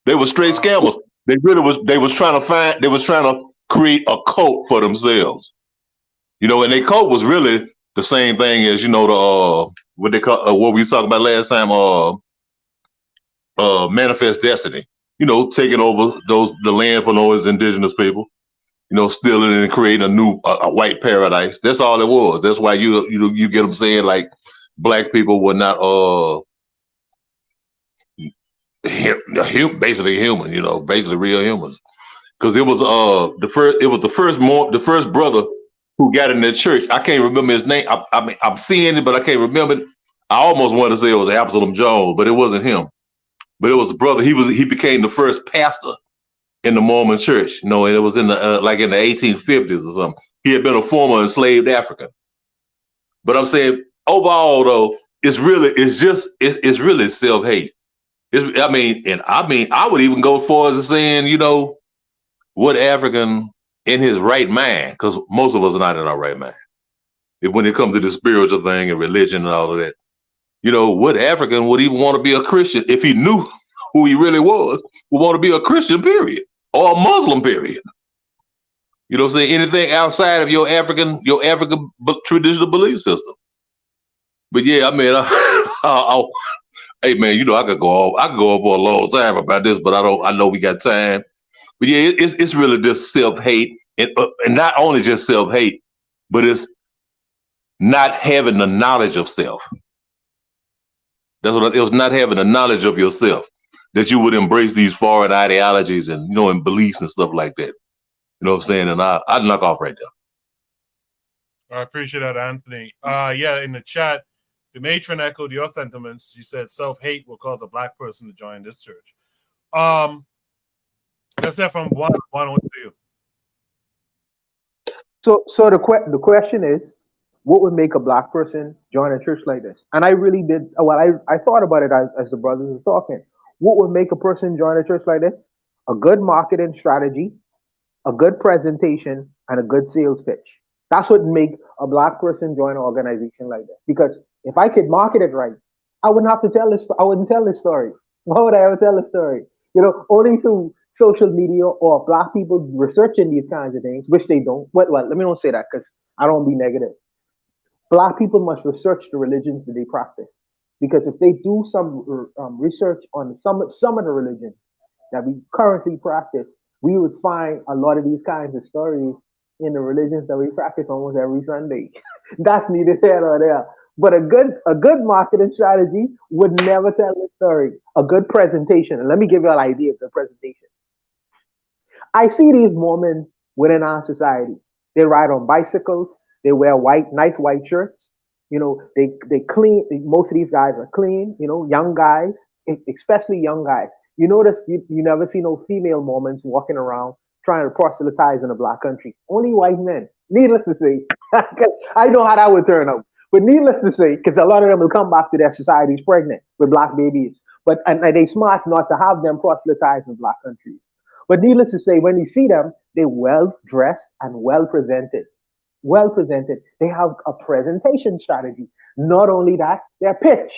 H: They were straight scammers. They was trying to create a cult for themselves, you know, and their cult was really the same thing as, you know, what they call what we talked about last time, Manifest Destiny. You know, taking over the land for those indigenous people, you know, stealing and creating a new white paradise. That's all it was. That's why you get them saying like black people were not basically human, you know, basically real humans, because it was the first brother who got in the church. I can't remember his name. I mean, I'm seeing it, but I can't remember it. I almost wanted to say it was Absalom Jones, but it wasn't him. But it was a brother. He became the first pastor in the Mormon church. You know, and it was in the like in the 1850s or something. He had been a former enslaved African. But I'm saying overall though, it's really self-hate. I would even go as far as saying, what African in his right mind, because most of us are not in our right mind. When it comes to the spiritual thing and religion and all of that, what African would even want to be a Christian if he knew who he really was, would want to be a Christian, period, or a Muslim, period. You know what I'm saying? Anything outside of your African traditional belief system. But yeah, hey man, I could go on for a long time about this, but I know we got time. But yeah, it's really just self-hate, and not only just self-hate, but it's not having the knowledge of self. It was not having the knowledge of yourself that you would embrace these foreign ideologies and and beliefs and stuff like that. You know what I'm saying? And I'd knock off right there.
A: I appreciate that, Anthony. Yeah, in the chat, the matron echoed your sentiments. She said self-hate will cause a black person to join this church. Let's hear from Juan. Juan, what's to you?
F: So the question is, what would make a black person join a church like this? And I really did. Well, I thought about it as the brothers were talking. What would make a person join a church like this? A good marketing strategy, a good presentation, and a good sales pitch. That's what would make a black person join an organization like this. Because if I could market it right, I wouldn't have to tell this. I wouldn't tell this story. Why would I ever tell this story? Only through social media or black people researching these kinds of things, which they don't. Well, let me not say that because I don't want to be negative. Black people must research the religions that they practice, because if they do some research on some of the religions that we currently practice, we would find a lot of these kinds of stories in the religions that we practice almost every Sunday. That's neither here nor there. But a good marketing strategy would never tell the story. A good presentation, and let me give you an idea of the presentation. I see these Mormons within our society. They ride on bicycles. They wear nice white shirts. They clean. Most of these guys are clean. Young guys, especially young guys. You notice you never see no female Mormons walking around trying to proselytize in a black country. Only white men. Needless to say, I know how that would turn out. But needless to say, because a lot of them will come back to their societies pregnant with black babies. And they smart not to have them proselytize in black countries. But needless to say, when you see them, they're well dressed and well presented. Well presented. They have a presentation strategy. Not only that, their pitch.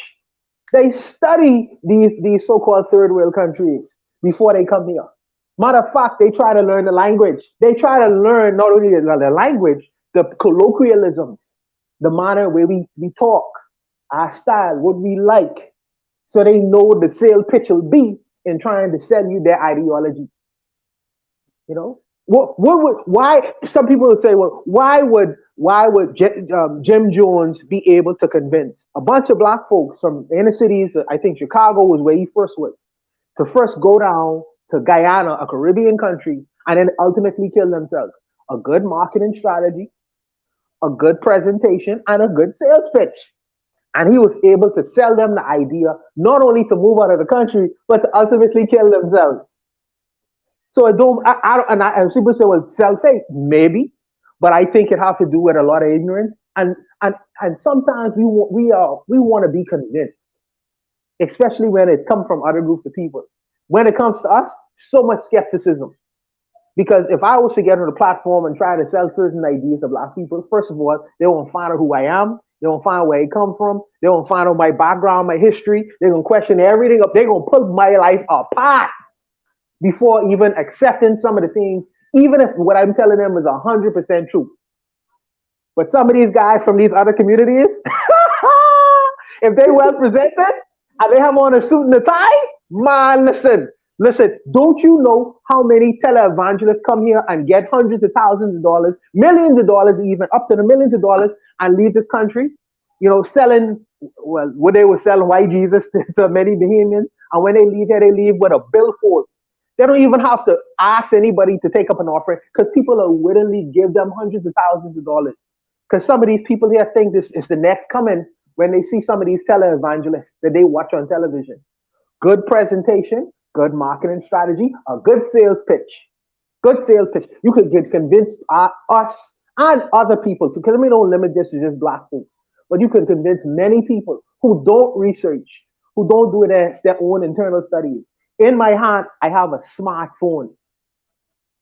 F: They study these so-called third world countries before they come here. Matter of fact, they try to learn the language. They try to learn not only the language, the colloquialisms, the manner where we talk, our style, what we like, so they know the sales pitch will be in trying to sell you their ideology. Why some people will say, well, why would Jim Jones be able to convince a bunch of black folks from inner cities? I think Chicago was where he first was, to first go down to Guyana, a Caribbean country, and then ultimately kill themselves. A good marketing strategy, a good presentation, and a good sales pitch. And he was able to sell them the idea not only to move out of the country, but to ultimately kill themselves. So and people say, well, self-hate, maybe, but I think it has to do with a lot of ignorance, and sometimes we want to be convinced, especially when it comes from other groups of people. When it comes to us, so much skepticism, because if I was to get on the platform and try to sell certain ideas to black people, first of all, they won't find out who I am, they won't find out where I come from, they won't find out my background, my history, they're gonna question everything up, they're gonna pull my life apart before even accepting some of the things, even if what I'm telling them is 100% true. But some of these guys from these other communities, if they well presented and they have on a suit and a tie, man, listen, don't you know how many televangelists come here and get hundreds of thousands of dollars, millions of dollars, even up to the millions of dollars, and leave this country, selling, well, what they were selling white Jesus to many Bahamians, and when they leave here, they leave with a billfold. They don't even have to ask anybody to take up an offering, because people will willingly give them hundreds of thousands of dollars. Because some of these people here think this is the next coming when they see some of these televangelists that they watch on television. Good presentation, good marketing strategy, a good sales pitch. Good sales pitch. You could convince us and other people, because we don't limit this to just black folks, but you can convince many people who don't research, who don't do their own internal studies. In my hand, I have a smartphone.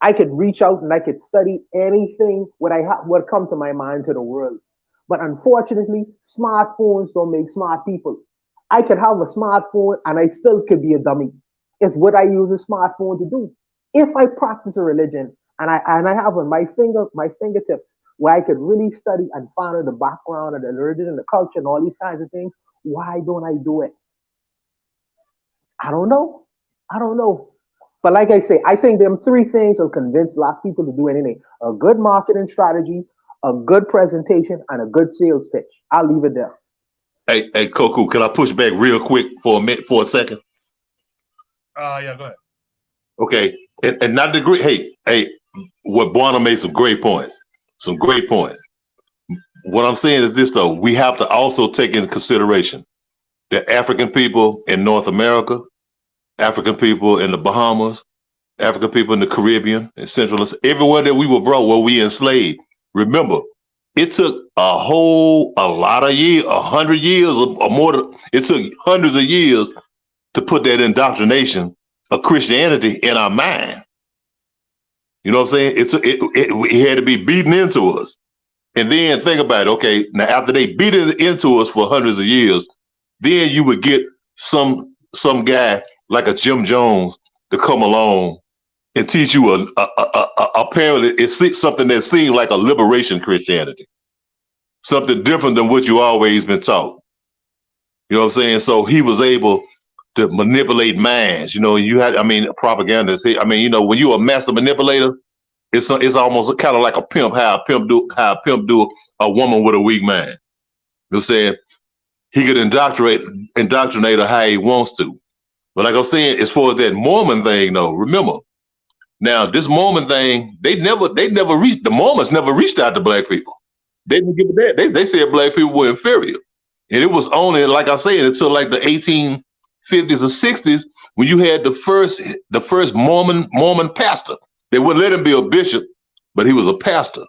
F: I could reach out and I could study anything what come to my mind to the world. But unfortunately, smartphones don't make smart people. I could have a smartphone and I still could be a dummy. It's what I use a smartphone to do. If I practice a religion and I have on my fingertips where I could really study and find out the background of the religion and the culture and all these kinds of things, why don't I do it? I don't know. I don't know. But like I say, I think them three things will convince black people to do anything. A good marketing strategy, a good presentation, and a good sales pitch. I'll leave it there.
H: Hey, Coco, can I push back real quick for a second?
A: Yeah, go ahead.
H: Okay, and not the great. Hey, what Buana made some great points. Some great points. What I'm saying is this though: we have to also take into consideration the African people in North America, African people in the Bahamas, African people in the Caribbean and Central, everywhere that we were brought, where we enslaved. Remember, it took a lot of years, 100 years or more. It took hundreds of years to put that indoctrination of Christianity in our mind. You know what I'm saying? It had to be beaten into us. And then think about it. Okay, now after they beat it into us for hundreds of years, then you would get some guy like a Jim Jones to come along and teach you apparently it's something that seemed like a liberation Christianity, something different than what you always been taught. You know what I'm saying? So he was able to manipulate minds. You know, propaganda. When you're a master manipulator, it's almost kind of like a pimp. How a pimp do a woman with a weak mind. You know what I'm saying? He could indoctrinate her how he wants to. But like I'm saying, as far as that Mormon thing, though, remember, now this Mormon thing, the Mormons never reached out to black people. They didn't give a damn. They said black people were inferior. And it was only, like I said, until like the 1850s or 60s when you had the first Mormon pastor. They wouldn't let him be a bishop, but he was a pastor.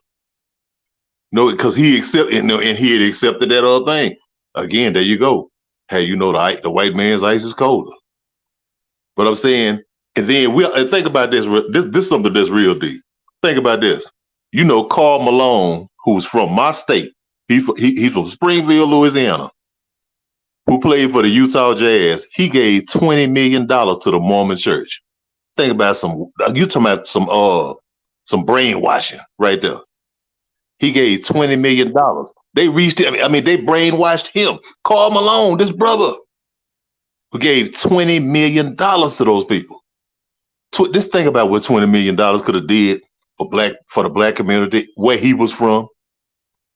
H: No, because he accepted, and he had accepted that other thing. Again, there you go. Hey, the white man's ice is colder. But I'm saying, and then and think about this. This is something that's real deep. Think about this. Karl Malone, who's from my state. He's from Springville, Louisiana, who played for the Utah Jazz. He gave $20 million to the Mormon church. Think about you talking about some brainwashing right there. He gave $20 million. They reached him. They brainwashed him. Karl Malone, this brother, who gave $20 million to those people. Just think about what $20 million could have did for the black community where he was from,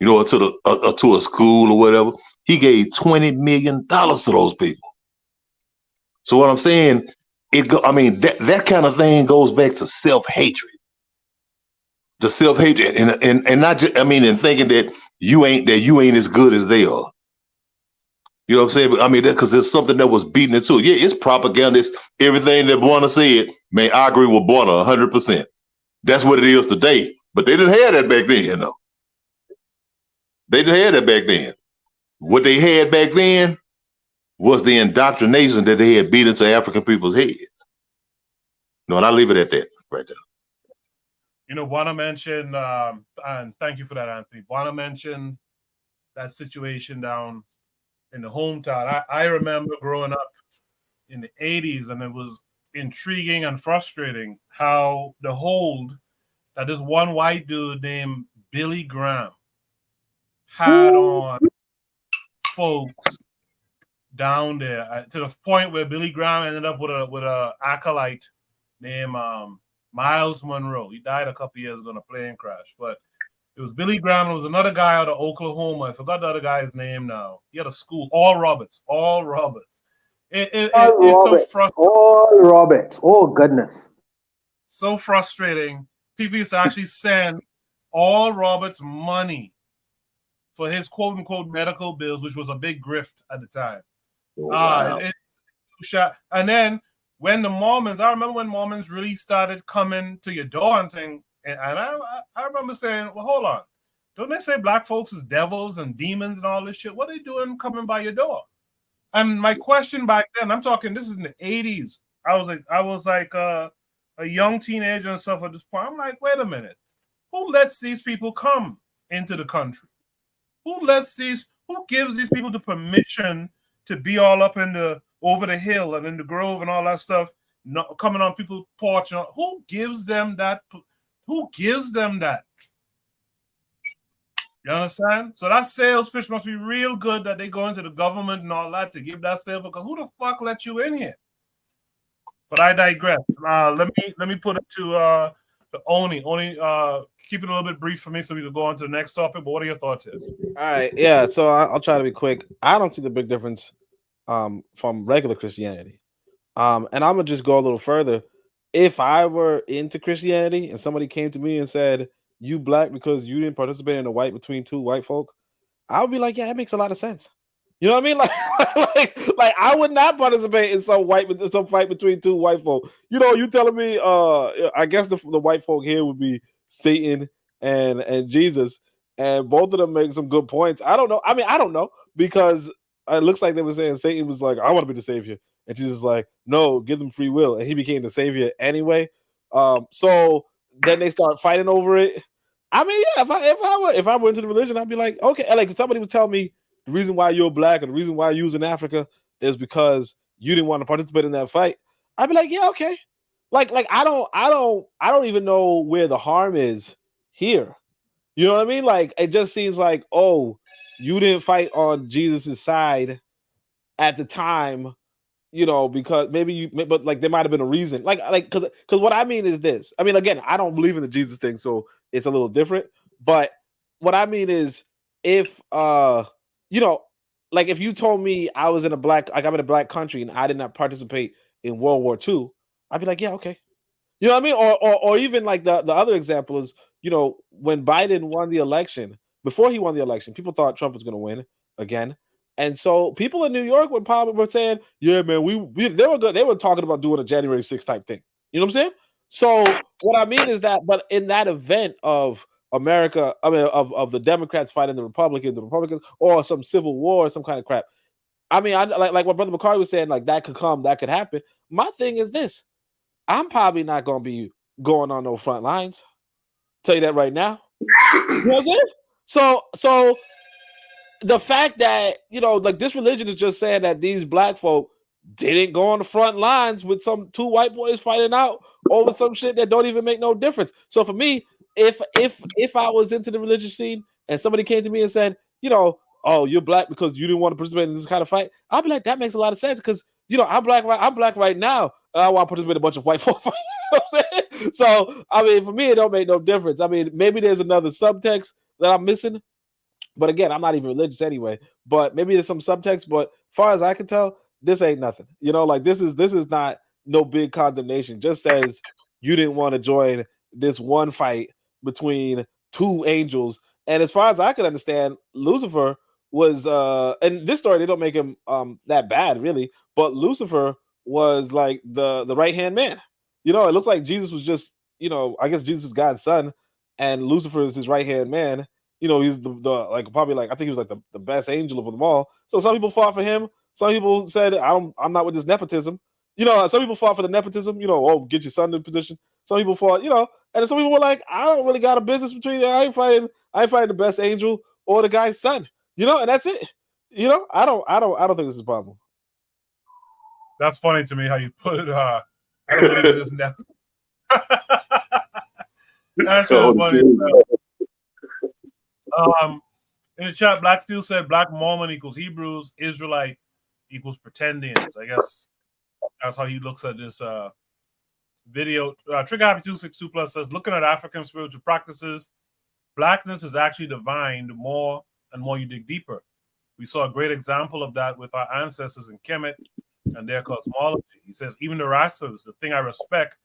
H: to a school or whatever. He gave $20 million to those people. So what I'm saying, that kind of thing goes back to self-hatred. The self-hatred and not just, and thinking that you ain't as good as they are. You know what I'm saying? Because there's something that was beaten into it. Yeah, it's propaganda. It's everything that Buana said. Man, I agree with Buana 100%. That's what it is today. But they didn't have that back then, though. They didn't have that back then. What they had back then was the indoctrination that they had beat into African people's heads. And I leave it at that right there.
A: Buana mentioned, and thank you for that, Anthony. Buana mentioned that situation down in the hometown. I remember growing up in the 80s, and it was intriguing and frustrating how the hold that this one white dude named Billy Graham had on folks down there, to the point where Billy Graham ended up with a acolyte named Miles Monroe. He died a couple years ago in a plane crash, but it was Billy Graham. There was another guy out of Oklahoma. I forgot the other guy's name now. He had a school. All Roberts. It's so frustrating.
F: All Roberts. Oh, goodness.
A: So frustrating. People used to actually send All Roberts money for his quote-unquote medical bills, which was a big grift at the time. Wow. And then when the Mormons, I remember when Mormons really started coming to your door and saying, and I remember saying, well, hold on. Don't they say black folks is devils and demons and all this shit? What are they doing coming by your door? And my question back then, I'm talking, this is in the 80s. I was like a young teenager and stuff at this point. I'm like, wait a minute. Who lets these people come into the country? Who gives these people the permission to be all up in the over the hill and in the grove and all that stuff, not coming on people's porch? Who gives them that? Who gives them that? You understand? So that sales pitch must be real good that they go into the government and all that to give that sale, because who the fuck let you in here? But I digress. Let me put it to Oni. Oni, keep it a little bit brief for me so we can go on to the next topic. But what are your thoughts here?
D: All right, yeah. So I'll try to be quick. I don't see the big difference from regular Christianity. And I'm gonna just go a little further. If I were into Christianity and somebody came to me and said, "You black because you didn't participate in a fight between two white folk," I would be like, "Yeah, that makes a lot of sense." You know what I mean? Like I would not participate in some fight between two white folk. You know, you telling me? I guess the white folk here would be Satan and Jesus, and both of them make some good points. I don't know. I mean, I don't know, because it looks like they were saying Satan was like, "I want to be the savior," and Jesus is like, "No, give them free will," and he became the savior anyway. So then they start fighting over it. I mean, yeah, if I were into the religion, I'd be like, okay, like somebody would tell me the reason why you're black and the reason why you was in Africa is because you didn't want to participate in that fight. I'd be like, yeah, okay. Like I don't even know where the harm is here. You know what I mean? Like it just seems like, oh, you didn't fight on Jesus's side at the time, you know, because but like there might have been a reason. Like because what I mean is this. I mean, again, I don't believe in the Jesus thing, so it's a little different. But what I mean is, if you know, like if you told me I'm in a black country and I did not participate in World War II, I'd be like, yeah, okay. You know what I mean? Or even like the other example is, you know, when Biden won the election, before he won the election, people thought Trump was going to win again. And so people in New York were saying, yeah, man, they were good. They were talking about doing a January 6th type thing. You know what I'm saying? So what I mean is that, but in that event of America, I mean, of the Democrats fighting the Republicans, or some civil war or some kind of crap. I mean, I like what Brother McCarty was saying, like that could happen. My thing is this. I'm probably not going to be going on no front lines. Tell you that right now. You know what I'm saying? So the fact that, you know, like this religion is just saying that these black folk didn't go on the front lines with some two white boys fighting out over some shit that don't even make no difference. So for me, if I was into the religious scene and somebody came to me and said, you know, oh, you're black because you didn't want to participate in this kind of fight, I'd be like, that makes a lot of sense, because, you know, I'm black right now. I want to participate in a bunch of white folk fight. You know what I'm saying? So I mean, for me, it don't make no difference. I mean, maybe there's another subtext that I'm missing. But again, I'm not even religious anyway. But maybe there's some subtext. But as far as I can tell, this ain't nothing. You know, like this is not no big condemnation. Just says you didn't want to join this one fight between two angels. And as far as I can understand, Lucifer was and this story, they don't make him that bad really, but Lucifer was like the right-hand man. You know, it looks like Jesus was just, you know, I guess Jesus is God's son, and Lucifer is his right-hand man. You know, he's the like probably like I think he was like the best angel of them all. So some people fought for him. Some people said, I'm not with this nepotism. You know, some people fought for the nepotism. You know, oh, get your son in position. Some people fought, you know, and some people were like, I don't really got a business between. I ain't fighting the best angel or the guy's son. You know, and that's it. You know, I don't think this is a problem.
A: That's funny to me how you put it. I don't believe in this nepotism. That's so funny. In the chat, Black Steel said Black Mormon equals Hebrews, Israelite equals pretendians. I guess that's how he looks at this video. Trigger Happy 262 Plus says, looking at African spiritual practices, blackness is actually divine the more and more you dig deeper. We saw a great example of that with our ancestors in Kemet and their cosmology. He says, even the Rastas, the thing I respect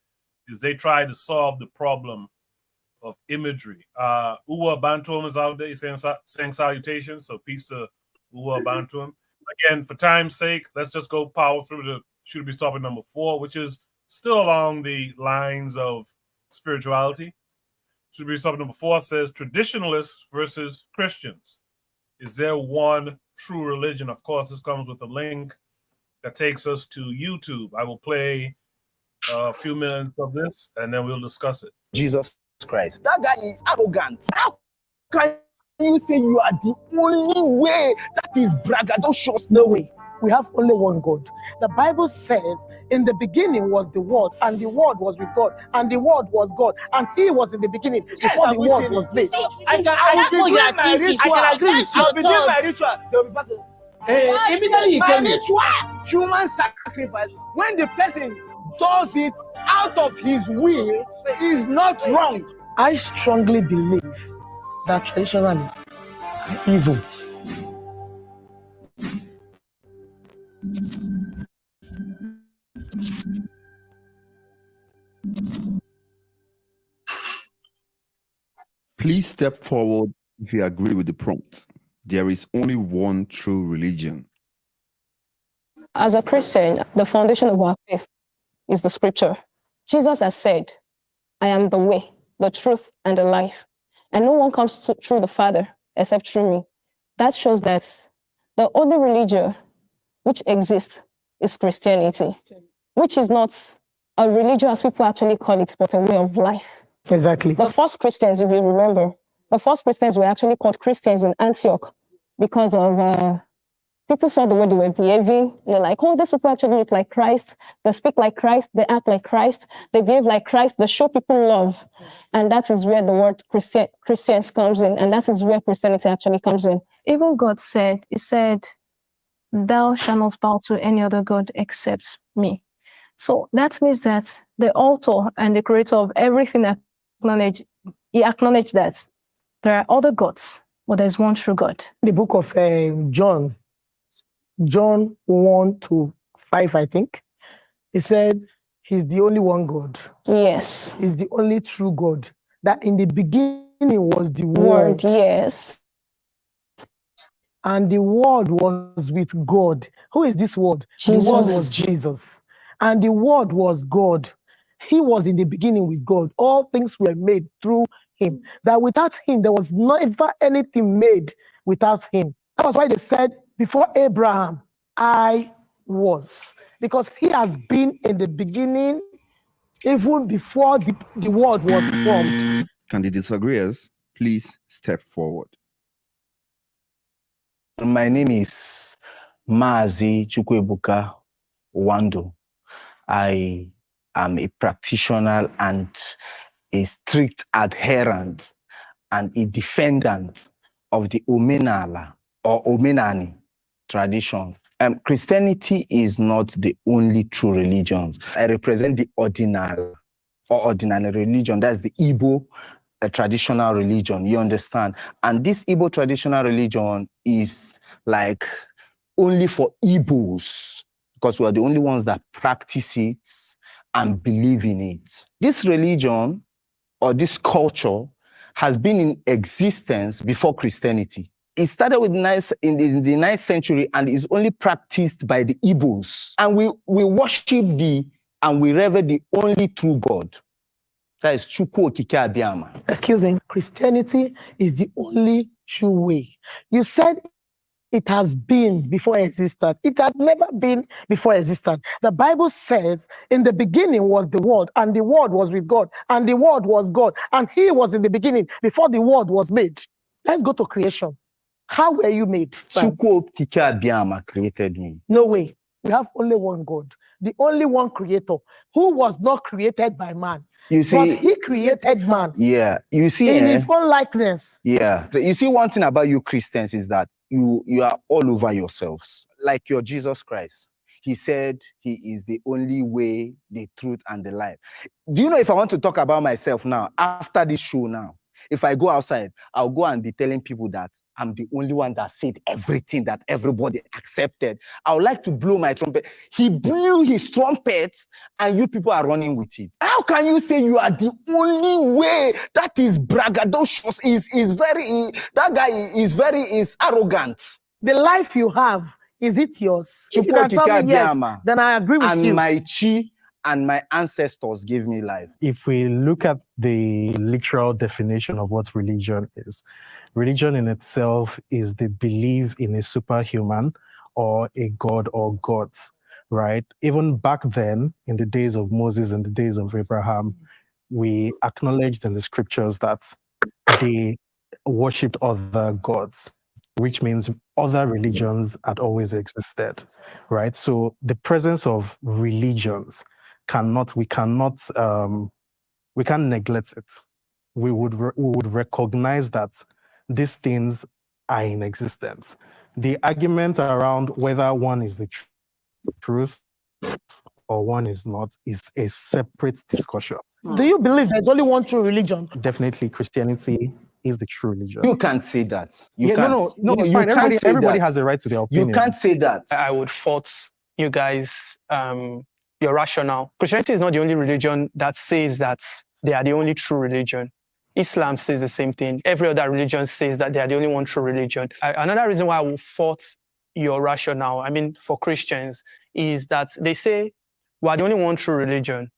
A: is they try to solve the problem of imagery. Uwa Bantuan is out there saying salutations, so peace to Uwa Bantuan. Again, for time's sake, let's just go power through the should be stopping number 4, which is still along the lines of spirituality. Should be stopping number 4 says traditionalists versus Christians. Is there one true religion. Of course, this comes with a link that takes us to YouTube. I will play a few minutes of this and then we'll discuss it.
U: Jesus Christ. That guy is arrogant. How can you say you are the only way? That is braggadocious.
V: No way. We have only one God. The Bible says, in the beginning was the Word, and the Word was with God, and the Word was God, and He was in the beginning before the Word was made.
U: I can be doing my ritual.
V: I can agree with you.
U: I'll be doing my ritual. They'll be passing.
V: Immediately
U: My ritual, human sacrifice, when the person does it out of his will, is not wrong.
V: I strongly believe that traditionalists are evil.
W: Please step forward if you agree with the prompt. There is only one true religion.
X: As a Christian, the foundation of our faith is the scripture. Jesus has said, I am the way, the truth, and the life. And no one comes through the Father except through me. That shows that the only religion which exists is Christianity, which is not a religion as people actually call it, but a way of life.
V: Exactly.
X: The first Christians, if you remember, the first Christians were actually called Christians in Antioch because of people saw the way they were behaving. They're like, oh, these people actually look like Christ. They speak like Christ. They act like Christ. They behave like Christ. They show people love. And that is where the word Christians comes in. And that is where Christianity actually comes in. Even God said, He said, thou shalt not bow to any other God except me. So that means that the author and the creator of everything He acknowledged that there are other gods, but there's one true God.
V: The book of John 1-5, I think, he said he's the only one God.
X: Yes.
V: He's the only true God. That in the beginning was the
X: Word,
V: Word.
X: yes.
V: And the Word was with God. Who is this Word?
X: Jesus.
V: The Word was Jesus. And the Word was God. He was in the beginning with God. All things were made through Him. That without Him, there was never anything made without Him. That was why they said, before Abraham, I was. Because He has been in the beginning, even before the world was formed.
W: Can the disagreeers please step forward?
U: My name is Mazi Chukwuebuka Wando. I am a practitioner and a strict adherent and a defendant of the Omenala or Omenani tradition. Christianity is not the only true religion. I represent the ordinary religion. That's the Igbo traditional religion, you understand? And this Igbo traditional religion is like only for Igbos, because we are the only ones that practice it and believe in it. This religion or this culture has been in existence before Christianity. It started with in the 9th century and is only practiced by the Igbos. And we worship and we revere the only true God. That is Chukwu Okike Abiyama.
V: Excuse me. Christianity is the only true way. You said it has been before it existed. It had never been before it existed. The Bible says, in the beginning was the Word, and the Word was with God, and the Word was God, and He was in the beginning before the world was made. Let's go to creation. How were you made?
U: Chukwu Okike Abiyama created me.
V: No way. We have only one God, the only one creator, who was not created by man.
U: You see,
V: but He created man.
U: Yeah, you see,
V: in His own likeness.
U: Yeah, so you see, one thing about you Christians is that you are all over yourselves, like your Jesus Christ. He said He is the only way, the truth, and the life. Do you know, if I want to talk about myself now, after this show now, if I go outside, I'll go and be telling people that I'm the only one that said everything that everybody accepted. I would like to blow my trumpet. He blew his trumpet and you people are running with it. How can you say you are the only way? That is braggadocious. That guy is arrogant.
V: The life you have, is it yours? If you can tell me yes, then I agree with you.
U: And my chi and my ancestors gave me life.
Y: If we look at the literal definition of what religion is,
B: Religion in itself is the belief in a superhuman or a god or gods, right? Even back then, in the days of Moses and the days of Abraham, we acknowledged in the scriptures that they worshipped other gods, which means other religions had always existed, right? So the presence of religions we can't neglect it. We would recognize that these things are in existence. The argument around whether one is the truth or one is not is a separate discussion.
V: Do you believe there's only one true religion?
B: Definitely, Christianity is the true religion.
U: You can't say that. You
B: Yeah,
U: can't.
B: no, it's
U: you
B: fine.
U: can't say
B: Everybody
U: that.
B: has the right to their opinion.
U: You can't say that.
C: I would fault you guys, your rationale. Christianity is not the only religion that says that they are the only true religion. Islam says the same thing. Every other religion says that they are the only one true religion. Another reason why I would fault your rationale, I mean, for Christians, is that they say we are the only one true religion.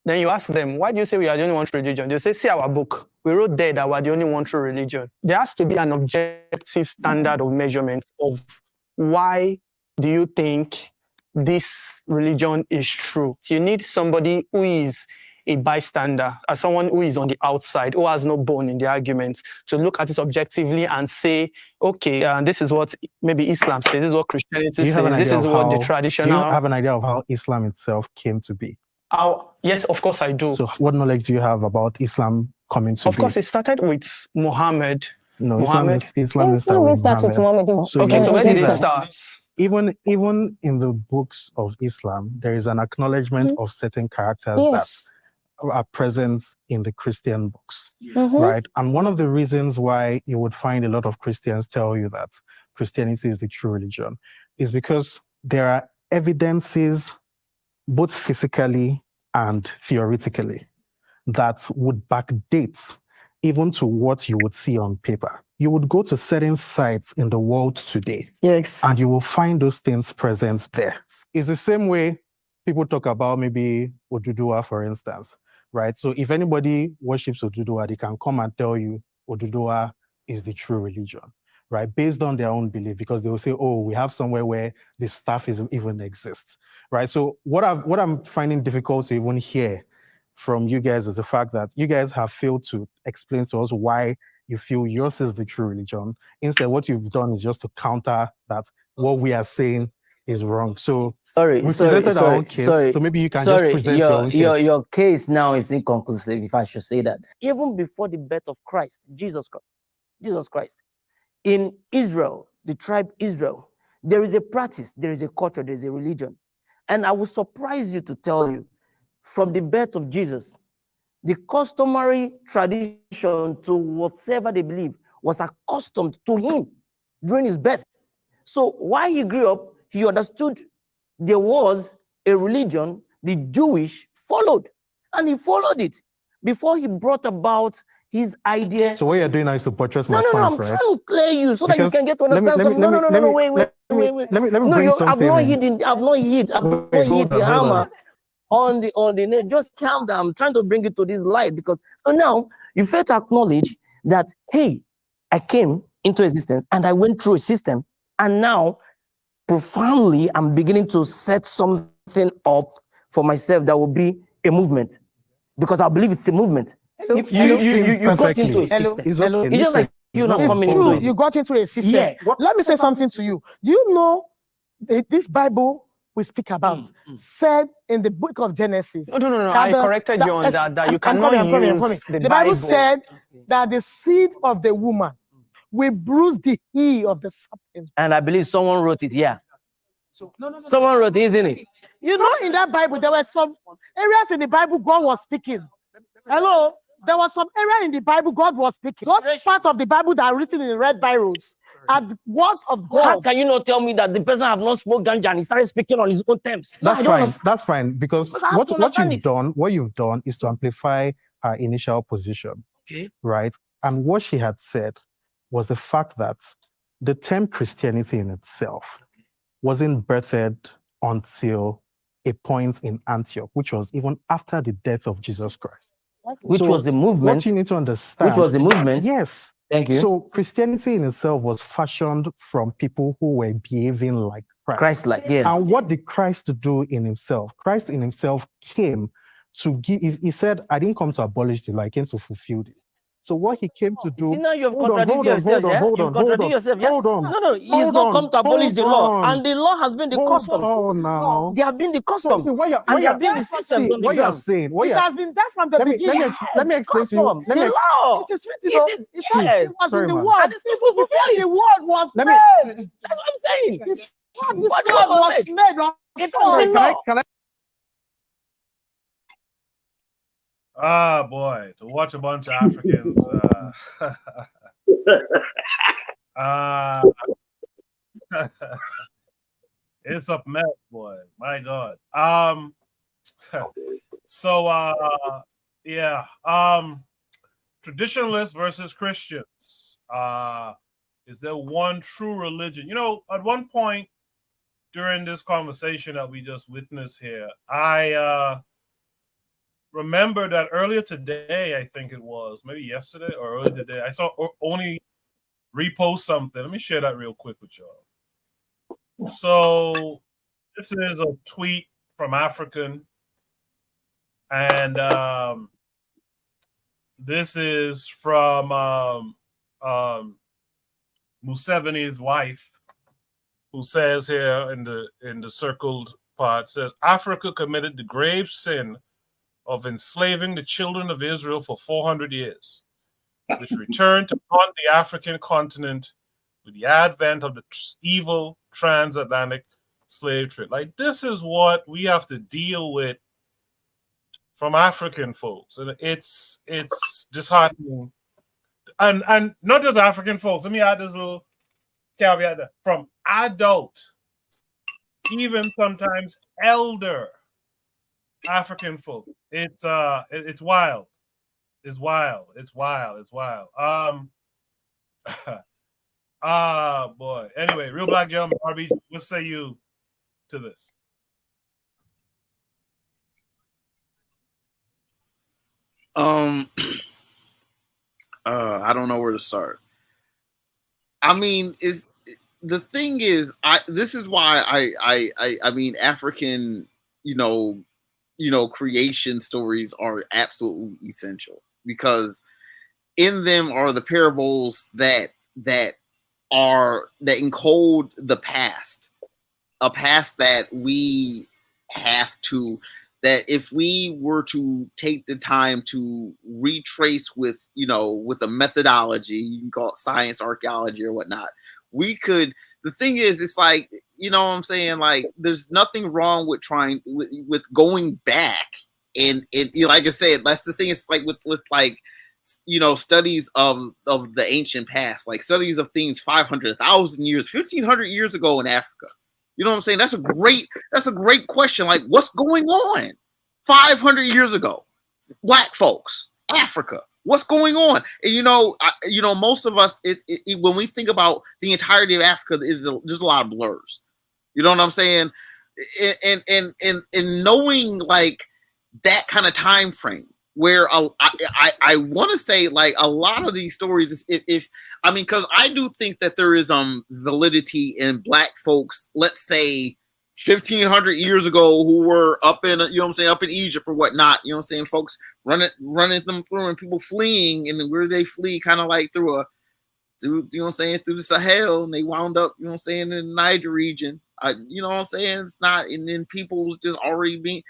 C: Then you ask them, why do you say we are the only one true religion? They say, see our book. We wrote there that we are the only one true religion. There has to be an objective standard of measurement of why do you think this religion is true. You need somebody who is a bystander, as someone who is on the outside, who has no bone in the argument, to look at it objectively and say, okay, this is what maybe Islam says, this is what Christianity says, this is what the traditional...
B: Do you have an idea of how Islam itself came to be?
C: Yes, of course I do.
B: So what knowledge do you have about Islam coming to be?
C: Of course, it started with Muhammad.
B: No,
C: Muhammad.
B: Islam didn't start with Muhammad.
C: So okay, so where did it start?
B: Even in the books of Islam, there is an acknowledgement of certain characters that are present in the Christian books, right? And one of the reasons why you would find a lot of Christians tell you that Christianity is the true religion is because there are evidences, both physically and theoretically, that would backdate even to what you would see on paper. You would go to certain sites in the world today, and you will find those things present there. It's the same way people talk about maybe Oduduwa, for instance, right? So if anybody worships Oduduwa, they can come and tell you Oduduwa is the true religion, right? Based on their own belief, because they will say, oh, we have somewhere where this stuff even exists, right? So what I'm finding difficult to even hear from you guys is the fact that you guys have failed to explain to us why you feel yours is the true religion. Instead, what you've done is just to counter that what we are saying is wrong. So we presented our own case, so maybe you can just present your own case.
E: Your case now is inconclusive, if I should say that. Even before the birth of Christ, Jesus Christ, in Israel, the tribe Israel, there is a practice, there is a culture, there is a religion. And I will surprise you to tell you, from the birth of Jesus, the customary tradition to whatever they believe was accustomed to him during his birth. So while he grew up, he understood there was a religion the Jewish followed, and he followed it before he brought about his idea.
B: So what you're doing now is to buttress my
E: No,
B: points,
E: I'm
B: right?
E: trying to clear you so that you can get to understand something. No, wait.
B: Let me
E: No,
B: bring something
E: I've not hit the hammer on the net. Just calm down. I'm trying to bring it to this light because so now you fail to acknowledge that, hey, I came into existence and I went through a system, and now profoundly I'm beginning to set something up for myself that will be a movement, because I believe it's a movement. You got into a system. It's just like you not coming into it.
V: You got into a system.
E: Yes.
V: Let me say something to you. Do you know this Bible we speak about said in the book of Genesis?
C: No. I corrected you on that you cannot use the Bible.
V: Bible said that the seed of the woman will bruise the heel of the serpent.
E: And I believe someone wrote it, yeah. Someone wrote it, isn't it?
V: You know, in that Bible, there were some areas in the Bible God was speaking. Hello? There was some area in the Bible God was speaking. Those parts of the Bible that are written in red birals are the words of God.
E: How can you not tell me that the person have not smoked ganja and he started speaking on his own terms?
B: That's fine. That's fine, because what you've done is to amplify her initial position.
E: Okay.
B: Right? And what she had said was the fact that the term Christianity in itself wasn't birthed until a point in Antioch, which was even after the death of Jesus Christ.
E: Which was the movement.
B: What you need to understand.
E: Which was the movement.
B: Yes.
E: Thank you.
B: So Christianity in itself was fashioned from people who were behaving like Christ.
E: Christ-like, yeah.
B: And what did Christ do in himself? Christ in himself came to give, he said, I didn't come to abolish the law, I came to fulfill it. So what he came to do,
E: See, now you've
B: hold on,
E: contradicted yourself, yeah? You've contradicted yourself, yeah?
B: hold on.
E: No, he's
B: hold
E: not
B: on,
E: come to abolish
B: hold
E: the law.
B: on.
E: And the law has been the customs.
B: On now.
E: They have been the customs.
B: So, what
E: and they have been the systems on the
B: what you're
E: ground.
B: saying, what
V: It
B: you're,
V: has been there from the beginning.
B: let me explain to you.
E: Custom,
B: Let me
E: the law.
V: It is written.
E: It
V: It
E: said.
V: was
B: Sorry,
V: in the
B: man.
V: word.
E: And it's people
V: Before
E: fulfill
V: the
E: it.
V: word was
B: Let me-
V: made.
E: That's what I'm saying.
V: Before this
E: What
V: word
E: was
V: was made.
E: It
B: Sorry,
E: was the
B: can I,
E: law.
B: can I?
A: Ah, boy, to watch a bunch of Africans. It's a mess, boy. My God. So yeah. Traditionalists versus Christians. Is there one true religion? You know, at one point during this conversation that we just witnessed here, I remember that earlier today, I think it was, maybe yesterday or earlier today, I saw only repost something. Let me share that real quick with y'all. So this is a tweet from African, and this is from Museveni's wife, who says here in the circled part, says Africa committed the grave sin of enslaving the children of Israel for 400 years, which returned to haunt the African continent with the advent of the evil transatlantic slave trade. Like, this is what we have to deal with from African folks, and it's disheartening. And not just African folks. Let me add this little caveat there. From adult, even sometimes elder African folk. It's wild. It's wild. It's wild. It's wild. Boy. Anyway, Real Black Gentleman, RB, what say you to this?
R: I don't know where to start. I mean, the thing is, this is why I mean, African, creation stories are absolutely essential, because in them are the parables that encode the past, a past that we have to, that if we were to take the time to retrace with a methodology, you can call it science, archaeology, or whatnot, we could. The thing is, it's like, what I'm saying, like, there's nothing wrong with trying with going back and like I said, that's the thing. It's like with like, studies of the ancient past, like studies of things 500,000 years, 1,500 years ago in Africa. You know what I'm saying? That's a great question. Like, what's going on 500 years ago? Black folks, Africa, what's going on? And most of us, when we think about the entirety of Africa, there's a lot of blurs. You know what I'm saying? And knowing like that kind of time frame, where I want to say, like, a lot of these stories, because I do think that there is validity in Black folks, let's say 1,500 years ago, who were up in up in Egypt or whatnot, folks running them through, and people fleeing, and where they flee, kind of like through the Sahel, and they wound up in the Niger region. It's not, and then people just already being,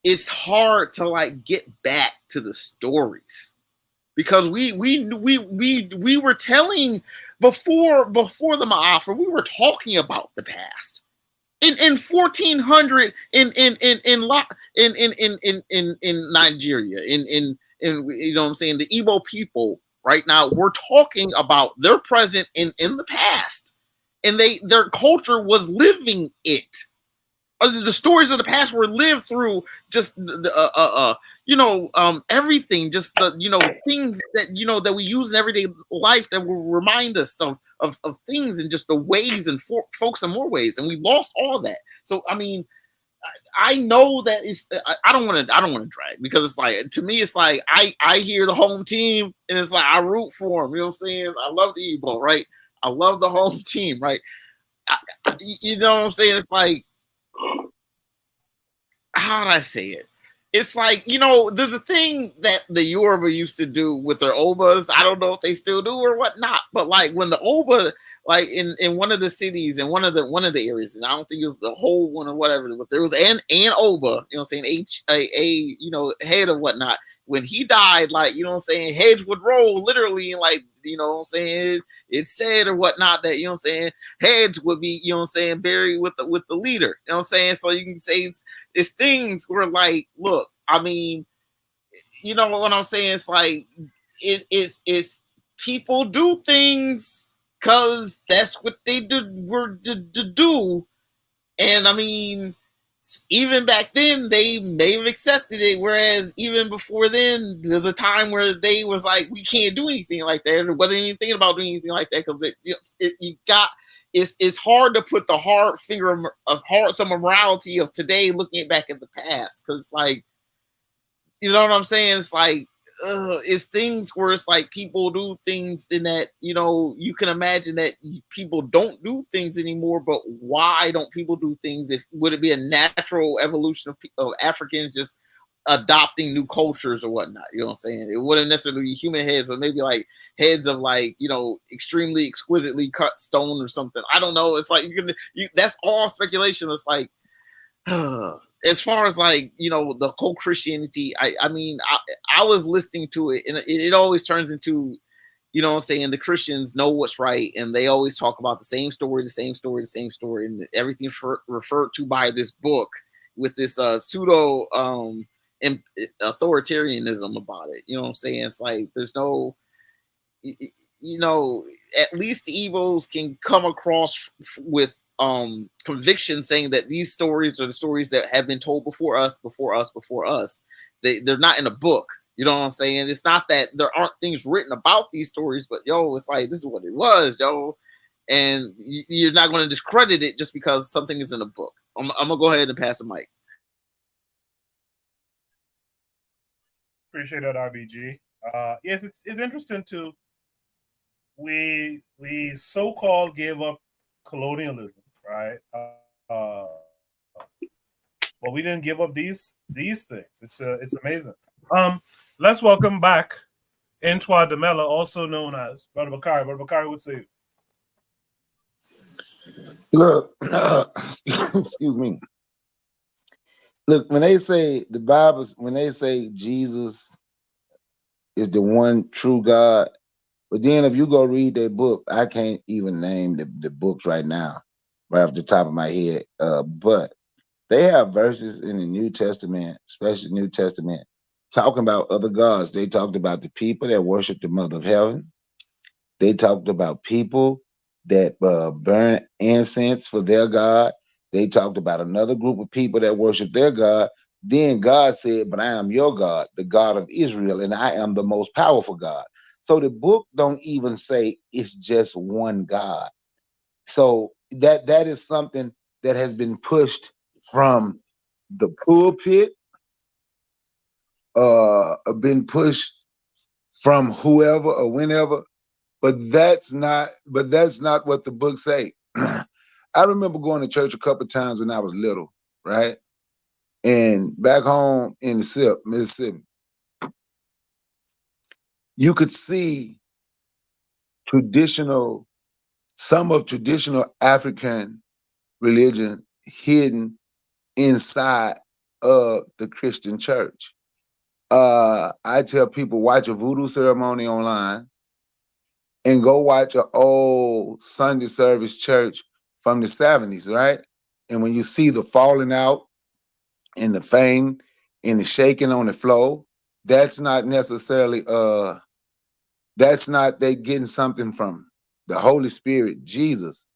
R: it's hard to like get back to the stories, because we were telling before the Ma'afra, we were talking about the past. In 1400 in Nigeria, in the Igbo people right now, we're talking about their present in the past, and their culture was living it. The stories of the past were lived through just everything, just the things that that we use in everyday life that will remind us of things, and just the ways, and folks in more ways, and we lost all that. So I know that it's. I don't want to drag because it's like to me it's like I hear the home team and it's like I root for them. You know what I'm saying? I love the Igbo, right? I love the home team, right? You know what I'm saying? It's like, how do I say it? It's like, you know, there's a thing that the Yoruba used to do with their Obas. I don't know if they still do or whatnot, but like when the Oba, like in one of the cities in one of the areas, and I don't think it was the whole one or whatever, but there was an Oba, you know what I'm saying, a you know, head or whatnot. When he died, like, you know what I'm saying, heads would roll literally, and like, you know what I'm saying, it said or whatnot that, you know what I'm saying, heads would be, you know what I'm saying, buried with the leader. You know what I'm saying? So you can say it's things where like, look, I mean, you know what I'm saying? It's like it's people do things because that's what they were to do. And I mean, even back then they may have accepted it, whereas even before then there's a time where they was like, we can't do anything like that. There wasn't even thinking about doing anything like that because you got it's hard to put the hard finger of some morality of today looking back at the past, because like, you know what I'm saying? It's like it's things where it's like people do things in that, you know, you can imagine that people don't do things anymore, but why don't people do things? If would it be a natural evolution of Africans just adopting new cultures or whatnot? You know what I'm saying? It wouldn't necessarily be human heads, but maybe like heads of like, you know, extremely exquisitely cut stone or something. I don't know. It's like that's all speculation. It's like as far as like, you know, the whole Christianity, I mean, I was listening to it, and it always turns into, you know what I'm saying, the Christians know what's right, and they always talk about the same story, and everything's referred to by this book with this pseudo authoritarianism about it. You know what I'm saying? It's like there's no, you know, at least the Evos can come across with conviction, saying that these stories are the stories that have been told before us. They're not in a book. You know what I'm saying? It's not that there aren't things written about these stories, but yo, it's like, this is what it was, yo. And you're not going to discredit it just because something is in a book. I'm gonna go ahead and pass the mic.
A: Appreciate that, RBG. Yes, it's interesting too. We so-called gave up colonialism, right? But we didn't give up these things. It's amazing. Let's welcome back Antoine Demella, also known as Brother Bakari. Brother Bakari would say,
S: look, excuse me. Look, when they say the Bible, when they say Jesus is the one true God, but then if you go read their book, I can't even name the books right now, right off the top of my head. But they have verses in the New Testament, especially New Testament, talking about other gods. They talked about the people that worship the Mother of Heaven. They talked about people that burn incense for their God. They talked about another group of people that worship their God. Then God said, but I am your God, the God of Israel, and I am the most powerful God. So the book don't even say it's just one God. So that is something that has been pushed from the pulpit, been pushed from whoever or whenever, but that's not what the book say. I remember going to church a couple of times when I was little, right? And back home in the SIP, Mississippi, you could see some of traditional African religion hidden inside of the Christian church. I tell people, watch a voodoo ceremony online and go watch an old Sunday service church from the 70s, right? And when you see the falling out and the fame and the shaking on the floor, that's not necessarily that's not they getting something from the Holy Spirit, Jesus.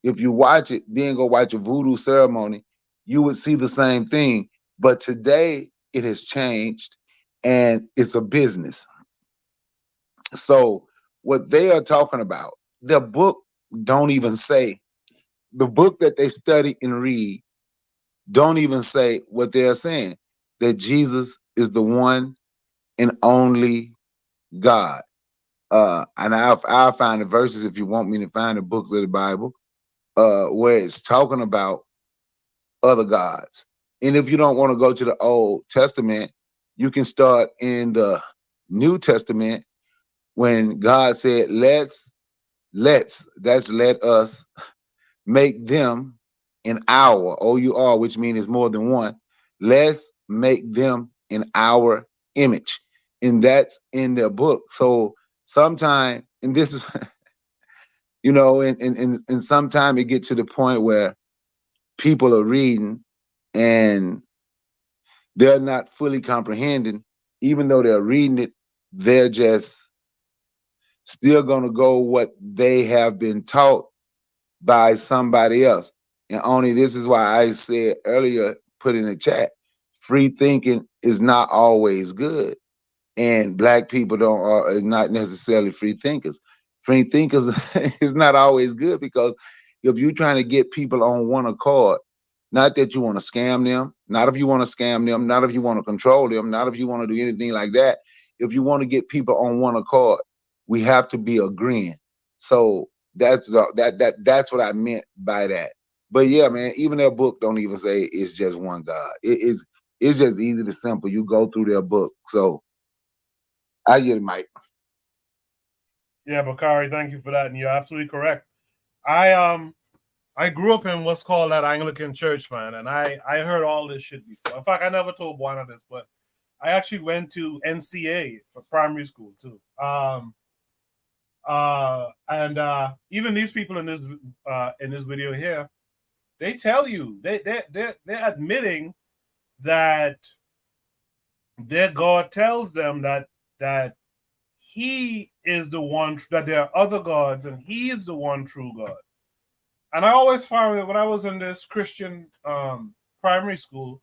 S: If you watch it, then go watch a voodoo ceremony, you would see the same thing. But today it has changed and it's a business. So what they are talking about, the book don't even say, the book that they study and read don't even say what they're saying, that Jesus is the one and only God. And I'll find the verses if you want me to find the books of the Bible, where it's talking about other gods. And if you don't want to go to the Old Testament, you can start in the New Testament when God said, let us make them in our, O-U-R, which means it's more than one. Let's make them in our image. And that's in their book. So sometime, and this is, you know, and sometime it gets to the point where people are reading and they're not fully comprehending, even though they're reading it, they're just still going to go what they have been taught by somebody else. And only this is why I said earlier, put in the chat, free thinking is not always good. And black people are not necessarily free thinkers. Free thinkers is not always good, because if you're trying to get people on one accord, not that you want to scam them, not if you want to scam them, not if you want to control them, not if you want to do anything like that. If you want to get people on one accord, we have to be agreeing. So that's what I meant by that. But yeah, man, even their book don't even say it's just one God. It's just easy to simple. You go through their book. So I get it, Mike.
A: Yeah, Bakari, thank you for that. And you're absolutely correct. I grew up in what's called that Anglican church, man, and I heard all this shit before. In fact, I never told one of this, but I actually went to NCA for primary school too. Even these people in this video here, they tell you they're admitting that their God tells them that he is the one, that there are other gods and he is the one true God. And I always found that when I was in this Christian primary school,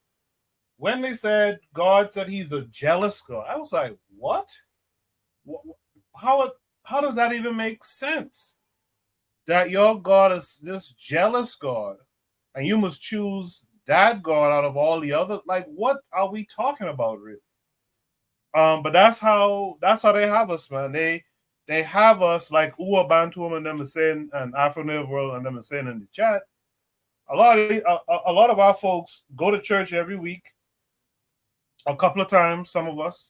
A: when they said God said he's a jealous God, I was like, what? How does that even make sense? That your God is this jealous God and you must choose that God out of all the other? Like, what are we talking about, really? But that's how they have us, man. They have us like Ua Bantuum and them are saying, and Afro World and them are saying in the chat. A lot of our folks go to church every week, a couple of times, some of us,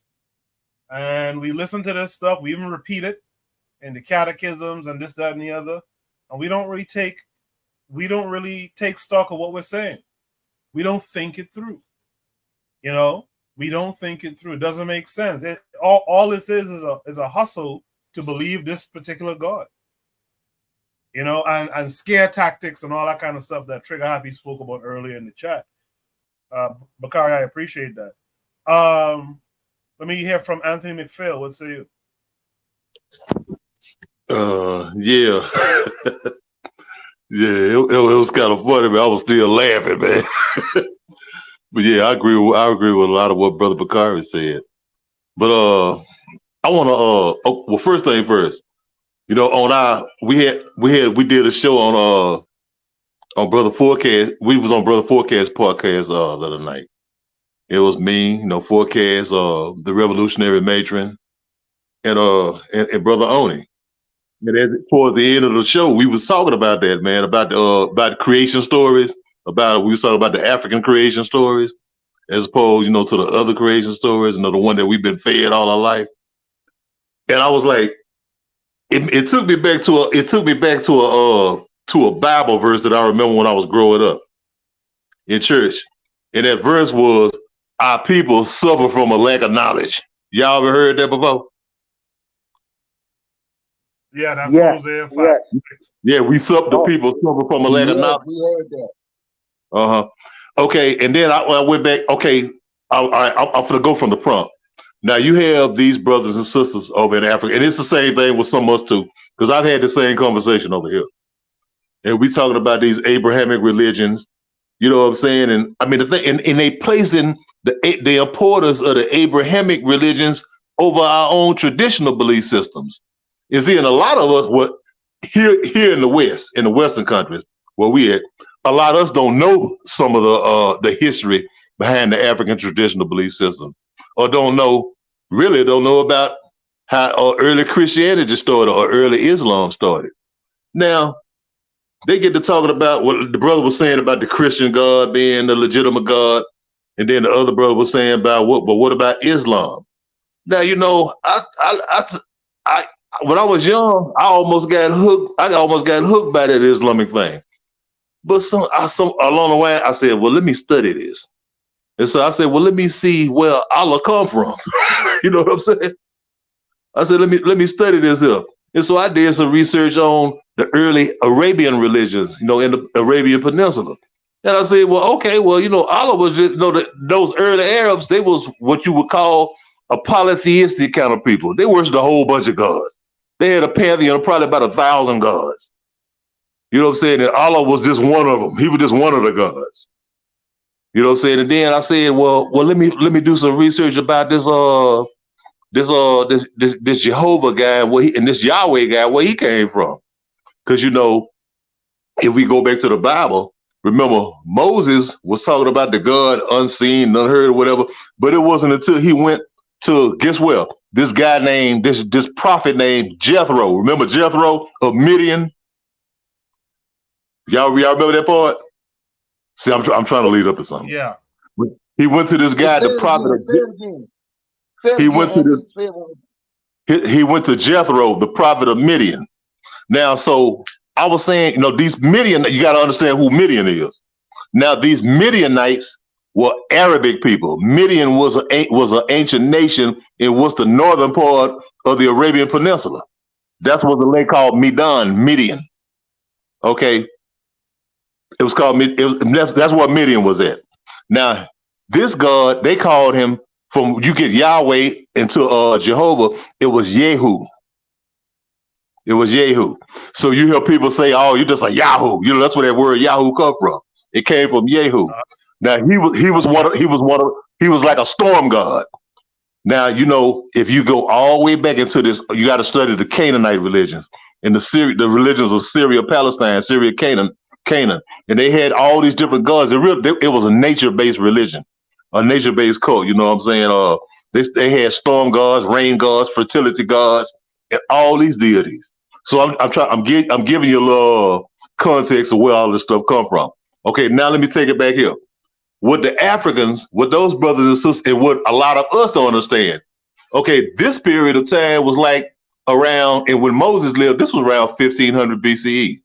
A: and we listen to this stuff. We even repeat it in the catechisms and this, that, and the other, and we don't really take stock of what we're saying. We don't think it through. You know, we don't think it through. It doesn't make sense. All this is a hustle to believe this particular God. You know, and scare tactics and all that kind of stuff that Trigger Happy spoke about earlier in the chat. Bakari, I appreciate that. Let me hear from Anthony McPhail. What say you?
H: Yeah. Yeah, it was kind of funny, but I was still laughing, man. But yeah, I agree with a lot of what Brother Bakari said. But I want to well, first thing first, you know, we did a show on Brother Forecast. We was on Brother Forecast podcast the other night. It was me, you know, Forecast, the Revolutionary Matron, and Brother Oni. And towards the end of the show, we was talking about that, man, about creation stories. We was talking about the African creation stories, as opposed, you know, to the other creation stories, you know, the one that we've been fed all our life. And I was like, it took me back to a Bible verse that I remember when I was growing up in church. And that verse was, "Our people suffer from a lack of knowledge." Y'all ever heard that before?
A: Yeah, that's Hosea 5.
H: Yeah, the people suffer from a lack of knowledge.
S: We heard that.
H: Okay, and then I went back. Okay, I'm gonna go from the prompt. Now you have these brothers and sisters over in Africa, and it's the same thing with some of us too, because I've had the same conversation over here. And we talking about these Abrahamic religions, you know what I'm saying? And I mean the thing, and they placing the importance of the Abrahamic religions over our own traditional belief systems. You see, and a lot of us, here in the West, in the Western countries where we at, a lot of us don't know some of the history behind the African traditional belief system, or don't know about how early Christianity started or early Islam started. Now, they get to talking about what the brother was saying about the Christian God being the legitimate God, and then the other brother was saying about what about Islam? Now, you know, I when I was young, I almost got hooked. I almost got hooked by that Islamic thing. But some along the way, I said, well, let me study this. And so I said, well, let me see where Allah come from. You know what I'm saying? I said, let me study this here. And so I did some research on the early Arabian religions, you know, in the Arabian Peninsula. And I said, well, okay, well, you know, Allah was just, you know, those early Arabs, they was what you would call a polytheistic kind of people. They worshiped a whole bunch of gods. They had a pantheon of probably about 1,000 gods. You know what I'm saying? And Allah was just one of them. He was just one of the gods. You know what I'm saying? And then I said, well, let me do some research about this Jehovah guy, and this Yahweh guy, where he came from. Because, you know, if we go back to the Bible, remember Moses was talking about the God unseen, unheard, whatever. But it wasn't until he went to, guess what? This guy named, this prophet named Jethro. Remember Jethro of Midian? Y'all remember that part? See, I'm trying to lead up to something.
A: Yeah.
H: He went to this guy, the prophet. He went to Jethro, the prophet of Midian. Now, so I was saying, you know, these Midian, you got to understand who Midian is. Now, these Midianites were Arabic people. Midian was an ancient nation in what's the northern part of the Arabian Peninsula. That's what the land called Midian. Okay. It was called, that's where Midian was at. Now, this God, they called him, from you get Yahweh into Jehovah, it was Yehu. It was Yehu. So you hear people say, oh, you're just a Yahoo. You know, that's where that word Yahoo come from. It came from Yehu. Now he was like a storm god. Now, you know, if you go all the way back into this, you got to study the Canaanite religions and the religions of Syria, Palestine, Syria, Canaan. And they had all these different gods. It was a nature-based religion, a nature-based cult. You know what I'm saying? They had storm gods, rain gods, fertility gods, and all these deities. So I'm giving you a little context of where all this stuff come from. Okay, now let me take it back here. What the Africans, what those brothers and sisters, and what a lot of us don't understand. Okay, this period of time was like around, and when Moses lived, this was around 1500 BCE.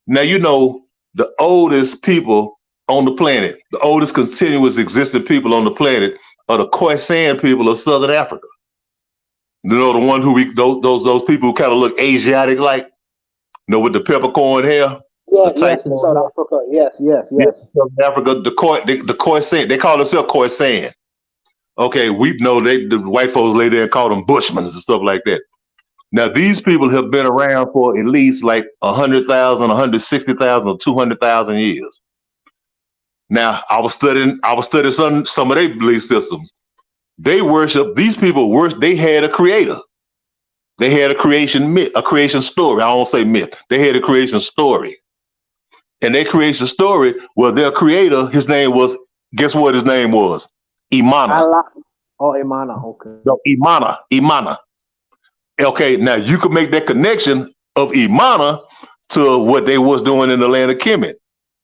H: Now, you know, the oldest people on the planet, the oldest continuous existing people on the planet are the KWAZ people of Southern Africa. You know, the one those people who kind of look Asiatic like, you know, with the peppercorn hair.
F: Yeah, yes, in South Africa. Yes.
H: South Africa, the KWAZ, they call themselves KWAZ. Okay, we know the white folks lay there and call them Bushmen and stuff like that. Now, these people have been around for at least like 100,000, 160,000, or 200,000 years. Now, I was studying some of their belief systems. They worship, these people worship, they had a creator. They had a creation myth, a creation story. I don't say myth. They had a creation story. And their creation story, well, their creator, his name was, guess what his name was? Imana.
F: Imana, okay.
H: No, Imana. Okay, now you can make that connection of Imana to what they was doing in the land of Kemet,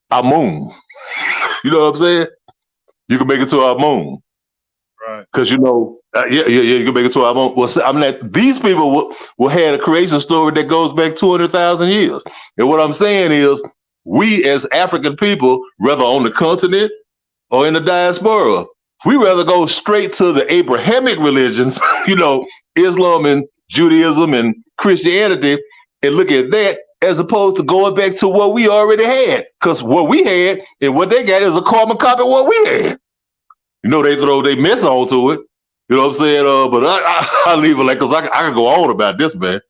H: Amun. You know what I'm saying? You can make it to Amun.
A: Right.
H: Because, you know, you can make it to Amun. Well, I mean, these people will have a creation story that goes back 200,000 years. And what I'm saying is, we as African people, whether on the continent or in the diaspora, we rather go straight to the Abrahamic religions, you know, Islam and Judaism and Christianity, and look at that as opposed to going back to what we already had. Because what we had and what they got is a carbon copy of what we had. You know, they throw their mess onto it. You know what I'm saying? But I leave it like, because I can go on about this, man.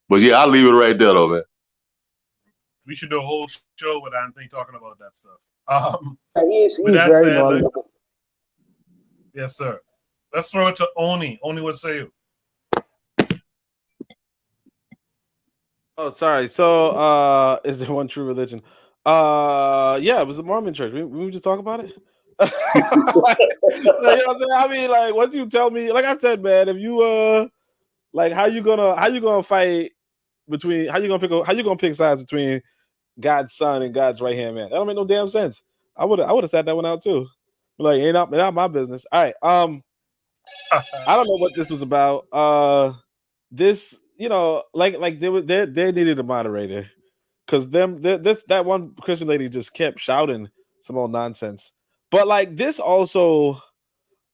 H: But yeah, I'll leave it right there, though, man.
A: We should do a whole show with Anthony talking about that stuff.
F: He's
A: with that
F: very
A: said,
F: knowledgeable.
A: Yes, sir. Let's throw it to Oni. Oni, what say you?
D: Oh, sorry. So, is there one true religion? Yeah, it was the Mormon church. We just talk about it. Like, you know what I'm saying? I mean, like, once you tell me, like I said, man, if you like, how you gonna fight between how you gonna pick sides between God's son and God's right hand man? That don't make no damn sense. I would have sat that one out too. Like, ain't not my business. All right. I don't know what this was about. This, you know, like they needed a moderator because that one Christian lady just kept shouting some old nonsense. But like this also,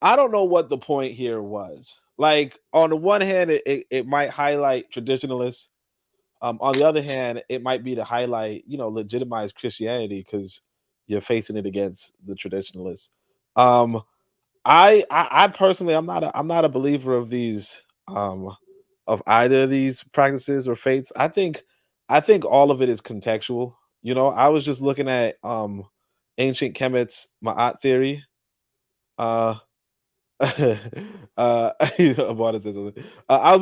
D: I don't know what the point here was. Like on the one hand, it might highlight traditionalists. On the other hand, it might be to highlight, you know, legitimize Christianity because you're facing it against the traditionalists. I personally, I'm not a believer of these of either of these practices or faiths. I think all of it is contextual. You know, I was just looking at ancient Kemet's Ma'at theory. I was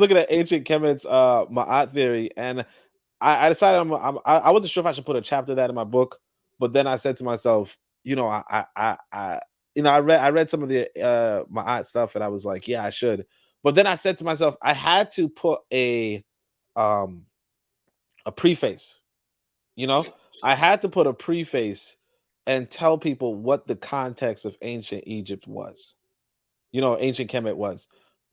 D: looking at ancient Kemet's Ma'at theory, and I decided I wasn't sure if I should put a chapter of that in my book, but then I said to myself, you know, I read some of the Ma'at stuff, and I was like, yeah, I should. But then I said to myself, I had to put a preface. You know, I had to put a preface and tell people what the context of ancient Egypt was. You know, ancient Kemet was.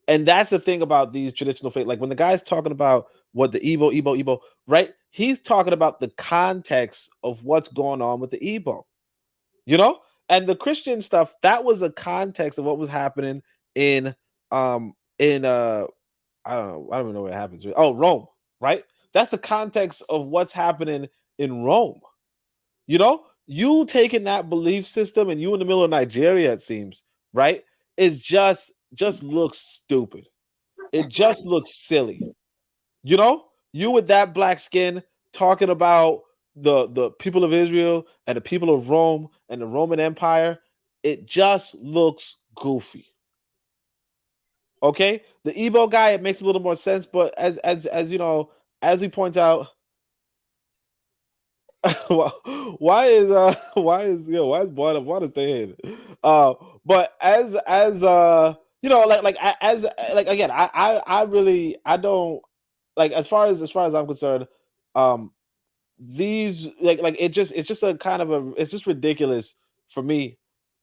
D: And that's the thing about these traditional faith. Like when the guy's talking about what the Igbo, right? He's talking about the context of what's going on with the Igbo, you know? And the Christian stuff, that was a context of what was happening in I don't even know what happens. Oh, Rome, right? That's the context of what's happening in Rome. You know, you taking that belief system and you in the middle of Nigeria, it seems, right? It's just looks stupid. It just looks silly. You know, you with that black skin talking about the people of Israel and the people of Rome and the Roman Empire, it just looks goofy. Okay, the Igbo guy, it makes a little more sense, but as you know, as we point out, why is Buana staying? But as you know, like again, I really I don't like as far as I'm concerned, these it's just a kind of it's just ridiculous for me,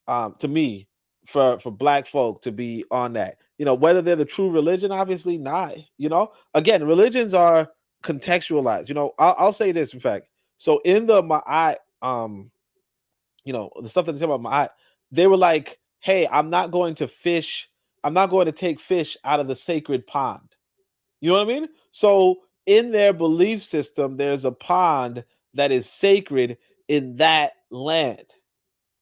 D: to me, for black folk to be on that. You know, whether they're the true religion, obviously not. You know, again, religions are contextualized. You know, I'll say this, in fact. So in the Ma'at, you know, the stuff that they say about Ma'at, they were like, hey, I'm not going to take fish out of the sacred pond. You know what I mean? So in their belief system, there's a pond that is sacred in that land.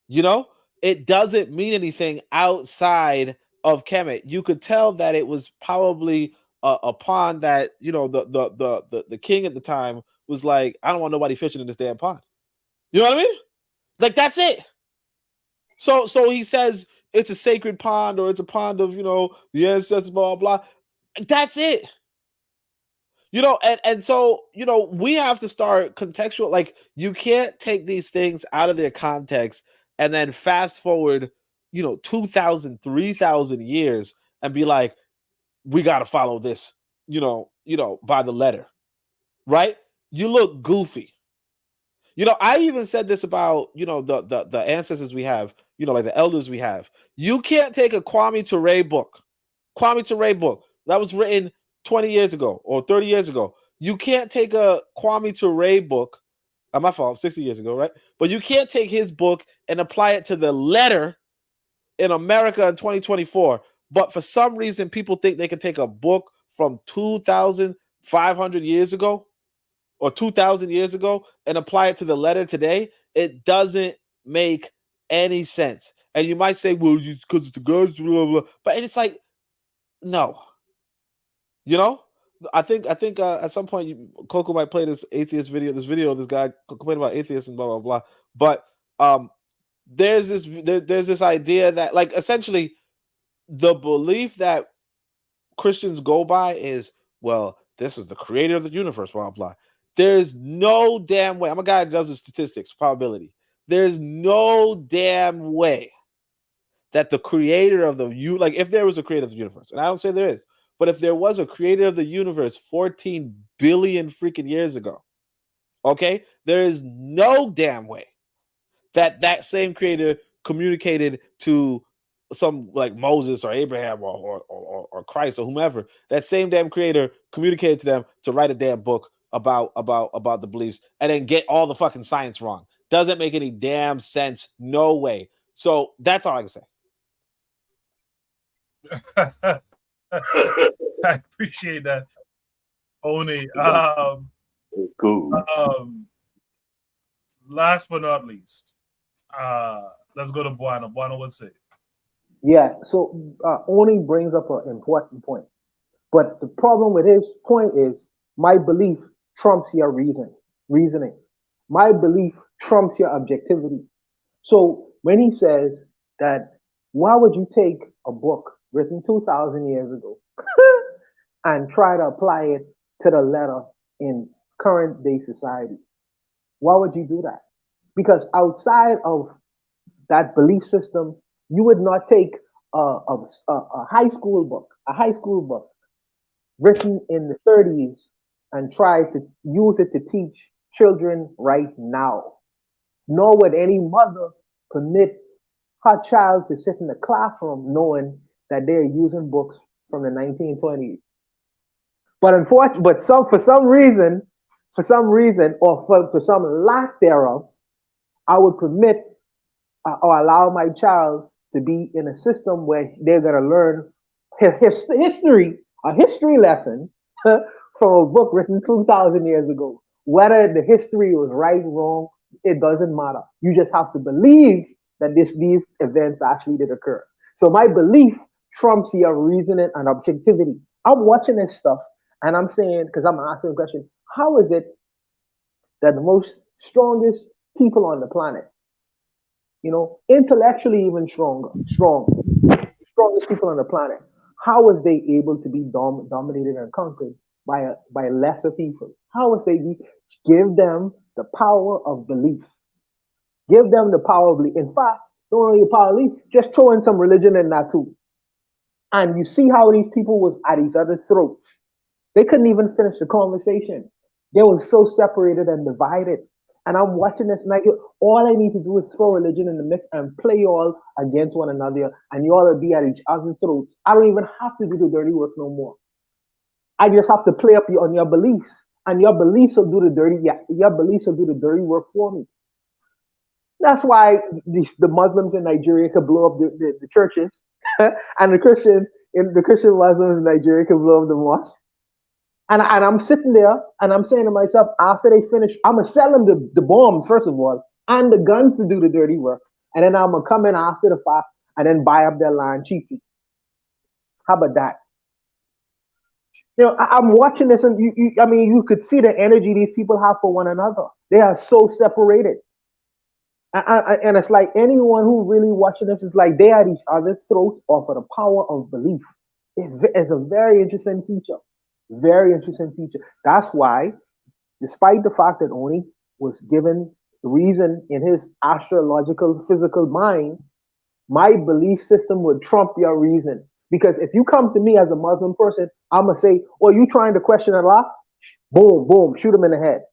D: You know, it doesn't mean anything outside of Kemet. You could tell that it was probably a pond that, you know, the king at the time was like, I don't want nobody fishing in this damn pond. You know what I mean? Like, that's it. So he says it's a sacred pond, or it's a pond of, you know, the ancestors, blah, blah, blah. That's it. You know, and so, you know, we have to start contextual. Like, you can't take these things out of their context and then fast forward, you know, 2,000, 3,000 years and be like, we got to follow this, you know, by the letter, right? You look goofy. You know, I even said this about, you know, the ancestors we have, you know, like the elders we have. You can't take a Kwame Ture book that was written 20 years ago or 30 years ago. You can't take a Kwame Ture book, my fault, 60 years ago, right? But you can't take his book and apply it to the letter in America in 2024. But for some reason, people think they can take a book from 2,500 years ago or 2,000 years ago and apply it to the letter today. It doesn't make any sense. And you might say, well, because it's the gods, blah, blah. But it's like, no. You know, I think at some point Coco might play this video of this guy complaining about atheists and blah blah blah. But there's this idea that, like, essentially the belief that Christians go by is, well, this is the creator of the universe, blah blah. There's no damn way. I'm a guy that does with statistics, probability. There's no damn way that the creator of the like if there was a creator of the universe, and I don't say there is, but if there was a creator of the universe 14 billion freaking years ago, okay, there is no damn way that that same creator communicated to some like Moses or Abraham or Christ or whomever. That same damn creator communicated to them to write a damn book about the beliefs and then get all the fucking science wrong. Doesn't make any damn sense. No way. So that's all I can say.
A: I appreciate that, Oni.
H: Cool.
A: Last but not least, let's go to Buano. Buano, what's it?
F: Yeah, so Oni brings up an important point. But the problem with his point is my belief trumps your reasoning. My belief trumps your objectivity. So when he says that, why would you take a book written 2,000 years ago and try to apply it to the letter in current day society? Why would you do that? Because outside of that belief system, you would not take a high school book written in the 30s and try to use it to teach children right now. Nor would any mother permit her child to sit in the classroom knowing that they're using books from the 1920s. But unfortunately, for some reason, or for some lack thereof, I would permit or allow my child to be in a system where they're going to learn history, a history lesson from a book written 2,000 years ago. Whether the history was right, wrong, it doesn't matter. You just have to believe that these events actually did occur. So my belief trumps your reasoning and objectivity. I'm watching this stuff and I'm saying, because I'm asking the question, how is it that the most strongest people on the planet, intellectually even strongest people on the planet, how is they able to be dominated and conquered by lesser people? How is they give them the power of belief? Give them the power of belief. In fact, don't only the power of belief, just throw in some religion in that too. And you see how these people was at each other's throats. They couldn't even finish the conversation. They were so separated and divided. And I'm watching this, and all I need to do is throw religion in the mix and play you all against one another, and you all will be at each other's throats. I don't even have to do the dirty work no more. I just have to play up on your beliefs, and your beliefs will do the dirty. Your beliefs will do the dirty work for me. That's why the Muslims in Nigeria could blow up the churches, and the Christian Muslims in Nigeria could blow up the mosques. And I'm sitting there and I'm saying to myself, after they finish, I'm going to sell them the bombs, first of all, and the guns to do the dirty work. And then I'm going to come in after the fact and then buy up their land cheaply. How about that? I'm watching this and you could see the energy these people have for one another. They are so separated. And it's like anyone who really watching this is like they are at each other's throats off of the power of belief. It's a very interesting feature. Very interesting feature. That's why, despite the fact that Oni was given reason in his astrological physical mind, my belief system would trump your reason. Because if you come to me as a Muslim person, I'm going to say, oh, you trying to question Allah? Boom, boom, shoot him in the head.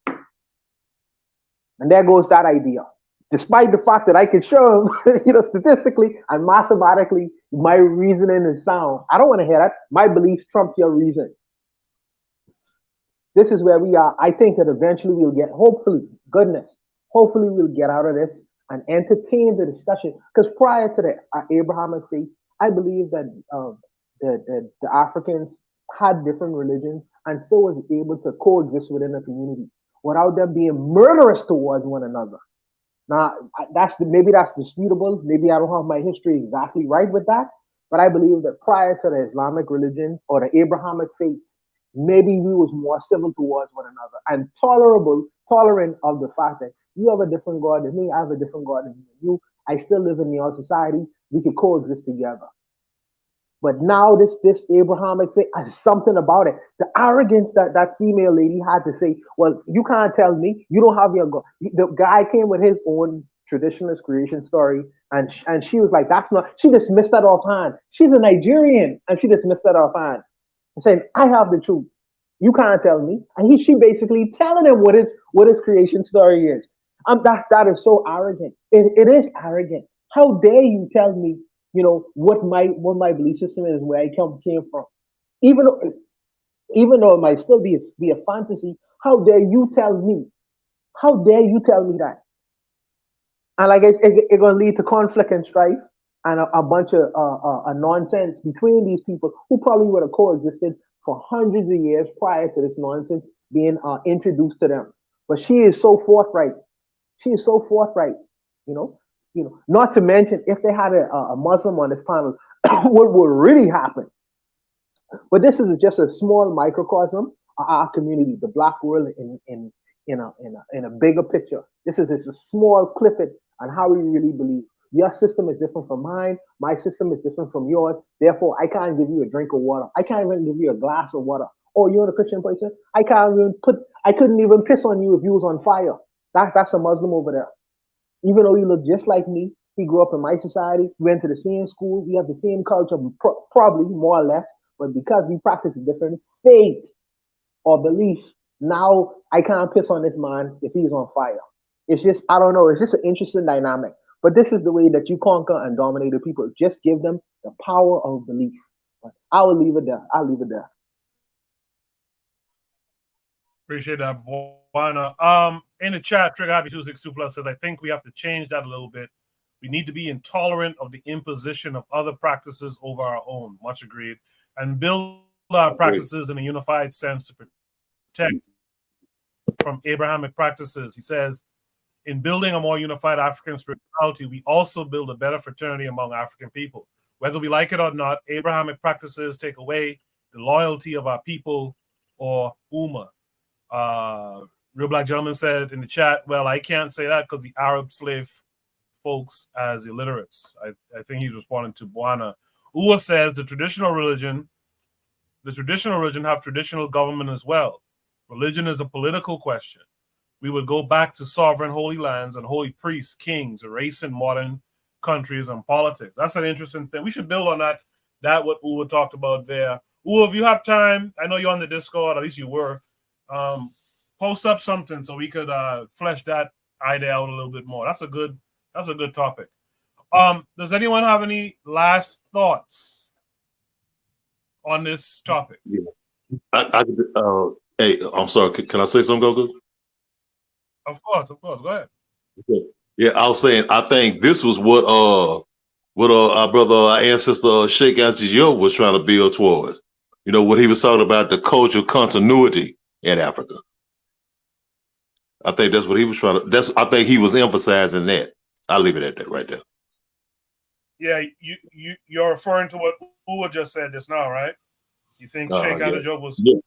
F: And there goes that idea. Despite the fact that I can show him, statistically and mathematically, my reasoning is sound. I don't want to hear that. My beliefs trump your reason. This is where we are. I think that eventually we'll get, hopefully we'll get out of this and entertain the discussion. Because prior to the Abrahamic faith, I believe that the Africans had different religions and still was able to coexist within a community without them being murderous towards one another. Now, maybe that's disputable. Maybe I don't have my history exactly right with that. But I believe that prior to the Islamic religions or the Abrahamic faiths, maybe we was more civil towards one another and tolerant of the fact that you have a different God than me, I have a different God than you. I still live in your society. We can coexist together. But now this Abrahamic thing, something about it. The arrogance that female lady had to say, well, you can't tell me. You don't have your God. The guy came with his own traditionalist creation story, and she was like, that's not. She dismissed that offhand. She's a Nigerian, and she dismissed that offhand, and saying, I have the truth. You can't tell me. And she basically telling him what his creation story is. That is so arrogant. It is arrogant. How dare you tell me, what my belief system is, where I came from. Even though it might still be a fantasy, how dare you tell me? How dare you tell me that? And like it's gonna lead to conflict and strife and a bunch of nonsense between these people who probably would have coexisted for hundreds of years prior to this nonsense being introduced to them. But she is so forthright. She is so forthright. Not to mention if they had a Muslim on this panel, what would really happen? But this is just a small microcosm of our community, the Black world, in a bigger picture. This is just a small clipping on how we really believe. Your system is different from mine. My system is different from yours. Therefore, I can't give you a drink of water. I can't even give you a glass of water. Oh, you're a Christian person? I couldn't even piss on you if you was on fire. That's a Muslim over there. Even though he looked just like me, he grew up in my society. We went to the same school. We have the same culture, probably more or less. But because we practice a different faith or belief, now I can't piss on this man if he's on fire. It's just, I don't know. It's just an interesting dynamic. But this is the way that you conquer and dominate the people. Just give them the power of belief. But I will leave it there. I'll leave it there.
A: Appreciate that, Buana. In the chat, Trigger Happy 262 Plus says, I think we have to change that a little bit. We need to be intolerant of the imposition of other practices over our own. Much agreed. And build our practices in a unified sense to protect from Abrahamic practices. He says, in building a more unified African spirituality, we also build a better fraternity among African people. Whether we like it or not, Abrahamic practices take away the loyalty of our people or Ummah. Real Black Gentleman said in the chat, well, I can't say that because the Arab slave folks as illiterates. I think he's responding to Buana. Ua says the traditional religion have traditional government as well. Religion is a political question. We would go back to sovereign holy lands and holy priests, kings, erasing modern countries and politics. That's an interesting thing. We should build on that. That what Ua talked about there. Ua, if you have time, I know you're on the Discord, at least you were. Post up something so we could flesh that idea out a little bit more. That's a good topic. Does anyone have any last thoughts on this topic?
H: Yeah. Hey, I'm sorry. Can I say something, Goku?
A: Of course. Go ahead.
H: Okay. Yeah, I was saying I think this was what our brother, our ancestor Sheikh Anta was trying to build towards. What he was talking about, the cultural continuity in Africa. I think that's what he was trying to. I think he was emphasizing that. I'll leave it at that right there.
A: Yeah, you're referring to what Ua just said just now, right? You think Sheikh Anta was to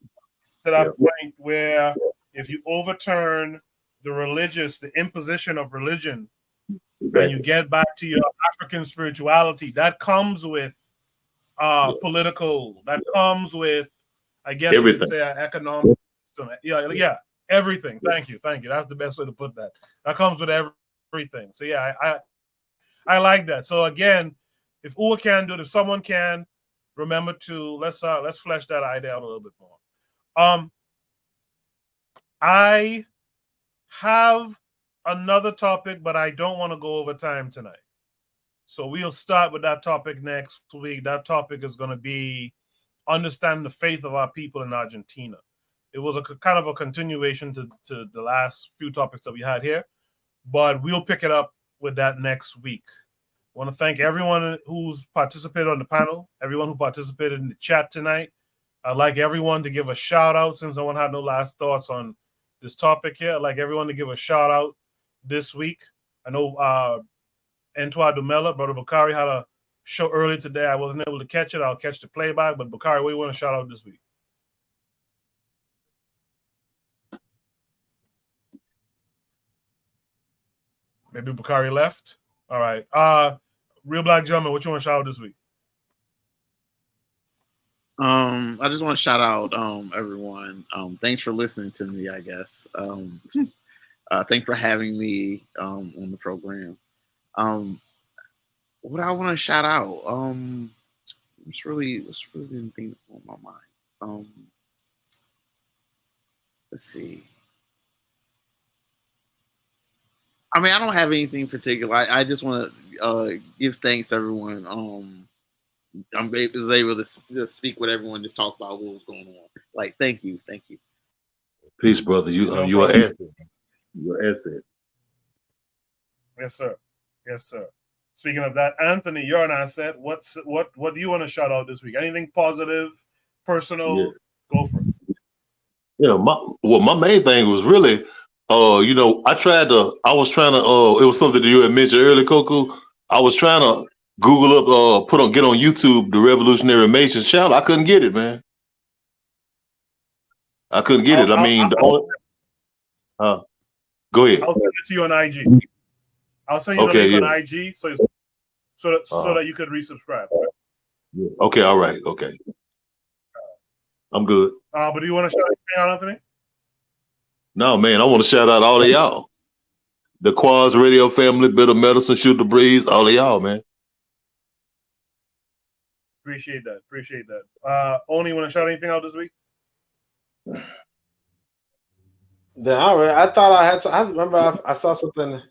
A: that point where if you overturn the imposition of religion, and you get back to your African spirituality, that comes with political, that comes with, I guess you could say, economic system. Yeah, everything. Thank you. That's the best way to put that. That comes with everything. So yeah, I like that. So again, if Ua can do it, if someone can, remember to let's flesh that idea out a little bit more. I have another topic, but I don't want to go over time tonight. So we'll start with that topic next week. That topic is going to be understanding the faith of our people in Argentina. It was a kind of a continuation to the last few topics that we had here, but we'll pick it up with that next week. I want to thank everyone who's participated on the panel, everyone who participated in the chat tonight. I'd like everyone to give a shout out since no one had no last thoughts on this topic here. I'd like everyone to give a shout out this week. I know Antoine Dumella, Brother Bakari, had a show early today. I wasn't able to catch it. I'll catch the playback. But Bakari, what do you want to shout out this week? Maybe Bakari left. All right. Real Black Gentleman, what you want to shout out this week?
R: I just want to shout out everyone. Thanks for listening to me, I guess. Thanks for having me on the program. What I want to shout out? What's really the thing on my mind? Let's see. I mean, I don't have anything particular. I just want to give thanks to everyone. I was able to speak with everyone, just talk about what was going on. Like, thank you.
H: Peace, brother. You are asset. You're an asset.
A: Yes, sir. Yes, sir. Speaking of that, Anthony, you're an asset. What do you want to shout out this week? Anything positive, personal?
H: Yeah.
A: Go for it.
H: My main thing was really, I was trying to, it was something that you had mentioned earlier, Coco. I was trying to Google up, get on YouTube the Revolutionary Masons channel. I couldn't get it, man. I couldn't get it. I mean, go ahead.
A: I'll send it to you on IG. I'll send you the link on IG so that you could resubscribe.
H: Yeah. Okay, all right, okay. I'm good.
A: But do you want to shout anything out, Anthony?
H: No, man, I want to shout out all of y'all. The KWAZ Radio family, Bit of Medicine, Shoot the Breeze, all of y'all, man.
A: Appreciate that. Oni, want to shout anything out this week?
D: I thought I had to. I remember I saw something.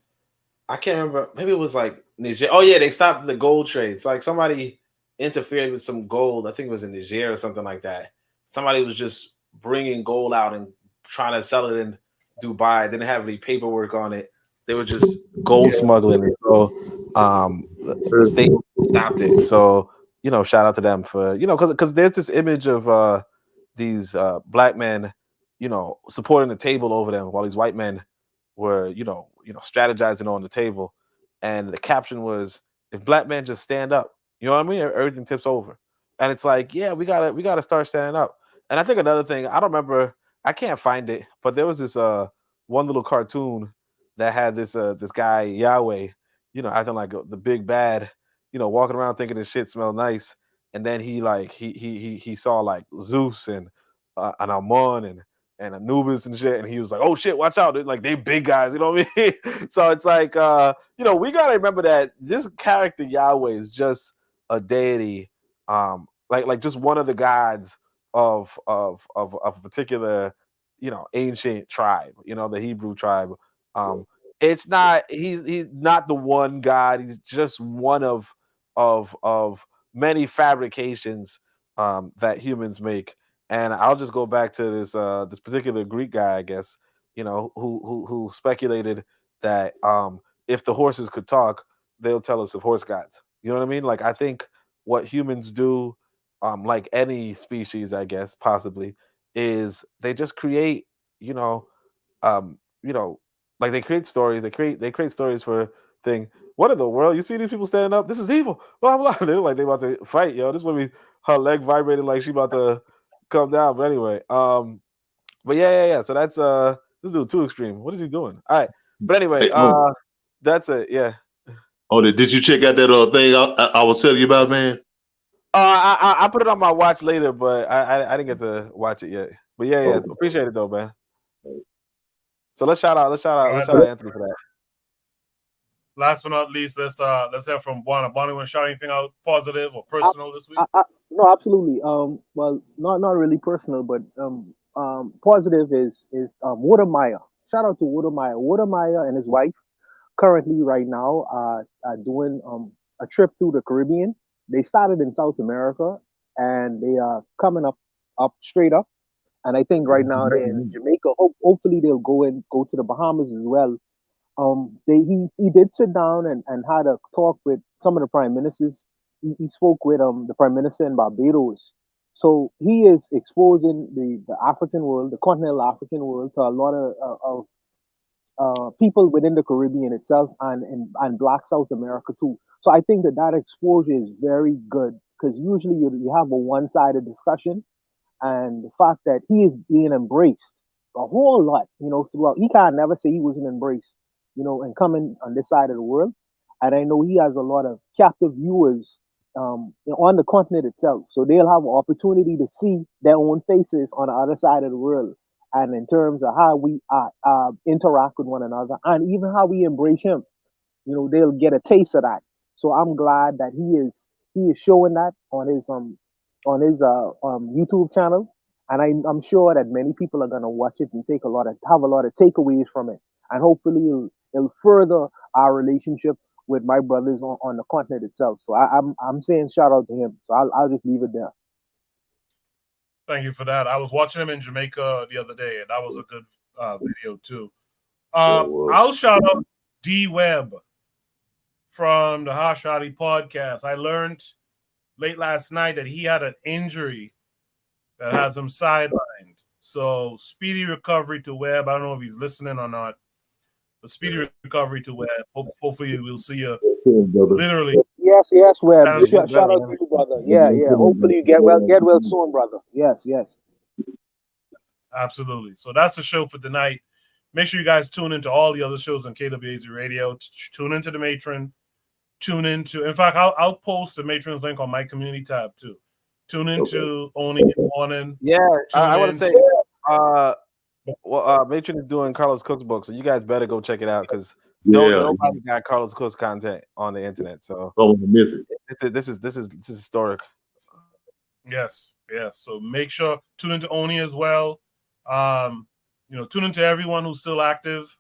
D: I can't remember. Maybe it was like Niger. Oh yeah, they stopped the gold trades. Like somebody interfered with some gold. I think it was in Niger or something like that. Somebody was just bringing gold out and trying to sell it in Dubai. Didn't have any paperwork on it. They were just gold smuggling. So the state stopped it. So shout out to them for because there's this image of these black men, supporting the table over them while these white men were strategizing on the table. And the caption was, "If black men just stand up, you know what I mean, everything tips over." And it's like, yeah, we gotta start standing up. And I think another thing, I don't remember, I can't find it, but there was this one little cartoon that had this guy Yahweh, acting like the big bad, walking around thinking his shit smelled nice, and then he saw like Zeus and Amon and Anubis and shit, and he was like, "Oh shit, watch out! Like they big guys," you know what I mean? So it's like, we gotta remember that this character Yahweh is just a deity, like just one of the gods of a particular, ancient tribe, the Hebrew tribe. It's not he's not the one God. He's just one of many fabrications that humans make. And I'll just go back to this particular Greek guy, I guess, who speculated that if the horses could talk, they'll tell us of horse gods. You know what I mean? Like I think what humans do, like any species, I guess, possibly, is they just create, like they create stories. They create stories for thing. What in the world? You see these people standing up? This is evil. Blah blah. They're like they about to fight, yo. This woman, her leg vibrated like she about to come down. But anyway, but yeah. So that's this dude too extreme. What is he doing? All right. But anyway, that's it. Yeah.
H: Oh, did you check out that thing I was telling you about, man?
D: I put it on my watch later, but I didn't get to watch it yet. But yeah. Appreciate it though, man. So let's shout out Anthony for that.
A: Last but not least, let's hear from Bonnie. Bonnie, want to shout anything out positive or personal this week?
F: No, absolutely. Well, not really personal, but positive is Watermeyer. Shout out to Watermeyer. Watermeyer and his wife currently right now are doing a trip through the Caribbean. They started in South America and they are coming up straight up. And I think right now they're in Jamaica. Hopefully they'll go to the Bahamas as well. He did sit down and had a talk with some of the prime ministers. He spoke with the prime minister in Barbados. So he is exposing the African world, the continental African world, to a lot of people within the Caribbean itself and Black South America too. So I think that exposure is very good because usually you have a one-sided discussion, and the fact that he is being embraced a whole lot, throughout. He can't never say he wasn't embraced, and coming on this side of the world. And I know he has a lot of captive viewers on the continent itself. So they'll have an opportunity to see their own faces on the other side of the world. And in terms of how we interact with one another and even how we embrace him, they'll get a taste of that. So I'm glad that he is showing that on his YouTube channel, and I'm sure that many people are gonna watch it and have a lot of takeaways from it, and hopefully it'll further our relationship with my brothers on the continent itself. So I'm saying shout out to him. So I'll just leave it there.
A: Thank you for that. I was watching him in Jamaica the other day, and that was a good video too. I'll shout out D Webb from the Hashadi podcast. I learned late last night that he had an injury that has him sidelined. So speedy recovery to Webb. I don't know if he's listening or not, but speedy recovery to Webb. Hopefully we'll see you literally.
F: Yes, Webb. Shout out to you, brother. Yeah. Hopefully you get well soon, brother. Yes.
A: Absolutely. So that's the show for tonight. Make sure you guys tune into all the other shows on KWAZ Radio. Tune into the Matron. In fact, I'll post the Matron's link on my community tab too. Tune into Only in the Morning.
D: Yeah, I want to say, Matron is doing Carlos Cook's book, so you guys better go check it out because nobody got Carlos Cook's content on the internet. So
H: don't miss it.
D: This is historic.
A: Yes. So make sure tune into Oni as well. Tune into everyone who's still active.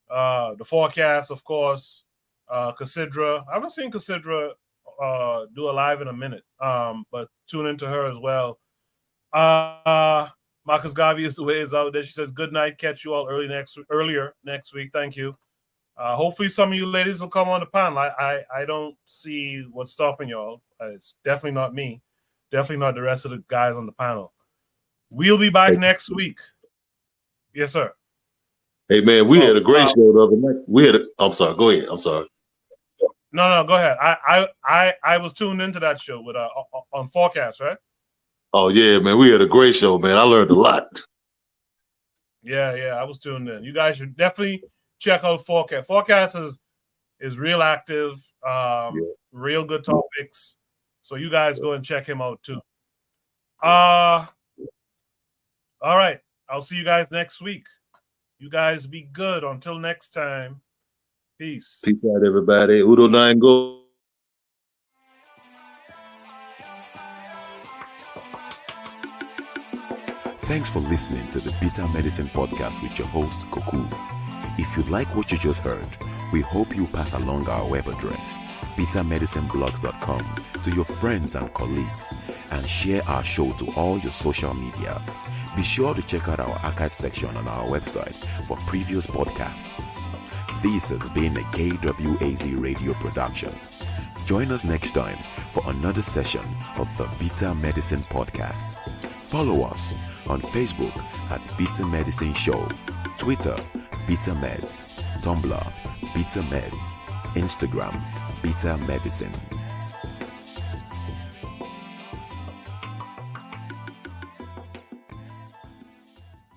A: The forecast, of course. Cassandra. I haven't seen Cassandra do a live in a minute. But tune into her as well. Marcus Gavi is the way is out there. She says, good night. Catch you all earlier next week. Thank you. Hopefully some of you ladies will come on the panel. I don't see what's stopping y'all. It's definitely not me. Definitely not the rest of the guys on the panel. We'll be back next week. Yes, sir.
H: Hey man, we had a great show the other night. I'm sorry. Go ahead. I'm sorry.
A: No, go ahead. I was tuned into that show with on Forecast, right?
H: Oh yeah, man. We had a great show, man. I learned a lot.
A: Yeah, I was tuned in. You guys should definitely check out Forecast. Forecast is real active, real good topics. So you guys go and check him out too. All right. I'll see you guys next week. You guys be good. Until next time. Peace.
H: Peace out, everybody. Udo Nine go.
G: Thanks for listening to the Bitter Medicine Podcast with your host, Koku. If you like what you just heard, we hope you pass along our web address, bittermedicineblogs.com, to your friends and colleagues, and share our show to all your social media. Be sure to check out our archive section on our website for previous podcasts. This has been a KWAZ radio production. Join us next time for another session of the Bitter Medicine Podcast. Follow us on Facebook at Bitter Medicine Show, Twitter, Bitter Meds, Tumblr, Bitter Meds, Instagram, Bitter Medicine.